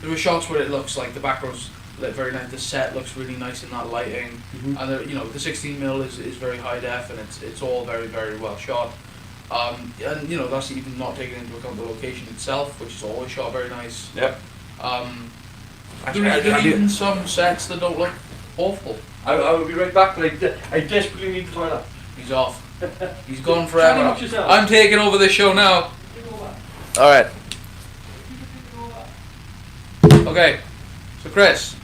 There are shots where it looks like the background's like very nice. The set looks really nice in that lighting, and you know the 16mm is very high def, and it's all very very well shot. And you know that's even not taking into account the location itself, which is always shot very nice. Yep. There are even some sets that don't look awful. I will be right back, but I desperately need the toilet. He's off. He's gone forever. Try to yourself. I'm taking over this show now. Alright. Okay. So Chris,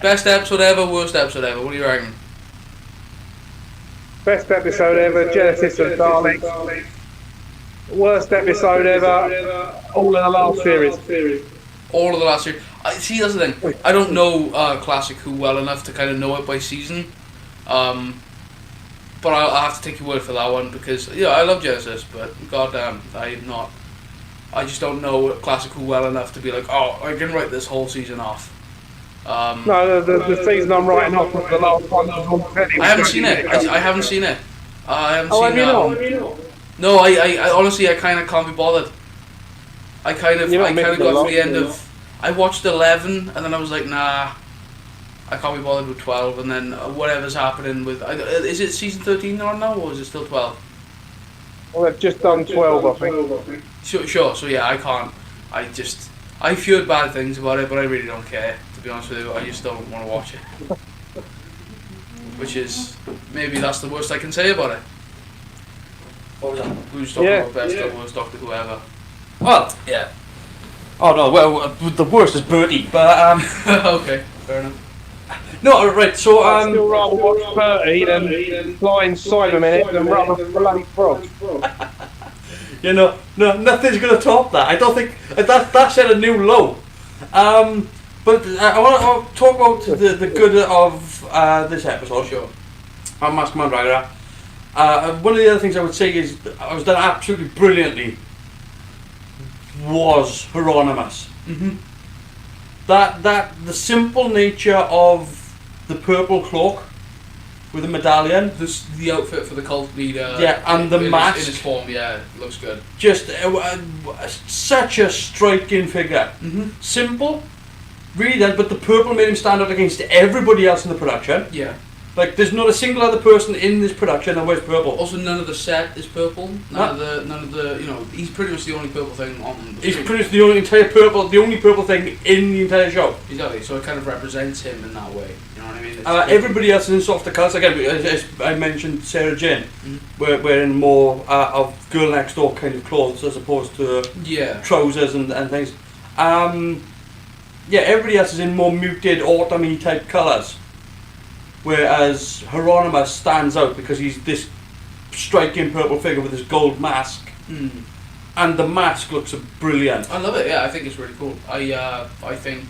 best episode ever, worst episode ever, what do you reckon? Best episode ever, Genesis of Daleks. Worst episode ever, all in the last series. All of the last year. See, that's the thing. I don't know Classic Who well enough to kind of know it by season. But I'll have to take your word for that one because, yeah, I love Genesis, but goddamn, I just don't know Classic Who well enough to be like, oh, I can write this whole season off. No, the season I'm writing off was the last one. I haven't seen it. I haven't seen it. I haven't seen have you not? No, I honestly, I kind of can't be bothered. I kind of got to the end of. I watched 11 and then I was like, nah, I can't be bothered with 12. And then whatever's happening with, is it season 13 on now or is it still 12? Well, they've just done 12, I think. Sure. So yeah, I can't. I've heard bad things about it, but I really don't care. To be honest with you, I just don't want to watch it. Which is maybe that's the worst I can say about it. What was that? We were just talking about best or worst Doctor Who ever. Well, yeah. Oh no, well, the worst is Bertie, but okay, fair enough. No, right. So I'd still rather watch 30 than Flying Cybermen than rubber bloody frogs. You know, no, nothing's gonna top that. I don't think that set a new low. But I want to talk about the good of this episode. Sure. On Masque of Mandragora. One of the other things I would say is I was done absolutely brilliantly. Was Hieronymus. That the simple nature of the purple cloak with the medallion, The outfit for the cult leader. yeah, and the mask, in his form, yeah, looks good. just such a striking figure. Simple, really done, but the purple made him stand out against everybody else in the production. Yeah. Like, there's not a single other person in this production that wears purple. Also, none of the set is purple. None of the, you know, he's pretty much the only purple thing on the He's screen. pretty much the only purple thing in the entire show. Exactly, so it kind of represents him in that way. You know what I mean? Everybody else is in softer colours. Again, as I mentioned, Sarah Jane, wearing more of girl next door kind of clothes as opposed to trousers and things. Everybody else is in more muted, autumny type colours. Whereas Hieronymus stands out because he's this striking purple figure with this gold mask. And the mask looks brilliant. I love it, yeah, I think it's really cool. I think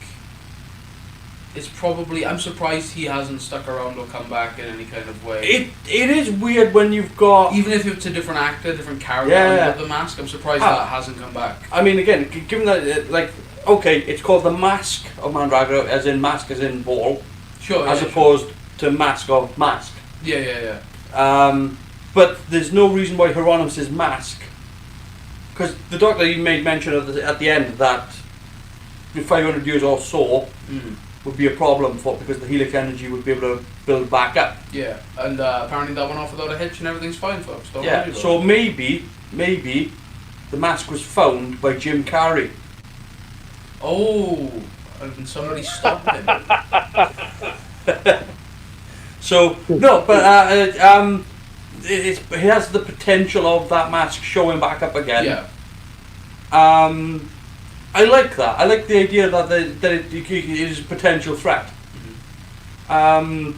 it's probably, I'm surprised he hasn't stuck around or come back in any kind of way. It is weird when you've got... Even if it's a different actor, different character under the mask, I'm surprised that hasn't come back. I mean, again, given that, okay, it's called the Masque of Mandragora, as in mask as in ball. Sure, as opposed to Masque of Mask. Yeah. But there's no reason why Hieronymus' mask, because the Doctor even made mention of at the end that 500 years or so would be a problem because the helix energy would be able to build back up. Yeah, and apparently that went off without a hitch and everything's fine, folks. Don't worry about it. So maybe the mask was found by Jim Carrey. Oh, and somebody stopped him. So no, but it has the potential of that mask showing back up again. Yeah. I like that. I like the idea that it is a potential threat. I'll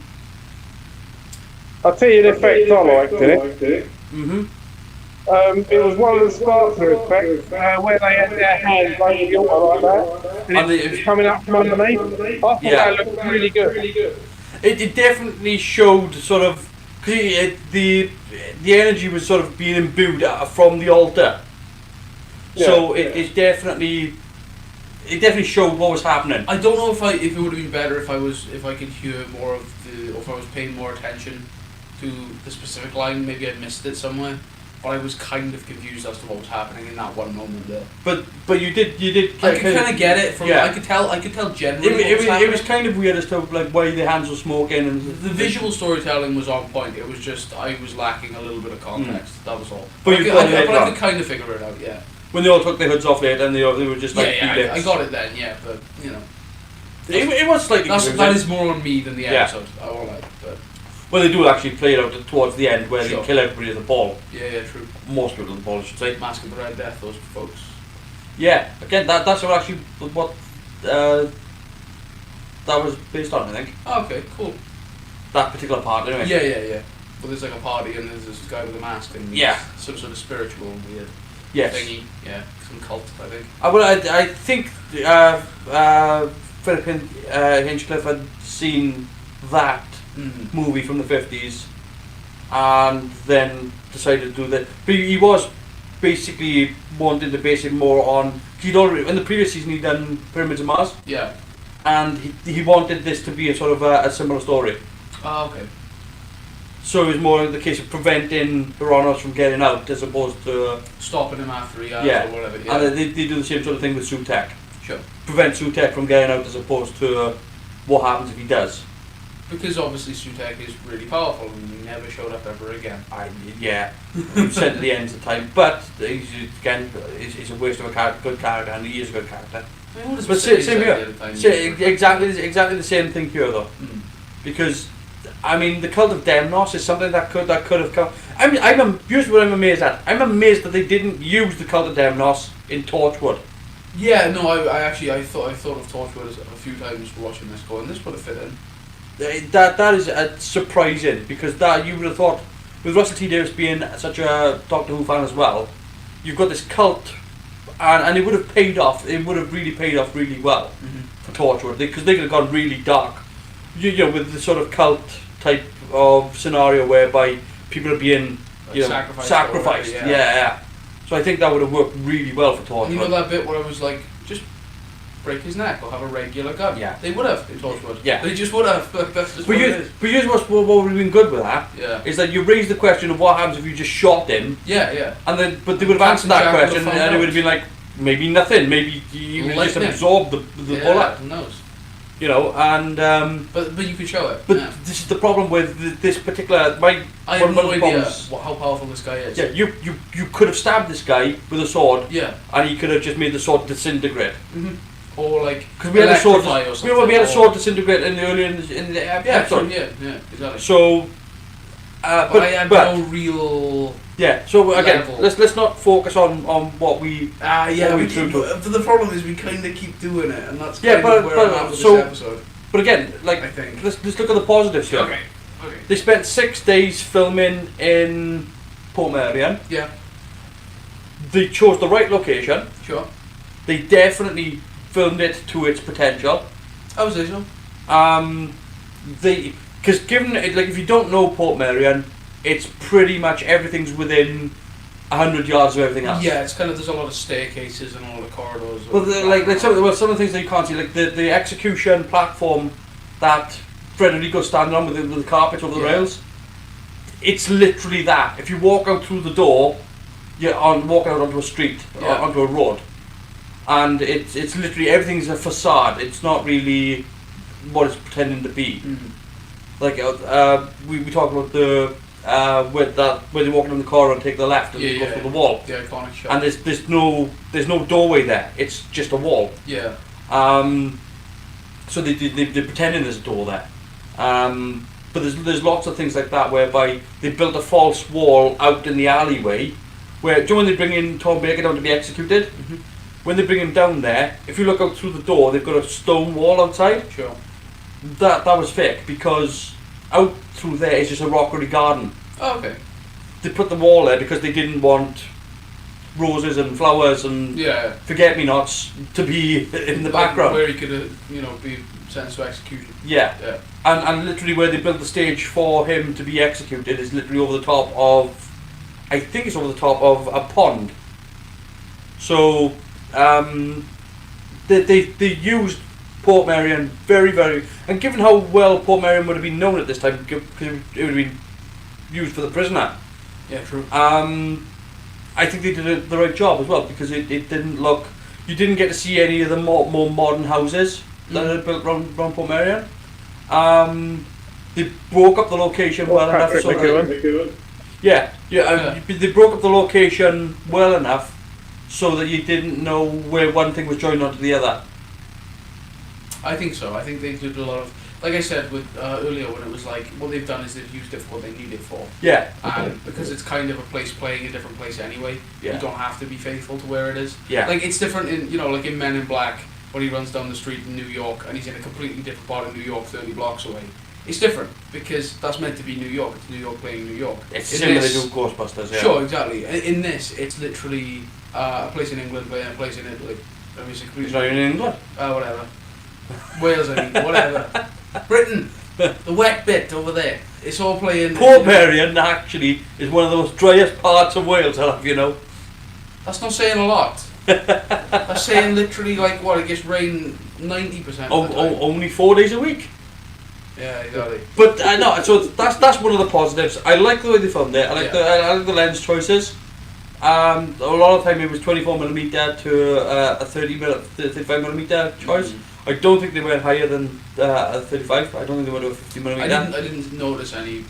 tell you the effect I liked in it. It was one of the Spartan effects where they had their hands over the altar like that, and it was coming up from underneath. I thought that looked really good. It definitely showed sort of, cause the energy was sort of being imbued from the altar. So it definitely showed what was happening. I don't know if it would have been better if I could hear more of or if I was paying more attention to the specific line. Maybe I missed it somewhere. But I was kind of confused as to what was happening in that one moment there. But you did. I could kind of get it from. I could tell generally. It was kind of weird as to why the hands were smoking and the visual storytelling was on point. It was just I was lacking a little bit of context. That was all. But I could kind of figure it out. Yeah. When they all took their hoods off later and they were just like I got it then. Yeah, but you know. It was slightly. That is more on me than the episode. I won't lie, but. Well, they do actually play it out towards the end where they kill everybody at the ball. Yeah, true. Most people at the ball, I should say. Masque of the Red Death, those folks. Yeah, again, that's what that was based on, I think. Oh, okay, cool. That particular part, anyway. Yeah. Well, there's like a party and there's this guy with a mask and some sort of spiritual weird thingy. Yeah, some cult, I think. I think Philip Hinchcliffe had seen that movie from the 50s and then decided to do that. But he was basically wanting to base it more on. He'd already, in the previous season, he'd done Pyramids of Mars. Yeah. And he wanted this to be a sort of a similar story. Oh, okay. So it was more the case of preventing Hieronymus from getting out as opposed to stopping him after he has or whatever. Yeah. And they do the same sort of thing with Sutek. Sure. Prevent Sutek from getting out as opposed to what happens if he does. Because obviously Sutek is really powerful and he never showed up ever again. Said at the end of time, but he's a waste of a good character, and he is a good character. I mean, but same here. Exactly the same thing here, though. Because I mean, the cult of Demnos is something that could have come. I mean, here's what I'm amazed at. I'm amazed that they didn't use the cult of Demnos in Torchwood. Yeah, no, I thought of Torchwood a few times watching this, going, this would have fit in. That is surprising, because that you would have thought, with Russell T Davies being such a Doctor Who fan as well, you've got this cult, and it would have paid off. It would have really paid off really well for Torchwood, because they could have gone really dark, you know, with the sort of cult type of scenario whereby people are being sacrificed. Yeah. So I think that would have worked really well for Torchwood. You know that bit where I was like, just break his neck or have a regular gun. Yeah. They would have in Torchwood. Yeah. They just would have. That's just but here's what would have been good with that. Yeah. Is that you raise the question of what happens if you just shot him. Yeah. And then, but they would have answered that question, and it would have been like, maybe nothing. Maybe you would just absorb the bullet. Who knows? you know, and But you can show it. but yeah. this is the problem with this particular. I have one no of the idea problems- how powerful this guy is. Yeah, you could have stabbed this guy with a sword, Yeah. and he could have just made the sword disintegrate. Or like Because we had a sword, electrify or we something. had a or- sword disintegrate in the earlier in the Yeah, episode. true, yeah, exactly. So, But I had no real. yeah. So again, level. let's not focus on what we. Yeah, What we we keep, do. but the problem is we kind of keep doing it, and that's Yeah, kind but- of where but- I'm at with so- this episode. But again, like I think. let's look at the positives here. Okay. They spent 6 days filming in Portmeirion. Yeah. They chose the right location. Sure. They definitely filmed it to its potential. I was there, so. Because given it, like if you don't know Portmeirion, it's pretty much everything's within 100 yards of everything else. Yeah, it's kind of there's a lot of staircases and all the corridors. Well, like some of the things that you can't see, like the execution platform that Frederico's standing on with the carpet over the Yeah. rails. It's literally that. If you walk out through the door, you're walking out onto a street, or Yeah. onto a road, and it's literally everything's a facade. It's not really what it's pretending to be. Mm. Like we talk about the where they walk in the corridor and take the left and go through the wall, The iconic shot. and there's no doorway there. It's just a wall. Yeah. So they're pretending there's a door there. But there's lots of things like that whereby they built a false wall out in the alleyway where, do you know when they bring in Tom Baker down to be executed? Mhm. When they bring him down there, if you look out through the door, they've got a stone wall outside. Sure. That was fake because out through there is just a rockery garden. Oh, okay. They put the wall there because they didn't want roses and flowers and Yeah. forget-me-nots to be in the background. Where he could, be sentenced to execution. Yeah. Yeah. And literally where they built the stage for him to be executed is literally over the top of, I think it's over the top of a pond. So they used Portmeirion very, very, and given how well Portmeirion would have been known at this time, because it would have been used for the prisoner, Yeah, true. I think they did the right job as well, because it didn't look, you didn't get to see any of the more modern houses that are built around Portmeirion. They broke up the location well enough so that, they broke up the location well enough so that you didn't know where one thing was joined onto the other. I think so. I think they did a lot of, like I said with earlier when it was like, what they've done is they've used it for what they need it for. Yeah. And because it's kind of a place playing a different place anyway, Yeah. you don't have to be faithful to where it is. Yeah. Like it's different in, like in Men in Black, when he runs down the street in New York and he's in a completely different part of New York 30 blocks away. It's different because that's meant to be New York. It's New York playing New York. It's In similar this- to Ghostbusters, yeah. Sure, exactly. In this, it's literally a place in England playing a place in Italy. Let me see, It's not even in England. whatever. Wales, I mean, whatever. Britain, the wet bit over there. It's all playing. Portmeirion actually is one of the most driest parts of Wales, I'll have you know. That's not saying a lot. That's saying literally like what? It gets rain 90% of the time. Only 4 days a week. Yeah, exactly. But no, so that's one of the positives. I like the way they filmed it. I like I like the lens choices. A lot of the time it was 24mm to a 35mm choice. I don't think they went higher than a 35. I don't think they went over 50mm. I didn't notice any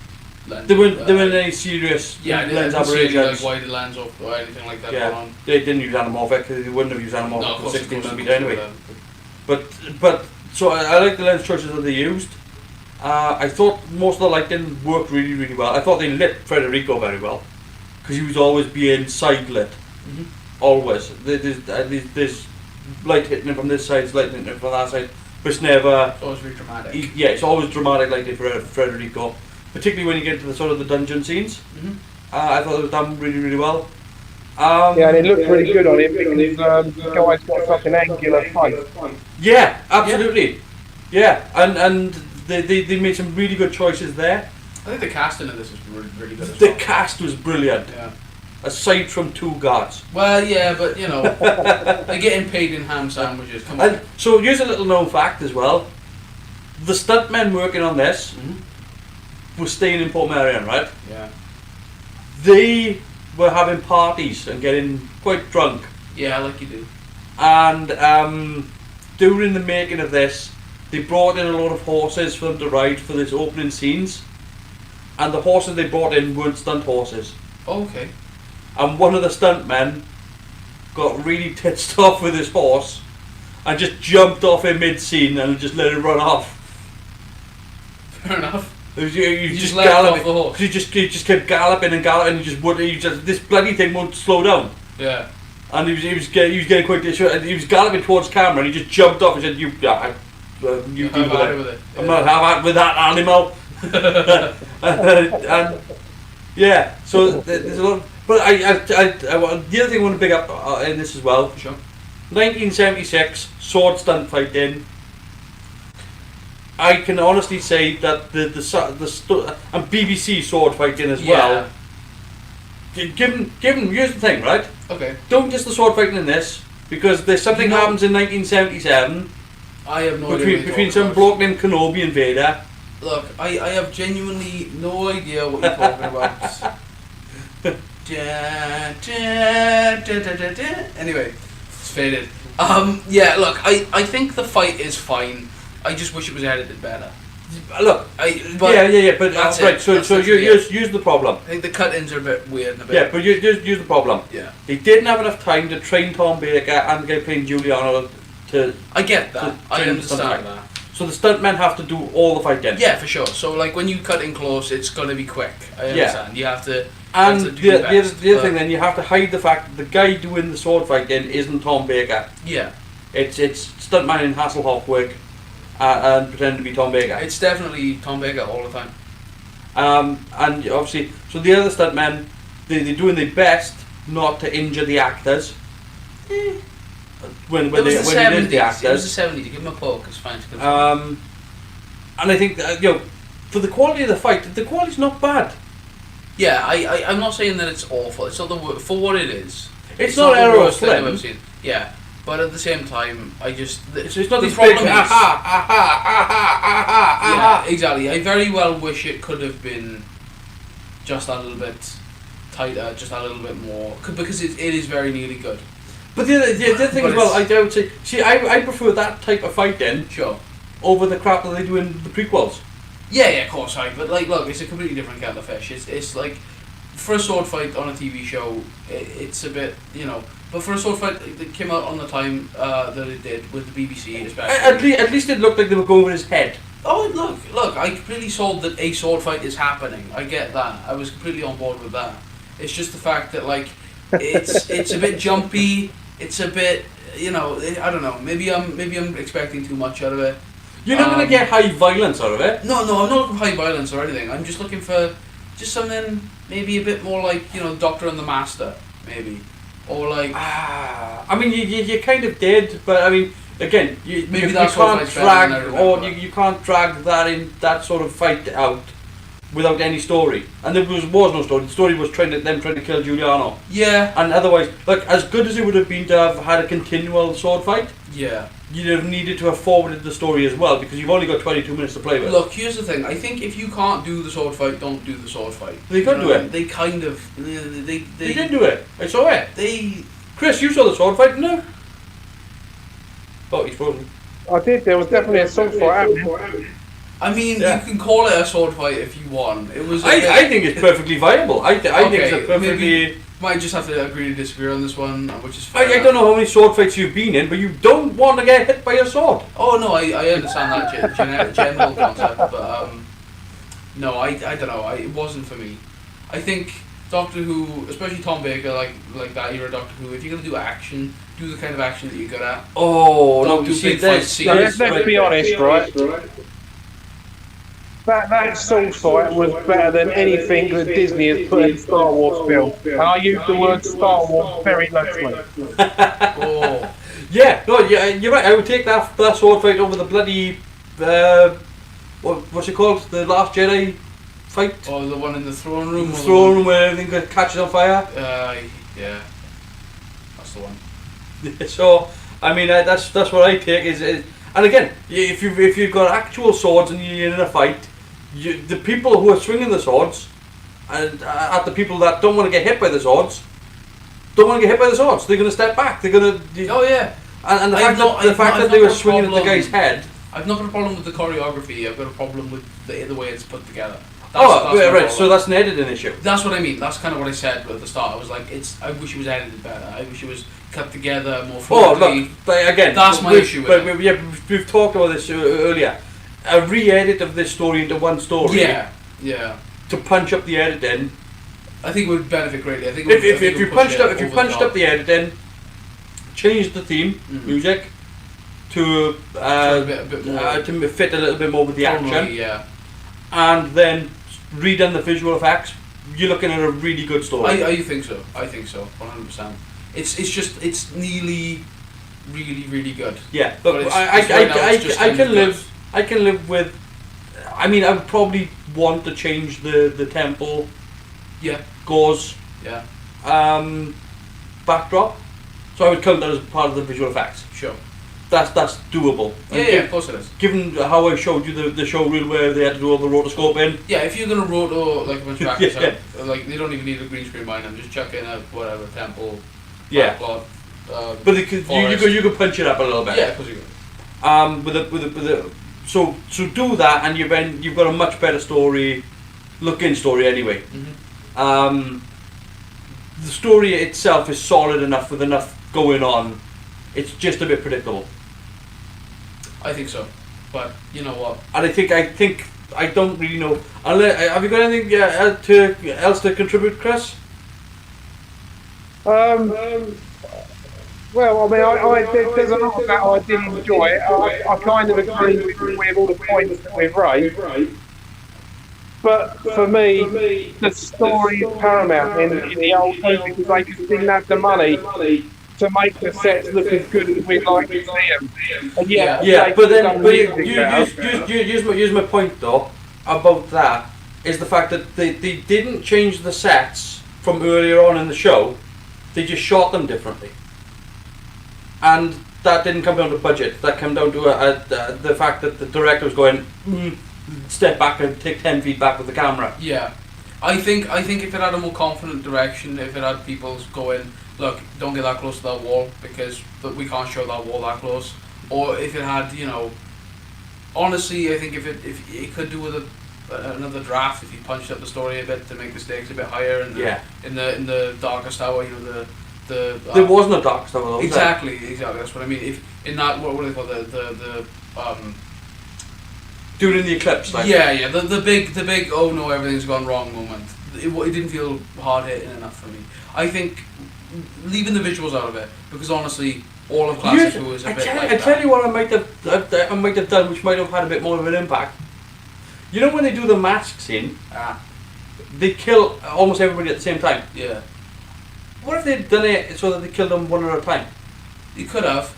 lens. There weren't any serious Yeah, I lens didn't see any aberrations. like wide lens or anything like that Yeah. going on. They didn't use anamorphic. They wouldn't have used No, anamorphic of for course, 16mm anyway. But But so I like the lens choices that they used. I thought most of the lighting worked really, really well. I thought they lit Federico very well because he was always being side lit. Mhm. Always. There's light hitting him from this side, light hitting him from that side. But it's never. it's always very dramatic. It's always dramatic lighting for Federico, particularly when you get to the sort of the dungeon scenes. Mhm. I thought it was done really, really well. Yeah, and it looked really good on him because the guy's got such an angular face. Yeah, absolutely. Yeah, and they made some really good choices there. I think the casting of this is really good as The well. cast was brilliant, Yeah. aside from 2 guards. Well, yeah, but they're getting paid in ham sandwiches. Come on. And so here's a little known fact as well. The stuntmen working on this Mhm. were staying in Portmeirion, right? Yeah. They were having parties and getting quite drunk. Yeah, like you do. And during the making of this, they brought in a lot of horses for them to ride for this opening scenes, and the horses they brought in weren't stunt horses. Okay. And one of the stuntmen got really pissed off with his horse and just jumped off in mid-scene and just let it run off. Fair enough. You just let off the horse. He just kept galloping and galloping. This bloody thing won't slow down. Yeah. And he was getting quite and he was galloping towards camera and he just jumped off and said, "You deal with it. I'm not having with that animal." and yeah, so there's a lot. But the other thing I want to pick up in this as well. Sure. 1976 sword stunt fighting. I can honestly say that the and BBC sword fighting as well. Given here's the thing, right? Okay. Don't just the sword fighting in this, because there's something happens in 1977 I have no idea between some bloke named Kenobi and Vader. Look, I have genuinely no idea what you're talking about. Anyway, it's faded. Yeah, look, I think the fight is fine. I just wish it was edited better. Look, But but that's right. it. So That's use the problem. I think the cut-ins are a bit weird and a bit. Yeah, but use the problem. Yeah. They didn't have enough time to train Tom Baker and the guy playing Giuliano to. I get that. I train understand stunt that. So the stuntmen have to do all the fighting. Yeah, for sure. So like when you cut in close, it's gonna be quick. I understand. You have to. And you have to do the best, other thing, then you have to hide the fact that the guy doing the sword fighting isn't Tom Baker. Yeah. It's stuntman in Hasselhoff wig and pretend to be Tom Baker. It's definitely Tom Baker all the time. And obviously, so the other stuntmen, they're doing their best not to injure the actors. When it was they did the It actors. was the 70s. Give him a poke. It's fine. And I think for the quality of the fight, the quality's not bad. Yeah, I'm not saying that it's awful. It's not the for what it is. It's not the Arrow worst thing I've Slim. ever seen. Yeah, but at the same time, I just It's not the this problem big is- aha. Yeah, exactly. I very well wish it could have been just a little bit tighter, just a little bit more, because it is very nearly good. But the other thing But as well, I it's- would say, I prefer that type of fighting Sure. over the crap that they do in the prequels. Yeah, of course, right. But like, look, it's a completely different kettle of fish. It's like for a sword fight on a TV show, it's a bit, But for a sword fight that came out on the time that it did with the BBC, especially. At least it looked like they were going with his head. Oh, look! I completely sold that a sword fight is happening. I get that. I was completely on board with that. It's just the fact that like, it's a bit jumpy. It's a bit, I don't know. Maybe I'm expecting too much out of it. You're not going to get high violence out of it. No, I'm not looking for high violence or anything. I'm just looking for just something maybe a bit more like Doctor and the Master, maybe, or like. I mean, you kind of did, but I mean, again, you that's what can't fight's better than I drag remember. you can't drag that sort of fight out without any story. And there was no story. The story was trying to kill Giuliano. Yeah. And otherwise, like as good as it would have been to have had a continual sword fight, Yeah. you'd have needed to have forwarded the story as well, because you've only got 22 minutes to play with. Look, here's the thing. I think if you can't do the sword fight, don't do the sword fight. They could do it. They kind of. They did do it. I saw it. They. Chris, you saw the sword fight, didn't you? Oh, he's frozen. I did. There was definitely a sword fight happening. I mean, Yeah. you can call it a sword fight if you want. It was. I think it's perfectly viable. I think it's a perfectly. Maybe might just have to agree to disagree on this one, which is fair. I don't know how many sword fights you've been in, but you don't want to get hit by a sword. Oh no, I understand that general concept, but no, I don't know. It wasn't for me. I think Doctor Who, especially Tom Baker, like that era Doctor Who, if you're gonna do action, do the kind of action that you're good at. Oh Don't no! do You see big fight this? scenes. Let's be honest, right? That sword fight was better than anything that Disney has put in Star Wars film. And I use the word Star Wars very loosely. Oh, Yeah, no, you're right. I would take that sword fight over the bloody what's it called? The Last Jedi fight. oh, the one in the throne room. The or the throne one- room where everything catches on fire. Yeah, that's the one. So I mean that's what I take is and again if you've got actual swords and you're in a fight, the people who are swinging the swords and at the people that don't want to get hit by the swords they're going to step back. They're going to Oh yeah. and the I've fact that they were swinging at the guy's head. I've not got a problem with the choreography. I've got a problem with the way it's put together. Right. my So problem. that's an editing issue. That's what I mean. That's kind of what I said at the start. I was like, I wish it was edited better. I wish it was cut together more Oh, fluidly. look, but again, That's my issue with it. We've talked about this earlier. A re-edit of this story into one story Yeah. to punch up the editing. I think it would benefit greatly. I think If you punched up the editing, changed the theme music to a bit more to fit a little bit more with the action, yeah. and then redone the visual effects, you're looking at a really good story. I think so. 100%. It's nearly really good. Yeah, But but it's- I it's right now, it's just can kind of live. I can live with. I mean, I would probably want to change the temple Yeah. gauze Yeah. backdrop, so I would count that as part of the visual effects. Sure. That's doable. Yeah, And of course it is. Given how I showed you the show reel where they had to do all the rotoscoping. Yeah, if you're gonna roto like a bunch of actors Yeah. out, like they don't even need a green screen behind them. Just chuck in a whatever temple. Yeah. backlot, But you could punch it up a little bit. Yeah, of course you can. With a so do that, and you've got a much better looking story anyway. Mm-hmm. The story itself is solid enough with enough going on. It's just a bit predictable, I think so, but you know what? and I think I don't really know. Have you got anything else to contribute, Chris? Well, I mean, there's a lot of that I did enjoy. I kind of agree with all the points that we've raised. But for me, the story is paramount in the old film because they just didn't have the money to make the sets look as good as we'd like to see them. And Yeah, Yeah, they but could've then done but music use my point though about that is the fact that they didn't change the sets from earlier on in the show. They just shot them differently, and that didn't come down to budget. That came down to the fact that the director was going step back and take 10 feet back with the camera. Yeah, I think if it had a more confident direction, if it had people going, look, don't get that close to that wall because we can't show that wall that close, or if it had, honestly, I think if it could do with another draft, if you punched up the story a bit to make the stakes a bit higher, and in the darkest hour, There wasn't a dark stuff though. exactly, that's what I mean. If in that what do they call the During the eclipse, like. yeah, the big oh no, everything's gone wrong moment. It didn't feel hard hitting enough for me. I think leaving the visuals out of it, because honestly, all of Classic Who is a bit like I that. tell you what I might have done, which might have had a bit more of an impact. You know when they do the mask scene, they kill almost everybody at the same time. Yeah, What if they'd done it so that they killed them one at a time? you could have.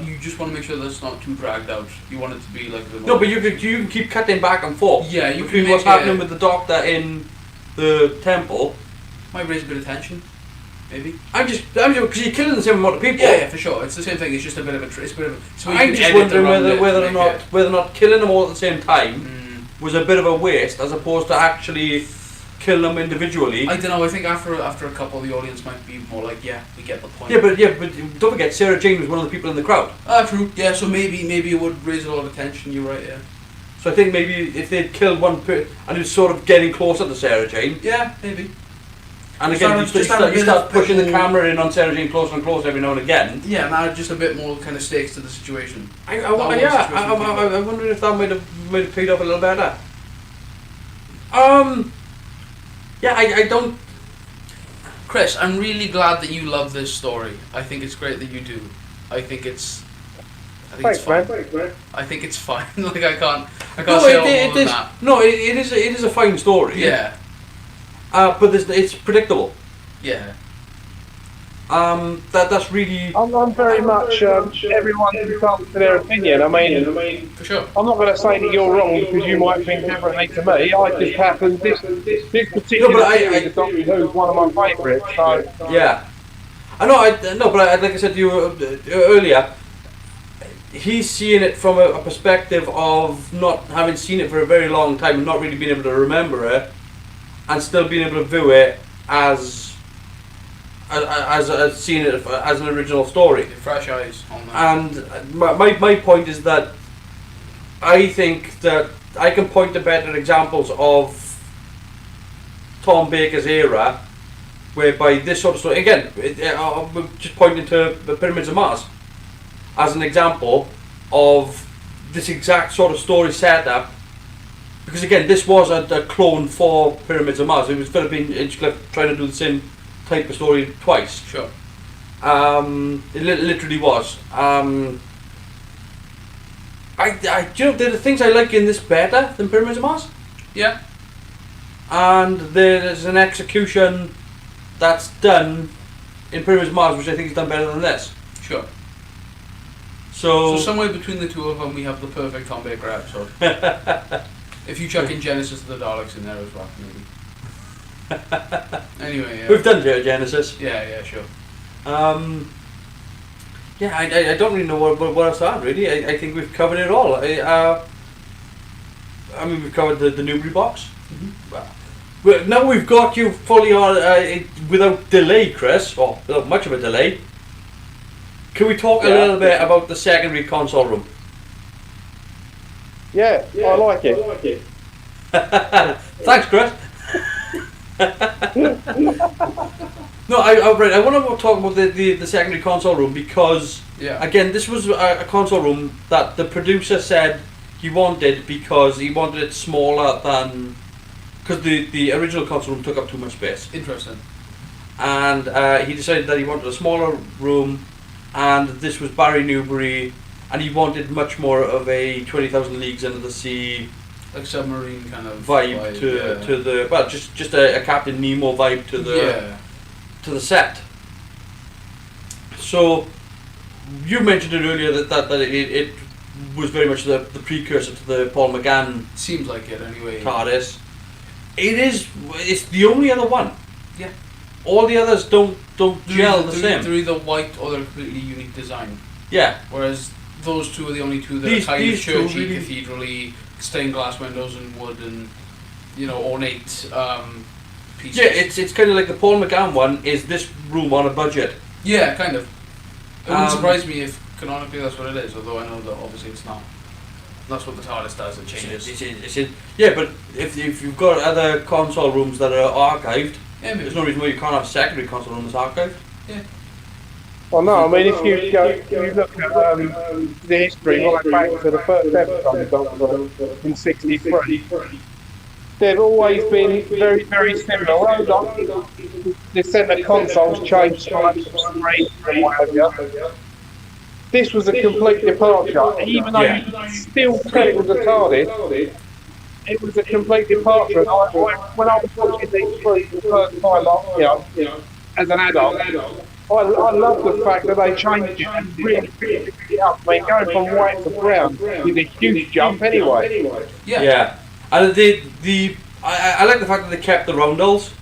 You just want to make sure that it's not too dragged out. You want it to be like No, but you can keep cutting back and forth. Yeah, you between can what's make happening with the doctor in the temple. might raise a bit of tension, maybe. I'm just because you're killing the same amount of people. Yeah, for sure. It's the same thing. It's just a bit of a. It's a bit of. So you I'm can just edit wondering around it whether to or make not killing them all at the same time it- was a bit of a waste, as opposed to actually kill them individually. I don't know. I think after a couple, the audience might be more like, yeah, we get the point. Yeah, but don't forget, Sarah Jane was one of the people in the crowd. True. Yeah, so maybe it would raise a lot of tension. You're right. Yeah. So I think maybe if they'd killed one person and it was sort of getting closer to Sarah Jane, Yeah, maybe. and again you start pushing the camera in on Sarah Jane closer and closer every now and again. Yeah, and add just a bit more kind of stakes to the situation. I wonder if that might have paid off a little better. Yeah, I don't. Chris, I'm really glad that you love this story. I think it's great that you do. I think it's Thanks, fine. man. I think it's fine. Like I can't No, say a lot it more than is. that. No, it is a fine story. Yeah, But it's predictable. yeah. That's really. I'm very much everyone's entitled to their opinion. I mean, For sure. I'm not going to say that you're wrong because you might think differently to me. I just happen this particular No, but series of Doctor Who is one of my favourites. So Yeah. I know. No, but like I said to you earlier, he's seeing it from a perspective of not having seen it for a very long time and not really being able to remember it, and still being able to view it as seeing it as an original story. Fresh eyes on that. And my point is that I think that I can point to better examples of Tom Baker's era, whereby this sort of story, again, we're just pointing to the Pyramids of Mars as an example of this exact sort of story setup. Because again, this was a clone for Pyramids of Mars. It was Philip Hinchcliffe trying to do the same type of story twice. Sure. It literally was. Do you know, there are things I like in this better than Pyramids of Mars, Yeah. and there's an execution that's done in Pyramids of Mars which I think is done better than this. Sure. So, So somewhere between the two of them, we have the perfect Tom Baker episode. If you chuck in Genesis of the Daleks in there as well, maybe. Anyway, yeah. we've done Genesis. Yeah, sure. Yeah, I don't really know what else to add, really. I think we've covered it all. I mean, we've covered the Newbury box. Well, now we've got you fully on, without delay, Chris, or without much of a delay. Can we talk a little bit about the secondary console room? Yeah, I like it. Thanks, Chris. No, right. I want to talk about the secondary console room because, Yeah. again, this was a console room that the producer said he wanted because he wanted it smaller than, because the original console room took up too much space, Interesting. and he decided that he wanted a smaller room, and this was Barry Newbury, and he wanted much more of a 20,000 Leagues Under the Sea Like submarine kind of vibe to the, well, just a Captain Nemo vibe to the to the set. So you mentioned it earlier that it was very much the precursor to the Paul McGann Seems like it anyway. TARDIS. It's the only other one. Yeah. All the others don't gel the They're same. either white or they're a completely unique design. Yeah. Whereas those two are the only two that These- are kind of these two churchy, really- cathedral-y, stained glass windows and wood and, ornate pieces. Yeah, it's kind of like the Paul McGann one is this room on a budget. Yeah, kind of. It wouldn't Um, surprise me if canonically that's what it is, although I know that obviously it's not. That's what the TARDIS does, it changes. Yeah, but if you've got other console rooms that are archived, Yeah, maybe. there's no reason why you can't have a secondary console room that's archived. Well, no, I mean, if you look at the history right back to the first episode Doctor in '63, they've always been very, very similar. Although the centre consoles changed slightly for some reason or whatever. This was a complete departure. Even though you could still tell it was a TARDIS, it was a complete departure. And when I was watching these three for the first time, as an adult, I love the fact that they changed it and really picked it up. I mean, going from white to brown is a huge jump anyway. Yeah. And I like the fact that they kept the roundels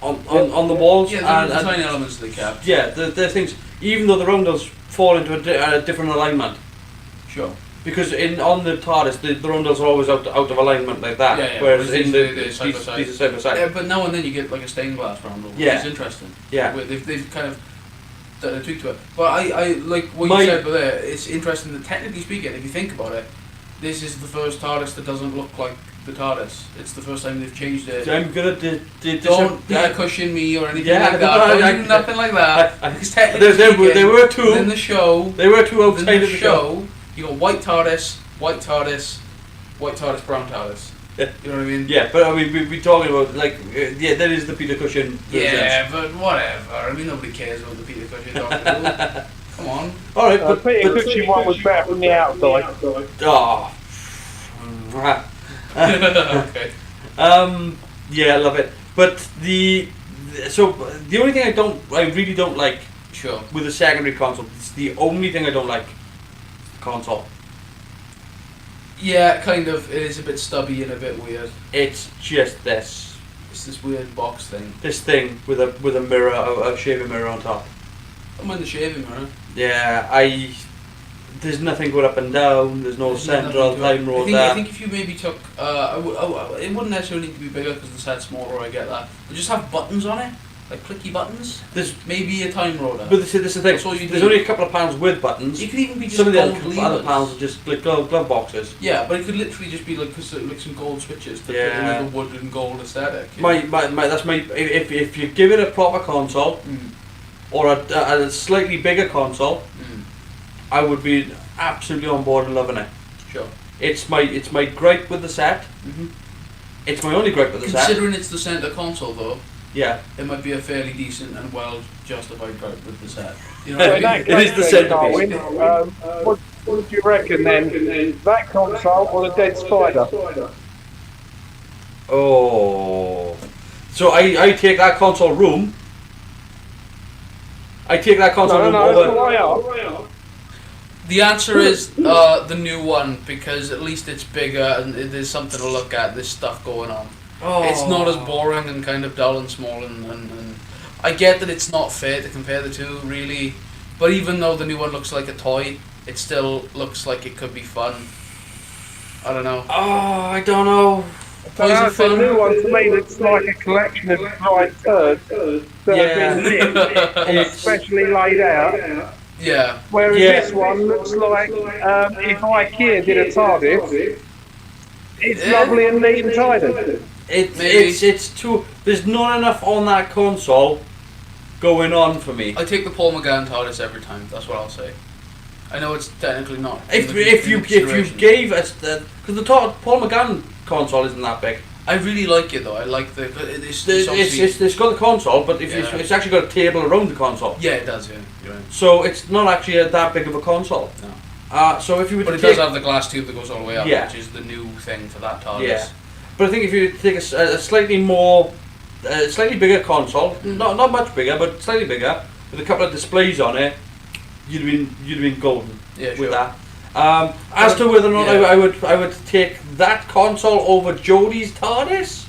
on the walls. Yeah, the and tiny elements they kept. yeah, the things, even though the roundels fall into a different alignment, Sure. because on the TARDIS the roundels are always out of alignment like that, Yeah, whereas whereas in they're side by side. these are side by side. Yeah, but now and then you get like a stained glass roundel, which Yeah. is interesting. Yeah. Where they've kind of done a tweak to it. But I like what My- you said, but there, it's interesting that technically speaking, if you think about it, this is the first TARDIS that doesn't look like the TARDIS. It's the first time they've changed it. So I'm gonna Don't cushion me or anything Yeah, like that. no, Don't do nothing like that. Because technically there speaking, were two. within the show, Outside within of the show. you got white TARDIS, white TARDIS, brown TARDIS. Yeah. You know what I mean? Yeah, but I mean, we're talking about that is the Peter Cushing. Yeah, but whatever. I mean, nobody cares about the Peter Cushing Doctor. Come on. All right, But Peter Cushing one was better from the outside. Oh. Okay. Yeah, I love it. But the only thing I really don't like Sure. with the secondary console, it's the only thing I don't like, console. Yeah, kind of. It is a bit stubby and a bit weird. It's just this It's this weird box thing. thing with a mirror, a shaving mirror on top. I don't mind the shaving mirror. Yeah, there's nothing going up and down. There's no There's central nothing to it. time road I there. think if you maybe took, it wouldn't necessarily need to be bigger because the set's smaller. I get that. But just have buttons on it. like clicky buttons. There's, Maybe a time roller. but this is the thing. That's all you There's need. only a couple of panels with buttons. It could even be just Some of the gold other levers. panels are just like glove boxes. Yeah, but it could literally just be like some gold switches to put in Yeah. with a wood and gold aesthetic. That's my. If you give it a proper console Mm. or a slightly bigger console, Mm. I would be absolutely on board and loving it. Sure. It's my gripe with the set. Mm-hmm. It's my only gripe with the set. Considering it's the centre console, though, Yeah. it might be a fairly decent and well justified gripe with the set. You know So what in I that mean? It is the case, centrepiece. Darwin, what do you reckon then? That console or the Dead Spider? Oh. So I take that console room. I take that console room No, over. why are? The answer is the new one, because at least it's bigger and there's something to look at. There's stuff going on. Oh. It's not as boring and kind of dull and small and I get that it's not fair to compare the two, really. But even though the new one looks like a toy, it still looks like it could be fun. I don't know. Oh, I don't know. Toys are The fun. new one to me looks like a collection of dried turds that have been lit and especially laid out. Yeah. Whereas Yeah. this one looks like if IKEA did a TARDIS, it's Yeah. lovely and neat and tidy. Maybe. It's too. There's not enough on that console going on for me. I take the Paul McGann TARDIS every time. That's what I'll say. I know it's technically not. If you gave us because the Paul McGann console isn't that big. I really like it though. I like it's obviously- It's got the console, but if Yeah. it's actually got a table around the console. yeah, it does. Yeah, you're right. So it's not actually that big of a console. No. So if you were But to it take, does have the glass tube that goes all the way up, Yeah. which is the new thing for that TARDIS. Yeah. But I think if you take a slightly slightly bigger console, not much bigger, but slightly bigger, with a couple of displays on it, you'd have been golden Yeah, with sure. that. As to whether or not Yeah. I would take that console over Jodie's TARDIS.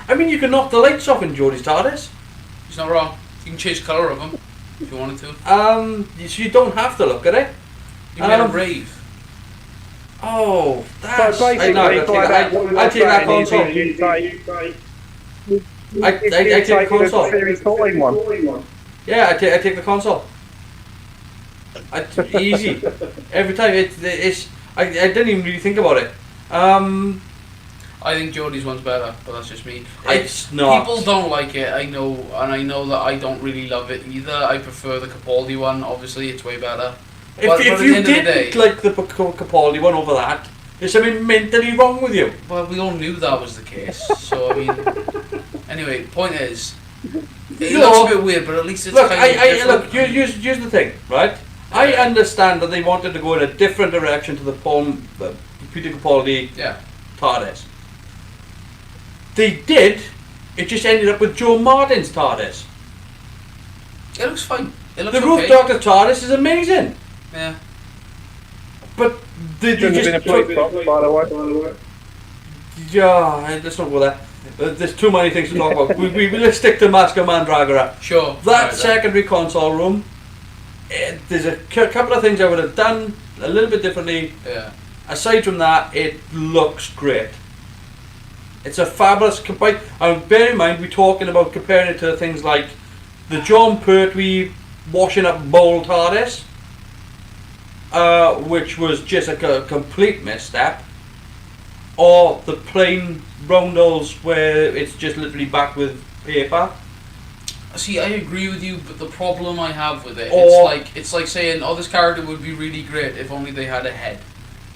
I mean, you can knock the lights off in Jodie's TARDIS. It's not wrong. You can change colour of them if you wanted to. So you don't have to look at it. You can get a Um, rave. Oh, So that's basically, I take that console. You take I take the console. Series 14 one. Yeah, I take the console. Easy. Every time it's I didn't even really think about it. I think Jodie's one's better, but that's just me. It's not. People don't like it, I know, and I know that I don't really love it either. I prefer the Capaldi one. Obviously, it's way better. But If at the you end of the didn't day, like the Capaldi one over that, there's something mentally wrong with you. well, we all knew that was the case. So I mean, anyway, point is, it No. looks a bit weird, but at least it's Look, kind of different. look. Here's the thing, right? I understand that they wanted to go in a different direction to the Peter Capaldi Yeah. TARDIS. They did. It just ended up with Joe Martin's TARDIS. It looks fine. It looks The Roof okay. Doctor TARDIS is amazing, Yeah. but they Shouldn't have been a just police took. box, by the way. Yeah, let's not go there. There's too many things to talk about. Let's stick to Masque of Mandragora. Sure. That Right, then. secondary console room, there's a couple of things I would have done a little bit differently. Yeah. Aside from that, it looks great. It's a fabulous compare. And bear in mind, we're talking about comparing it to things like the John Pertwee washing up bowl TARDIS, which was just a complete misstep, or the plain roundels where it's just literally backed with paper. See, I agree with you, but the problem I have with it, Or- it's like saying, oh, this character would be really great if only they had a head.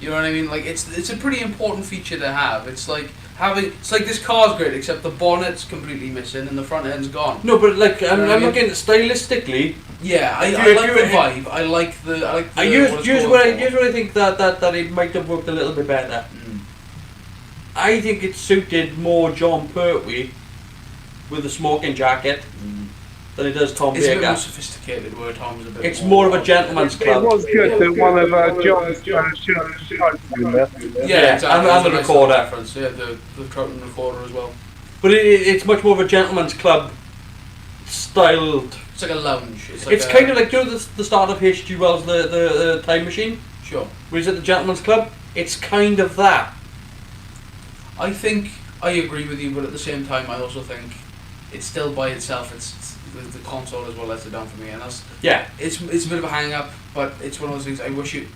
You know what I mean? Like it's a pretty important feature to have. It's like this car's great, except the bonnet's completely missing and the front end's gone. No, but like I'm You know what I mean? looking stylistically. Yeah, I If like you- the vibe. I like the. Here's what it's here's going where for. here's where I think that it might have worked a little bit better. Mm. I think it suited more John Pertwee with the smoking jacket than it does Tom It's a bit Baker. more sophisticated, where Tom's a bit. It's more of a gentleman's It club. was good that one of John's shirts in there. Yeah, exactly. and There's the a nice recorder. reference. Yeah, the Troughton recorder as well. But it's much more of a gentleman's club styled. It's like a lounge. Like It's kind of like, you know, the start of H.G. Wells' the Time Machine, sure. where he's at the gentleman's club. It's kind of that. I think I agree with you, but at the same time, I also think it's still by itself. It's the console is what lets it down for me, and that's Yeah. it's a bit of a hang up, but it's one of those things. I wish it.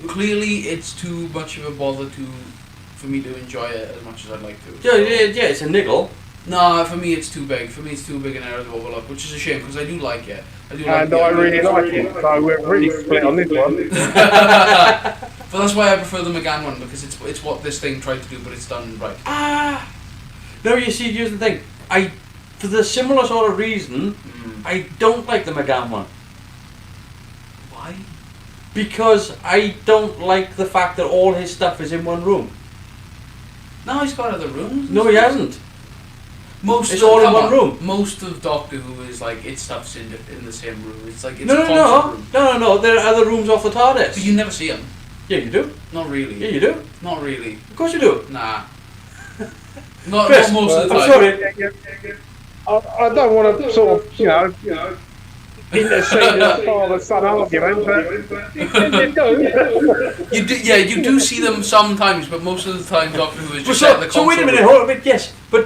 Clearly, it's too much of a bother for me to enjoy it as much as I'd like to. Yeah, it's a niggle. No, for me it's too big. For me it's too big an area to overlook, which is a shame because I do like it. I do like And I really like it, so we're really split on this one. But that's why I prefer the McGann one, because it's what this thing tried to do, but it's done right. No, you see, here's the thing. For the similar sort of reason, I don't like the McGann one. Why? Because I don't like the fact that all his stuff is in one room. No, he's got other rooms. No, he hasn't. Most It's all in one room. Most of Doctor Who is like its stuff's in the same room. It's like it's No, a constant room. no. There are other rooms off the TARDIS. But you never see them. Yeah, you do. Not really. Yeah, you do. Not really. Of course you do. Nah. not Chris, most of the I'm time. sorry. I don't want to sort of, intercede in a father-son argument, but you do. You do see them sometimes, but most of the time Doctor Who is just So, at the so wait a console minute, room. hold on a minute, yes. But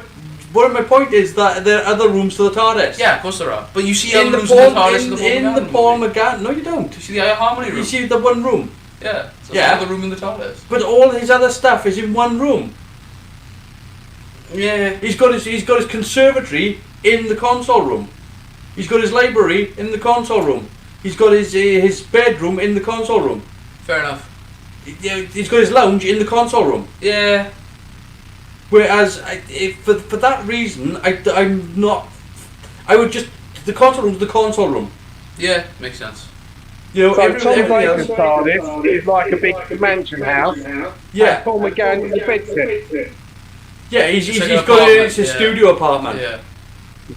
what my point is that there are other rooms to the TARDIS. Yeah, of course there are. But you see In other the rooms Paul, in the TARDIS in the Paul McGann. No, you don't. You see the Harmony room? You see the one room. Yeah. So Yeah. the room in the TARDIS. But all his other stuff is in one room. Yeah. He's got his conservatory in the console room. He's got his library in the console room. He's got his bedroom in the console room. Fair enough. He's got his lounge in the console room. Yeah. Whereas, for that reason, I'm not. I would just the console room's the console room. Yeah, makes sense. You know, So everything Tom Baker's else. TARDIS is like a big mansion house. Yeah, Paul McGann is a bedsit. yeah. He's It's like got an apartment, it's his yeah. studio apartment. Yeah.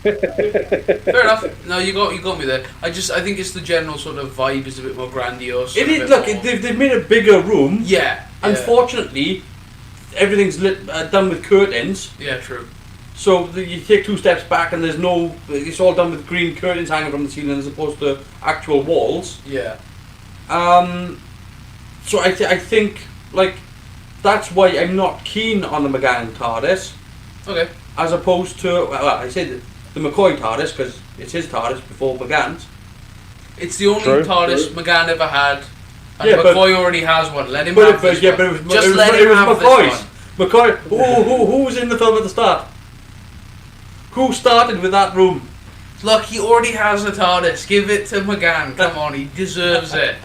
Fair enough. No, you got me there. I think it's the general sort of vibe is a bit more grandiose. It and a is. bit Look, more- they've made a bigger room. Yeah. Unfortunately, everything's done with curtains. Yeah, true. So you take 2 steps back and there's no. It's all done with green curtains hanging from the ceiling as opposed to actual walls. Yeah. So I think like that's why I'm not keen on the McGann TARDIS Okay. as opposed to I say the McCoy TARDIS because it's his TARDIS before McGann's. It's the only True. TARDIS McGann ever had, and Yeah, but- McCoy already has one. Let him have this but one. it was Just it was, let it him was have McCoy's. this one. McCoy. Who was in the film at the start? Who started with that room? Look, he already has a TARDIS. Give it to McGann. Come on, he deserves it.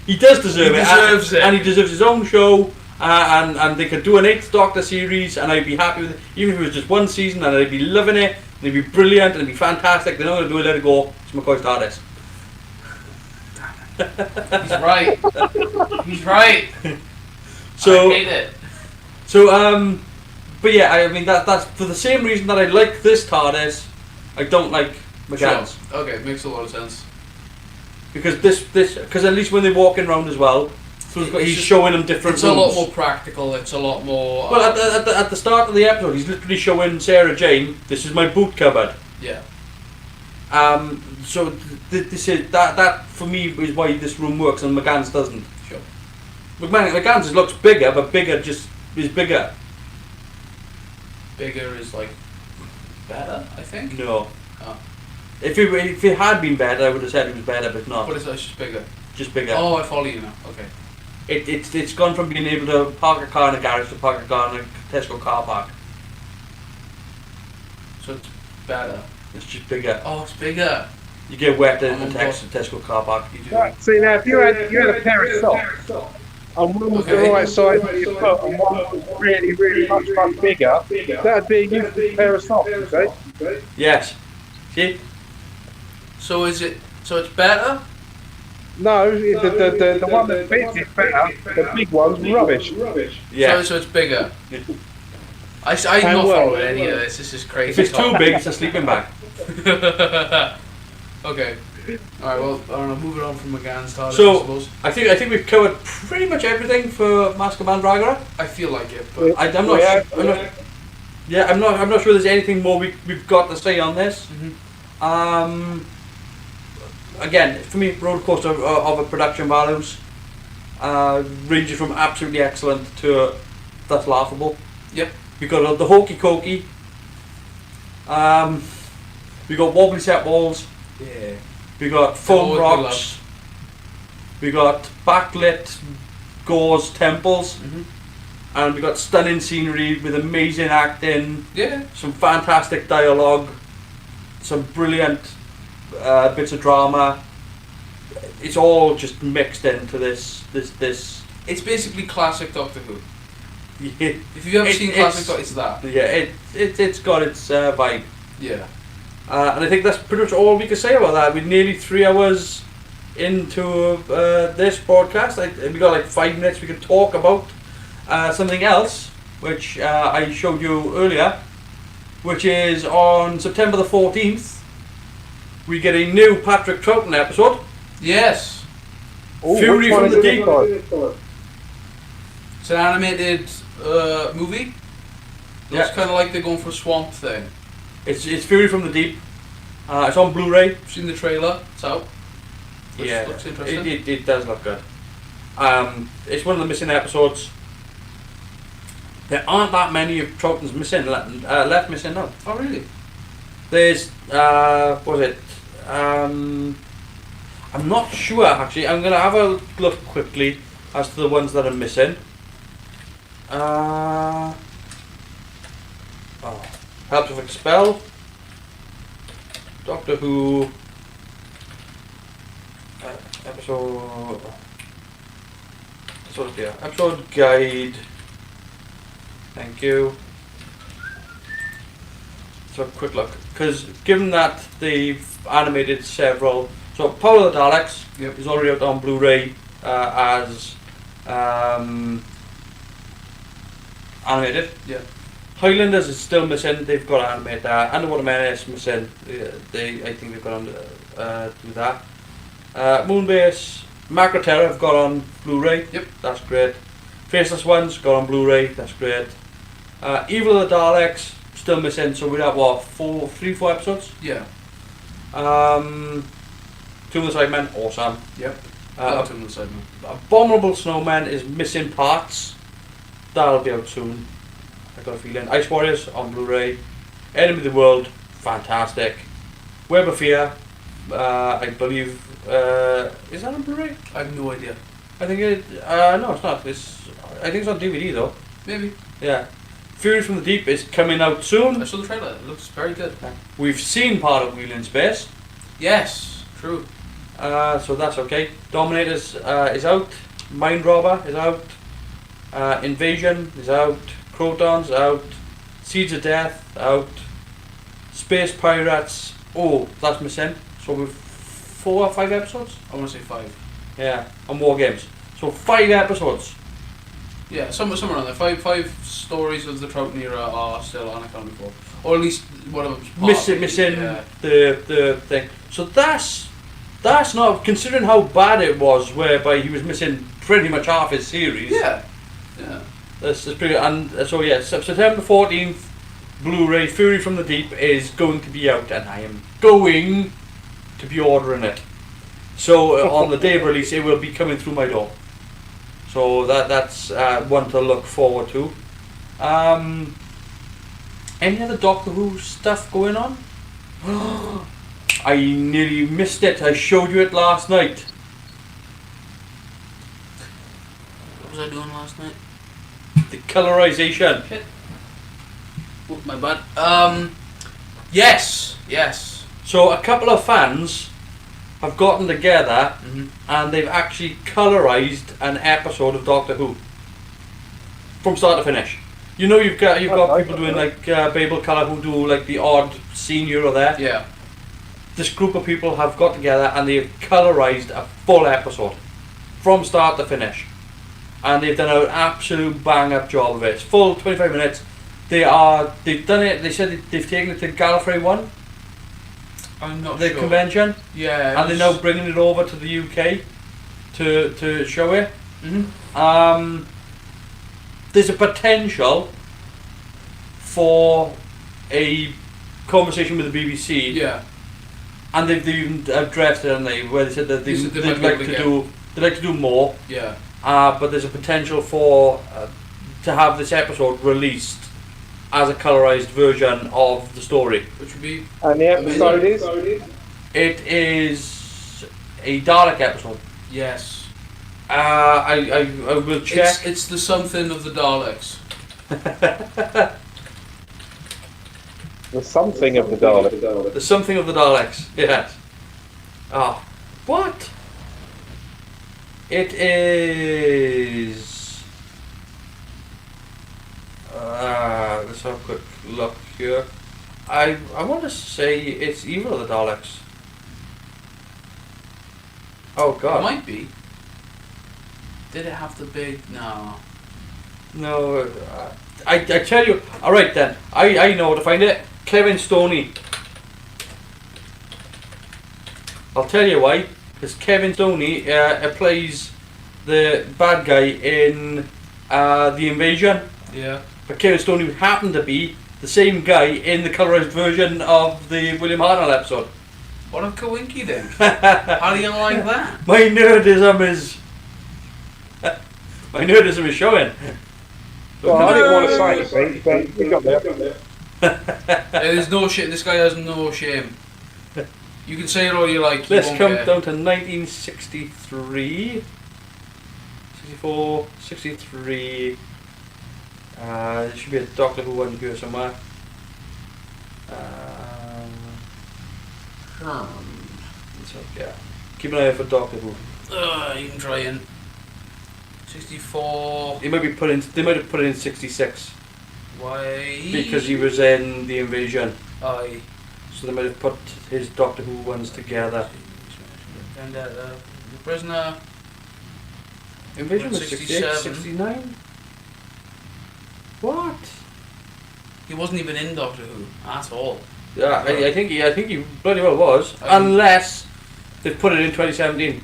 He does deserve He it. deserves it. And he deserves his own show. And they could do an 8th Doctor series, and I'd be happy with it. Even if it was just one season, and I'd be loving it. And it'd be brilliant, and it'd be fantastic. They're not going to do it. Let it go. It's McCoy's TARDIS. He's right. He's right. So, I hate it. so but yeah, I mean that's for the same reason that I like this TARDIS. I don't like McGann's. Sure. Okay, makes a lot of sense. Because because at least when they're walking around as well, so he's just- showing them different It's rooms. a lot more practical. It's a lot more. Well, at the start of the episode, he's literally showing Sarah Jane, this is my boot cupboard. yeah. So this is that for me is why this room works and McGann's doesn't. Sure. McGann's looks bigger, but bigger just is bigger. Bigger is like better, I think. No. Oh. If it had been better, I would have said it was better, but not. But it's just bigger. Just bigger. Oh, I follow you now. Okay. It's gone from being able to park a car in a garage to park a car in a Tesco car park. So it's better. It's just bigger. Oh, it's bigger. You get wet in Oh, the Tesco car park. You do. Right, see now, if you had a pair of socks, and one was the Okay. right size for your foot, and one was really, really much bigger, that'd be a useless pair of socks, you see? Yes. See? So is it? So it's better. No, the one that fits is better. The big one's rubbish. Yeah. So it's bigger. I'm And not well. following any of this. This is crazy. If it's too talk. big, it's a sleeping bag. Okay. Alright, well, I don't know, moving on from McGann's TARDIS, I So suppose. I think we've covered pretty much everything for Masque of Mandragora. I feel like it, but I'm not sure there's anything more we've got to say on this. Again, for me, roller coaster of a production values, ranges from absolutely excellent to that's laughable. Yep. We've got the hokey cokey. We got wobbly set walls. Yeah. We got foam rocks. We got backlit gauze temples. Mm-hmm. And we got stunning scenery with amazing acting. Yeah. Some fantastic dialogue. Some brilliant bits of drama. It's all just mixed into this. It's basically classic Doctor Who. Yeah, If you've ever seen classic Doctor, it's that. yeah, it's got its vibe. Yeah. And I think that's pretty much all we can say about that. We're nearly 3 hours into this broadcast. We got like 5 minutes we can talk about something else, which I showed you earlier, which is on September the 14th. We get a new Patrick Troughton episode. Yes. Ooh, Fury which one from is the it Deep. this time? It's an animated movie. Yeah. It's kind of like they're going for a swamp thing. It's Fury from the Deep. It's on Blu-ray. You've seen the trailer? It's out. Looks interesting. It does look good. It's one of the missing episodes. There aren't that many of Troughton's missing left missing now. Oh really? There's what was it? I'm not sure actually. I'm gonna have a look quickly as to the ones that are missing. Helps with Expel. Doctor Who. Episode. Sort of, yeah. Episode guide. Thank you. So a quick look, because given that they've animated several, so Power of the Daleks is already out on Blu-ray as animated. Yeah. Highlanders is still missing. They've got to animate that. Underwater Menace missing. I think they've got to do that. Moonbase, Macroterra have got on Blu-ray. Yep. That's great. Faceless Ones got on Blu-ray. That's great. Evil of the Daleks still missing. So we have what 4 episodes. Yeah. Tomb of the Sidemen, awesome. Yep. Tomb of the Sidemen. Abominable Snowman is missing parts. That'll be out soon. I got a feeling. Ice Warriors on Blu-ray. Enemy of the World, fantastic. Web of Fear, I believe, is that on Blu-ray? I have no idea. I think it. No, it's not. I think it's on DVD though. Maybe. Yeah. Fury from the Deep is coming out soon. I saw the trailer. It looks very good. We've seen part of Wheel in Space. Yes. True. So that's okay. Dominators is out. Mind Robber is out. Invasion is out. Crotons out. Seeds of Death out. Space Pirates. Oh, that's missing. So we've 4 or 5 episodes. I want to say 5. Yeah, on War Games. So 5 episodes. Yeah, somewhere around there. Five stories of the Troughton era are still unaccounted for, or at least one of them's Missing the thing. So that's not, considering how bad it was, whereby he was missing pretty much half his series. Yeah. That's pretty good. And so yeah, September 14th, Blu-ray Fury from the Deep is going to be out, and I am going to be ordering it. So on the day of release, it will be coming through my door. So that's one to look forward to. Any other Doctor Who stuff going on? I nearly missed it. I showed you it last night. What was I doing last night? The colorization. Oh, my bad. Yes. So a couple of fans have gotten together and they've actually colorized an episode of Doctor Who from start to finish. You know, you've got people doing like Babel Colour who do like the odd scene here or there. Yeah. This group of people have got together and they've colorized a full episode from start to finish, and they've done an absolute bang up job of it. It's full 25 minutes. They've done it. They said they've taken it to Gallifrey 1. I'm not The sure. convention. Yeah. And they're now bringing it over to the UK to show it. There's a potential for a conversation with the BBC. Yeah. And they've even addressed it, and where they said that they'd might like be to able to do they'd like to do more. Yeah. But there's a potential for to have this episode released as a colorized version of the story. Which would be And the episode amazing. is? It is a Dalek episode. Yes. I will check. It's the something of the Daleks. The something of the Dalek. The something of the Daleks. Yes. Oh, what? It is. Let's have a quick look here. I want to say it's either of the Daleks. Oh It God. might be. Did it have the big? No. No. I tell you. All right then. I know how to find it. Kevin Stoney. I'll tell you why. Because Kevin Stoney plays the bad guy in The Invasion. Yeah. But Kevin Stoney happened to be the same guy in the colorized version of the William Hartnell episode. What a coinky then. How do you like that? My nerdism is. My nerdism is showing. Well, I didn't want to say anything, but we got there. There's no shit. This guy has no shame. You can say it all you like. Let's won't come care. down to 1963. 64, 63. There should be a Doctor Who one here somewhere. So, yeah. Keep an eye out for Doctor Who. You can try in 64. They might have put it in 66 Why? because he was in The Invasion. Aye. So they might have put his Doctor Who ones together. And the prisoner. Invasion was 68, 67. 69? What? He wasn't even in Doctor Who at all. Yeah, I think he bloody well was, I think- unless they put it in 2017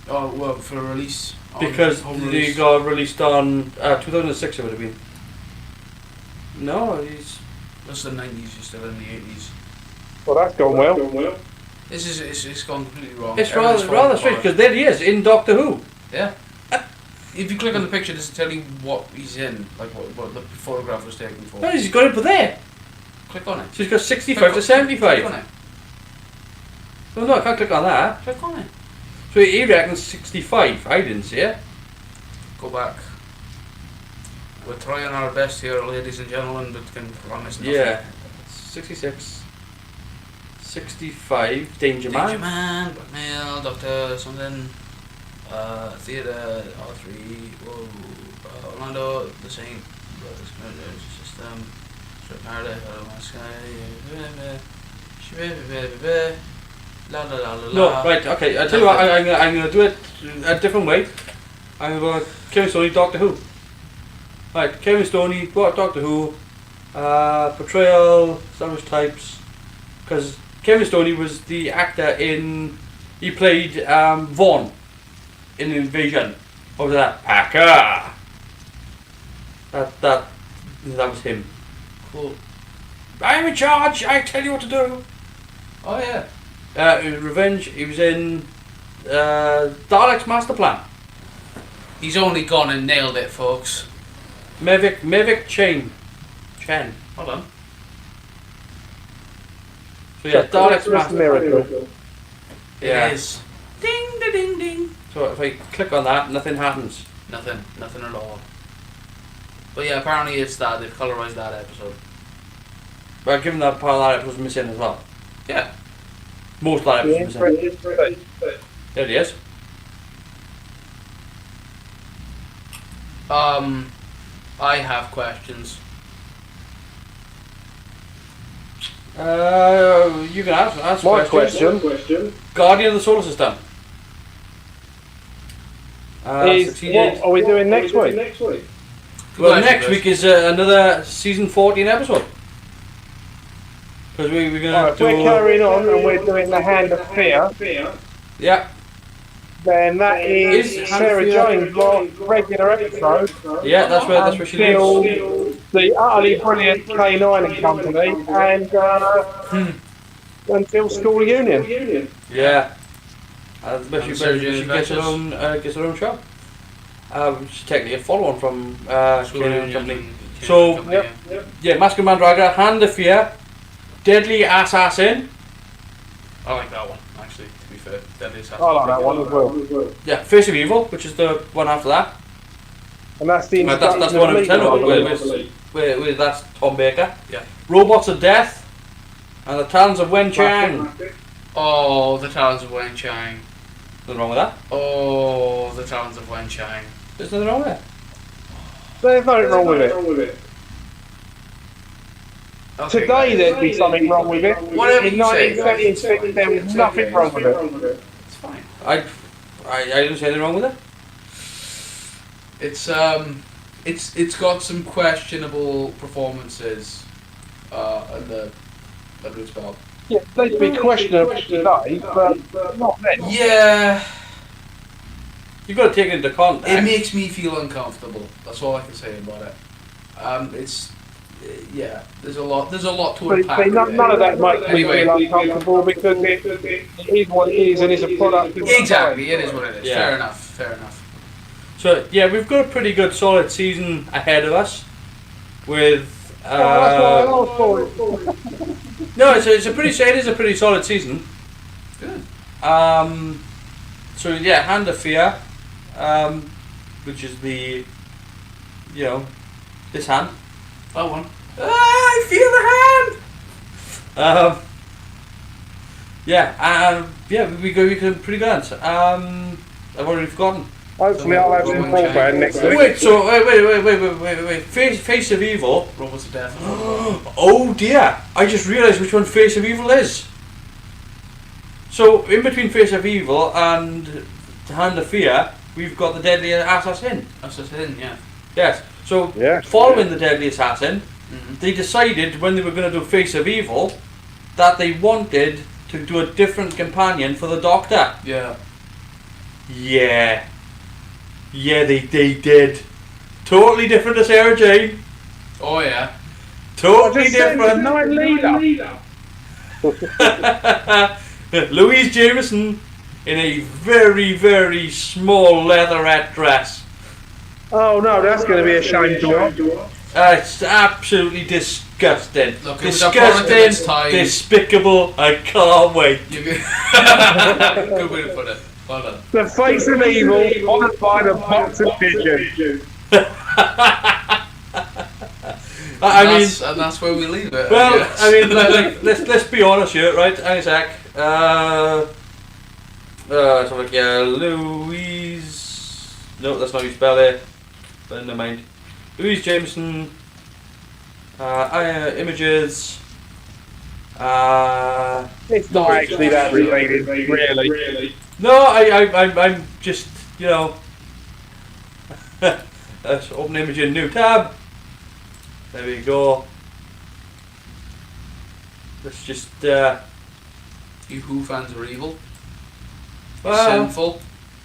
Oh well, for release. because home they release. got released on 2006. It would have been. No, he's That's the 90s. You're still in the 80s. Well, that's gone well. This is it's gone completely wrong. it's Everything's rather falling strange apart. because there he is in Doctor Who. Yeah. If you click on the picture, does it tell you what he's in? Like what the photograph was taken for? No, he's got it put there. Click on it. So he's got 65 to Click 75. on it. Oh no, I can't click on that. Click on it. So he reckons 65. I didn't see it. Go back. We're trying our best here, ladies and gentlemen, but can promise nothing. Yeah, 66, 65. Danger Danger Man. Man, Blackmail, Doctor something, Theatre, R3, whoa, Orlando, The Saint, System, Straight Paradise, la la la la la. No, right, okay. I tell you what, I'm going to do it a different way. I'm going to go Kevin Stoney, Doctor Who. Right, Kevin Stoney, what Doctor Who, portrayal, established types. Because Kevin Stoney was the actor in. He played Vaughn in Invasion. What was that? Packer! That was him. Cool. I'm in charge, I tell you what to do. Oh yeah. In Revenge, he was in Dalek's Master Plan. He's only gone and nailed it, folks. Mavic Chen. Hold on. So yeah, Dalek's Christmas Master Plan. Miracle. Yeah. It is. Ding da ding ding. So if I click on that, nothing happens. Nothing at all. But yeah, apparently it's that they've colorized that episode. But given that part of that was missing as well. Yeah. Most of that was missing. There it is. I have questions. You can ask My questions. question Guardian of the Solar System. is, Succeeded. what are we doing next week? Well, Good next question, week is another season 14 episode. Because we're going Right, to we're do. carrying on and we're doing the Hand of Fear. Yeah, Then that is Is Sarah Hand Jane's last regular episode yeah, that's where she until lives. the utterly brilliant K9 and Company and until school union. Yeah. But she Sarah Jane gets her own show. Which is technically a follow-on from School K9 Union Company. and So, Yeah. yeah, Masque of Mandragora, Hand of Fear, Deadly Assassin. I like that one, actually, to be fair. Deadly Assassin. I like that one as well. Yeah, Face of Evil, which is the one after that. And that's the That's introduction the one of in Legion, I Nintendo, believe. where that's Tom Baker. Yeah. Robots of Death, and the Talons of Wen Chang. Oh, the Talons of Wen Chang. Nothing wrong with that. Oh, the Talons of Wen Chang. There's nothing wrong with it. There's nothing wrong with it. Okay, Today there'd be something wrong with it. Whatever In you say, 1976 there was nothing wrong with it. It's fine. I didn't say anything wrong with it. It's got some questionable performances under its belt. Yeah, they'd be questionable today, but not then. Yeah, You've got to take it into context. it makes me feel uncomfortable. That's all I can say about it. Yeah, there's a lot to But unpack. none of that makes me Anyway. feel uncomfortable because it is what it is and it's a product of Exactly, it is what it is. Yeah. Fair enough. So yeah, we've got a pretty good solid season ahead of us. With Oh, that's why I asked for it. no, it is a pretty solid season. Good. So yeah, Hand of Fear, which is this hand. That one. I feel the hand. We can pretty good. I've already forgotten. Hopefully I'll have some broadband next week. Wait. Face of Evil. Robots of Death. Oh dear! I just realised which one Face of Evil is. So in between Face of Evil and Hand of Fear, we've got the Deadly Assassin. Assassin, yeah. Yes. So Yeah. following the Deadly Assassin, Mm-hmm. they decided when they were going to do Face of Evil that they wanted to do a different companion for the Doctor. Yeah. Yeah, they did. Totally different to Sarah Jane. Oh yeah. Totally Just send the different. night leader. Louise Jameson in a very, very small leatherette dress. Oh no, that's going to be a shame to watch. It's absolutely disgusting. Look, it was a product of its time. Despicable. I can't wait. You good. Good way to put it. Well done. The face of evil, honoured by the box of pigeon. And that's where we leave it. Well, guess. I mean, let's be honest here, right? Hang a sec. So like, Louise. No, that's not how you spell it. But never mind. Louise Jameson. Images. It's not actually that related, really. No, I'm just, let's open image in new tab. There we go. Let's just, You Who fans are evil. well, Sinful.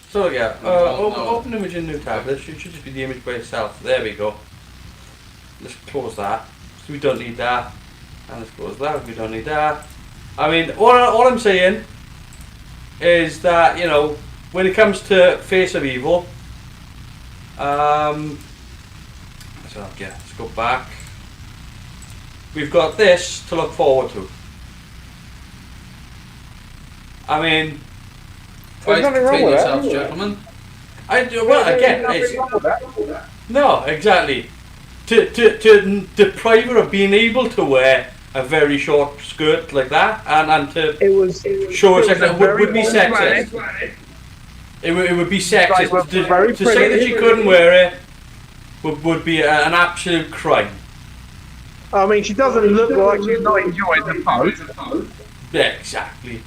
so yeah, No. open image in new tab. This should just be the image by itself. There we go. Let's close that. So we don't need that. And let's close that. We don't need that. I mean, all I'm saying is that, when it comes to Face of Evil, let's go back. We've got this to look forward to. I mean, Try to nothing wrong contain with that, yourselves, is there? gentlemen. No, exactly. To deprive her of being able to wear a very short skirt like that and to show her sex would be sexist. It would be sexist. To say that she couldn't wear it would be an absolute crime. I mean, she doesn't look like she's not enjoying the pose. Yeah, exactly.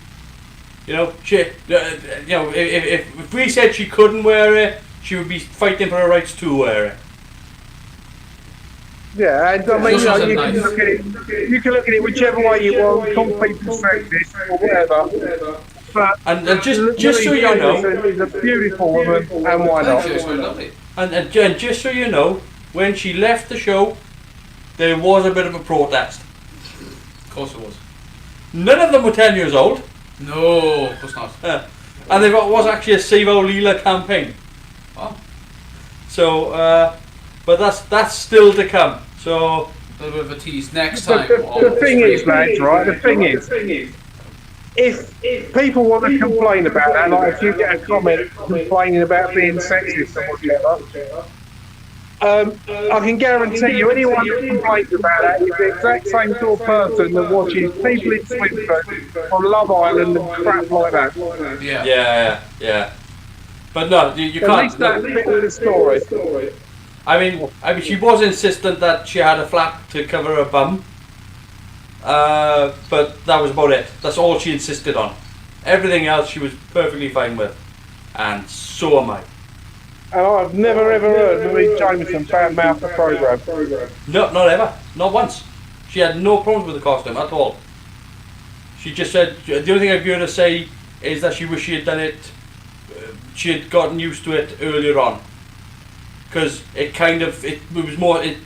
If we said she couldn't wear it, she would be fighting for her rights to wear it. Yeah, and I mean, This wasn't you nice. can look at it. You can look at it whichever way you want, call people sexist or whatever. But And just so you know, she's a beautiful woman, and why not? She was very lovely. and just so you know, when she left the show, there was a bit of a protest. Of course it was. None of them were 10 years old, No, of course not. and there was actually a Save Our Leela campaign. Oh. So, but that's still to come. So A little bit of a tease. Next The, time the, on the thing is, stream. lads, right? The thing is, if people want to complain about that, like if you get a comment complaining about being sexist or whatever, I can guarantee you anyone that complains about that is the exact same sort of person that watches people in swimsuits on Love Island and crap like that. Yeah. yeah. But no, you At can't. least that Look, bit of the story. I mean, she was insistent that she had a flap to cover her bum. But that was about it. That's all she insisted on. Everything else she was perfectly fine with. And so am I. And I've never ever heard Louise Jameson badmouth the programme. No, not ever. Not once. She had no problems with the costume at all. She just said, the only thing I've heard her say is that she wished she had done it, she had gotten used to it earlier on. Because it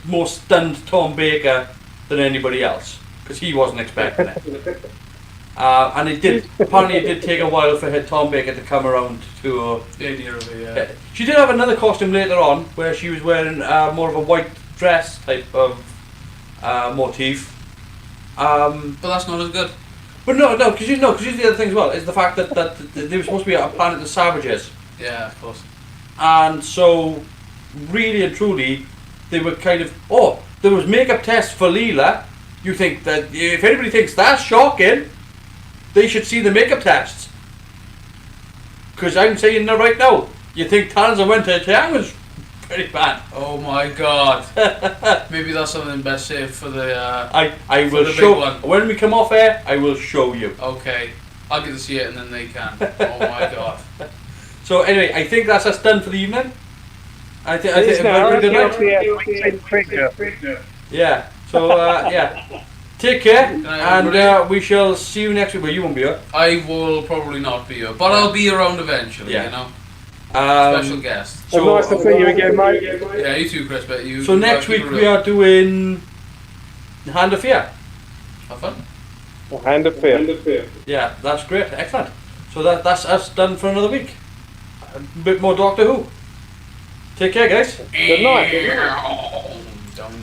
more stunned Tom Baker than anybody else. Because he wasn't expecting it. And apparently it did take a while for Tom Baker to come around to The idea of it, yeah. She did have another costume later on where she was wearing more of a white dress type of motif. But that's not as good. But no, because the other thing as well is the fact that they were supposed to be a planet of savages, Yeah, of course. and so really and truly they were kind of there was makeup tests for Leela. You think that if anybody thinks that's shocking, they should see the makeup tests. Because I'm saying that right now, you think Tanza went to Chiang was pretty bad. Oh my god. Maybe that's something best saved for the I for will the big show one. when we come off air. I will show you. Okay. I'll get to see it and then they can. Oh my god. So anyway, I think that's us done for the evening. I think It is now. we're good night. Picture. Yeah. So yeah. Take care, night, and everybody. we shall see you next week. Well, you won't be here. I will probably not be here, but I'll be around eventually, Yeah. you know. Um, Special guest. So nice to see you again, mate. Yeah, you too, Chris. But you. So next week we are doing Hand of Fear. Have fun. Hand of fear. Yeah, that's great. Excellent. So that's us done for another week. A bit more Doctor Who. Take care, guys. Good night. Don't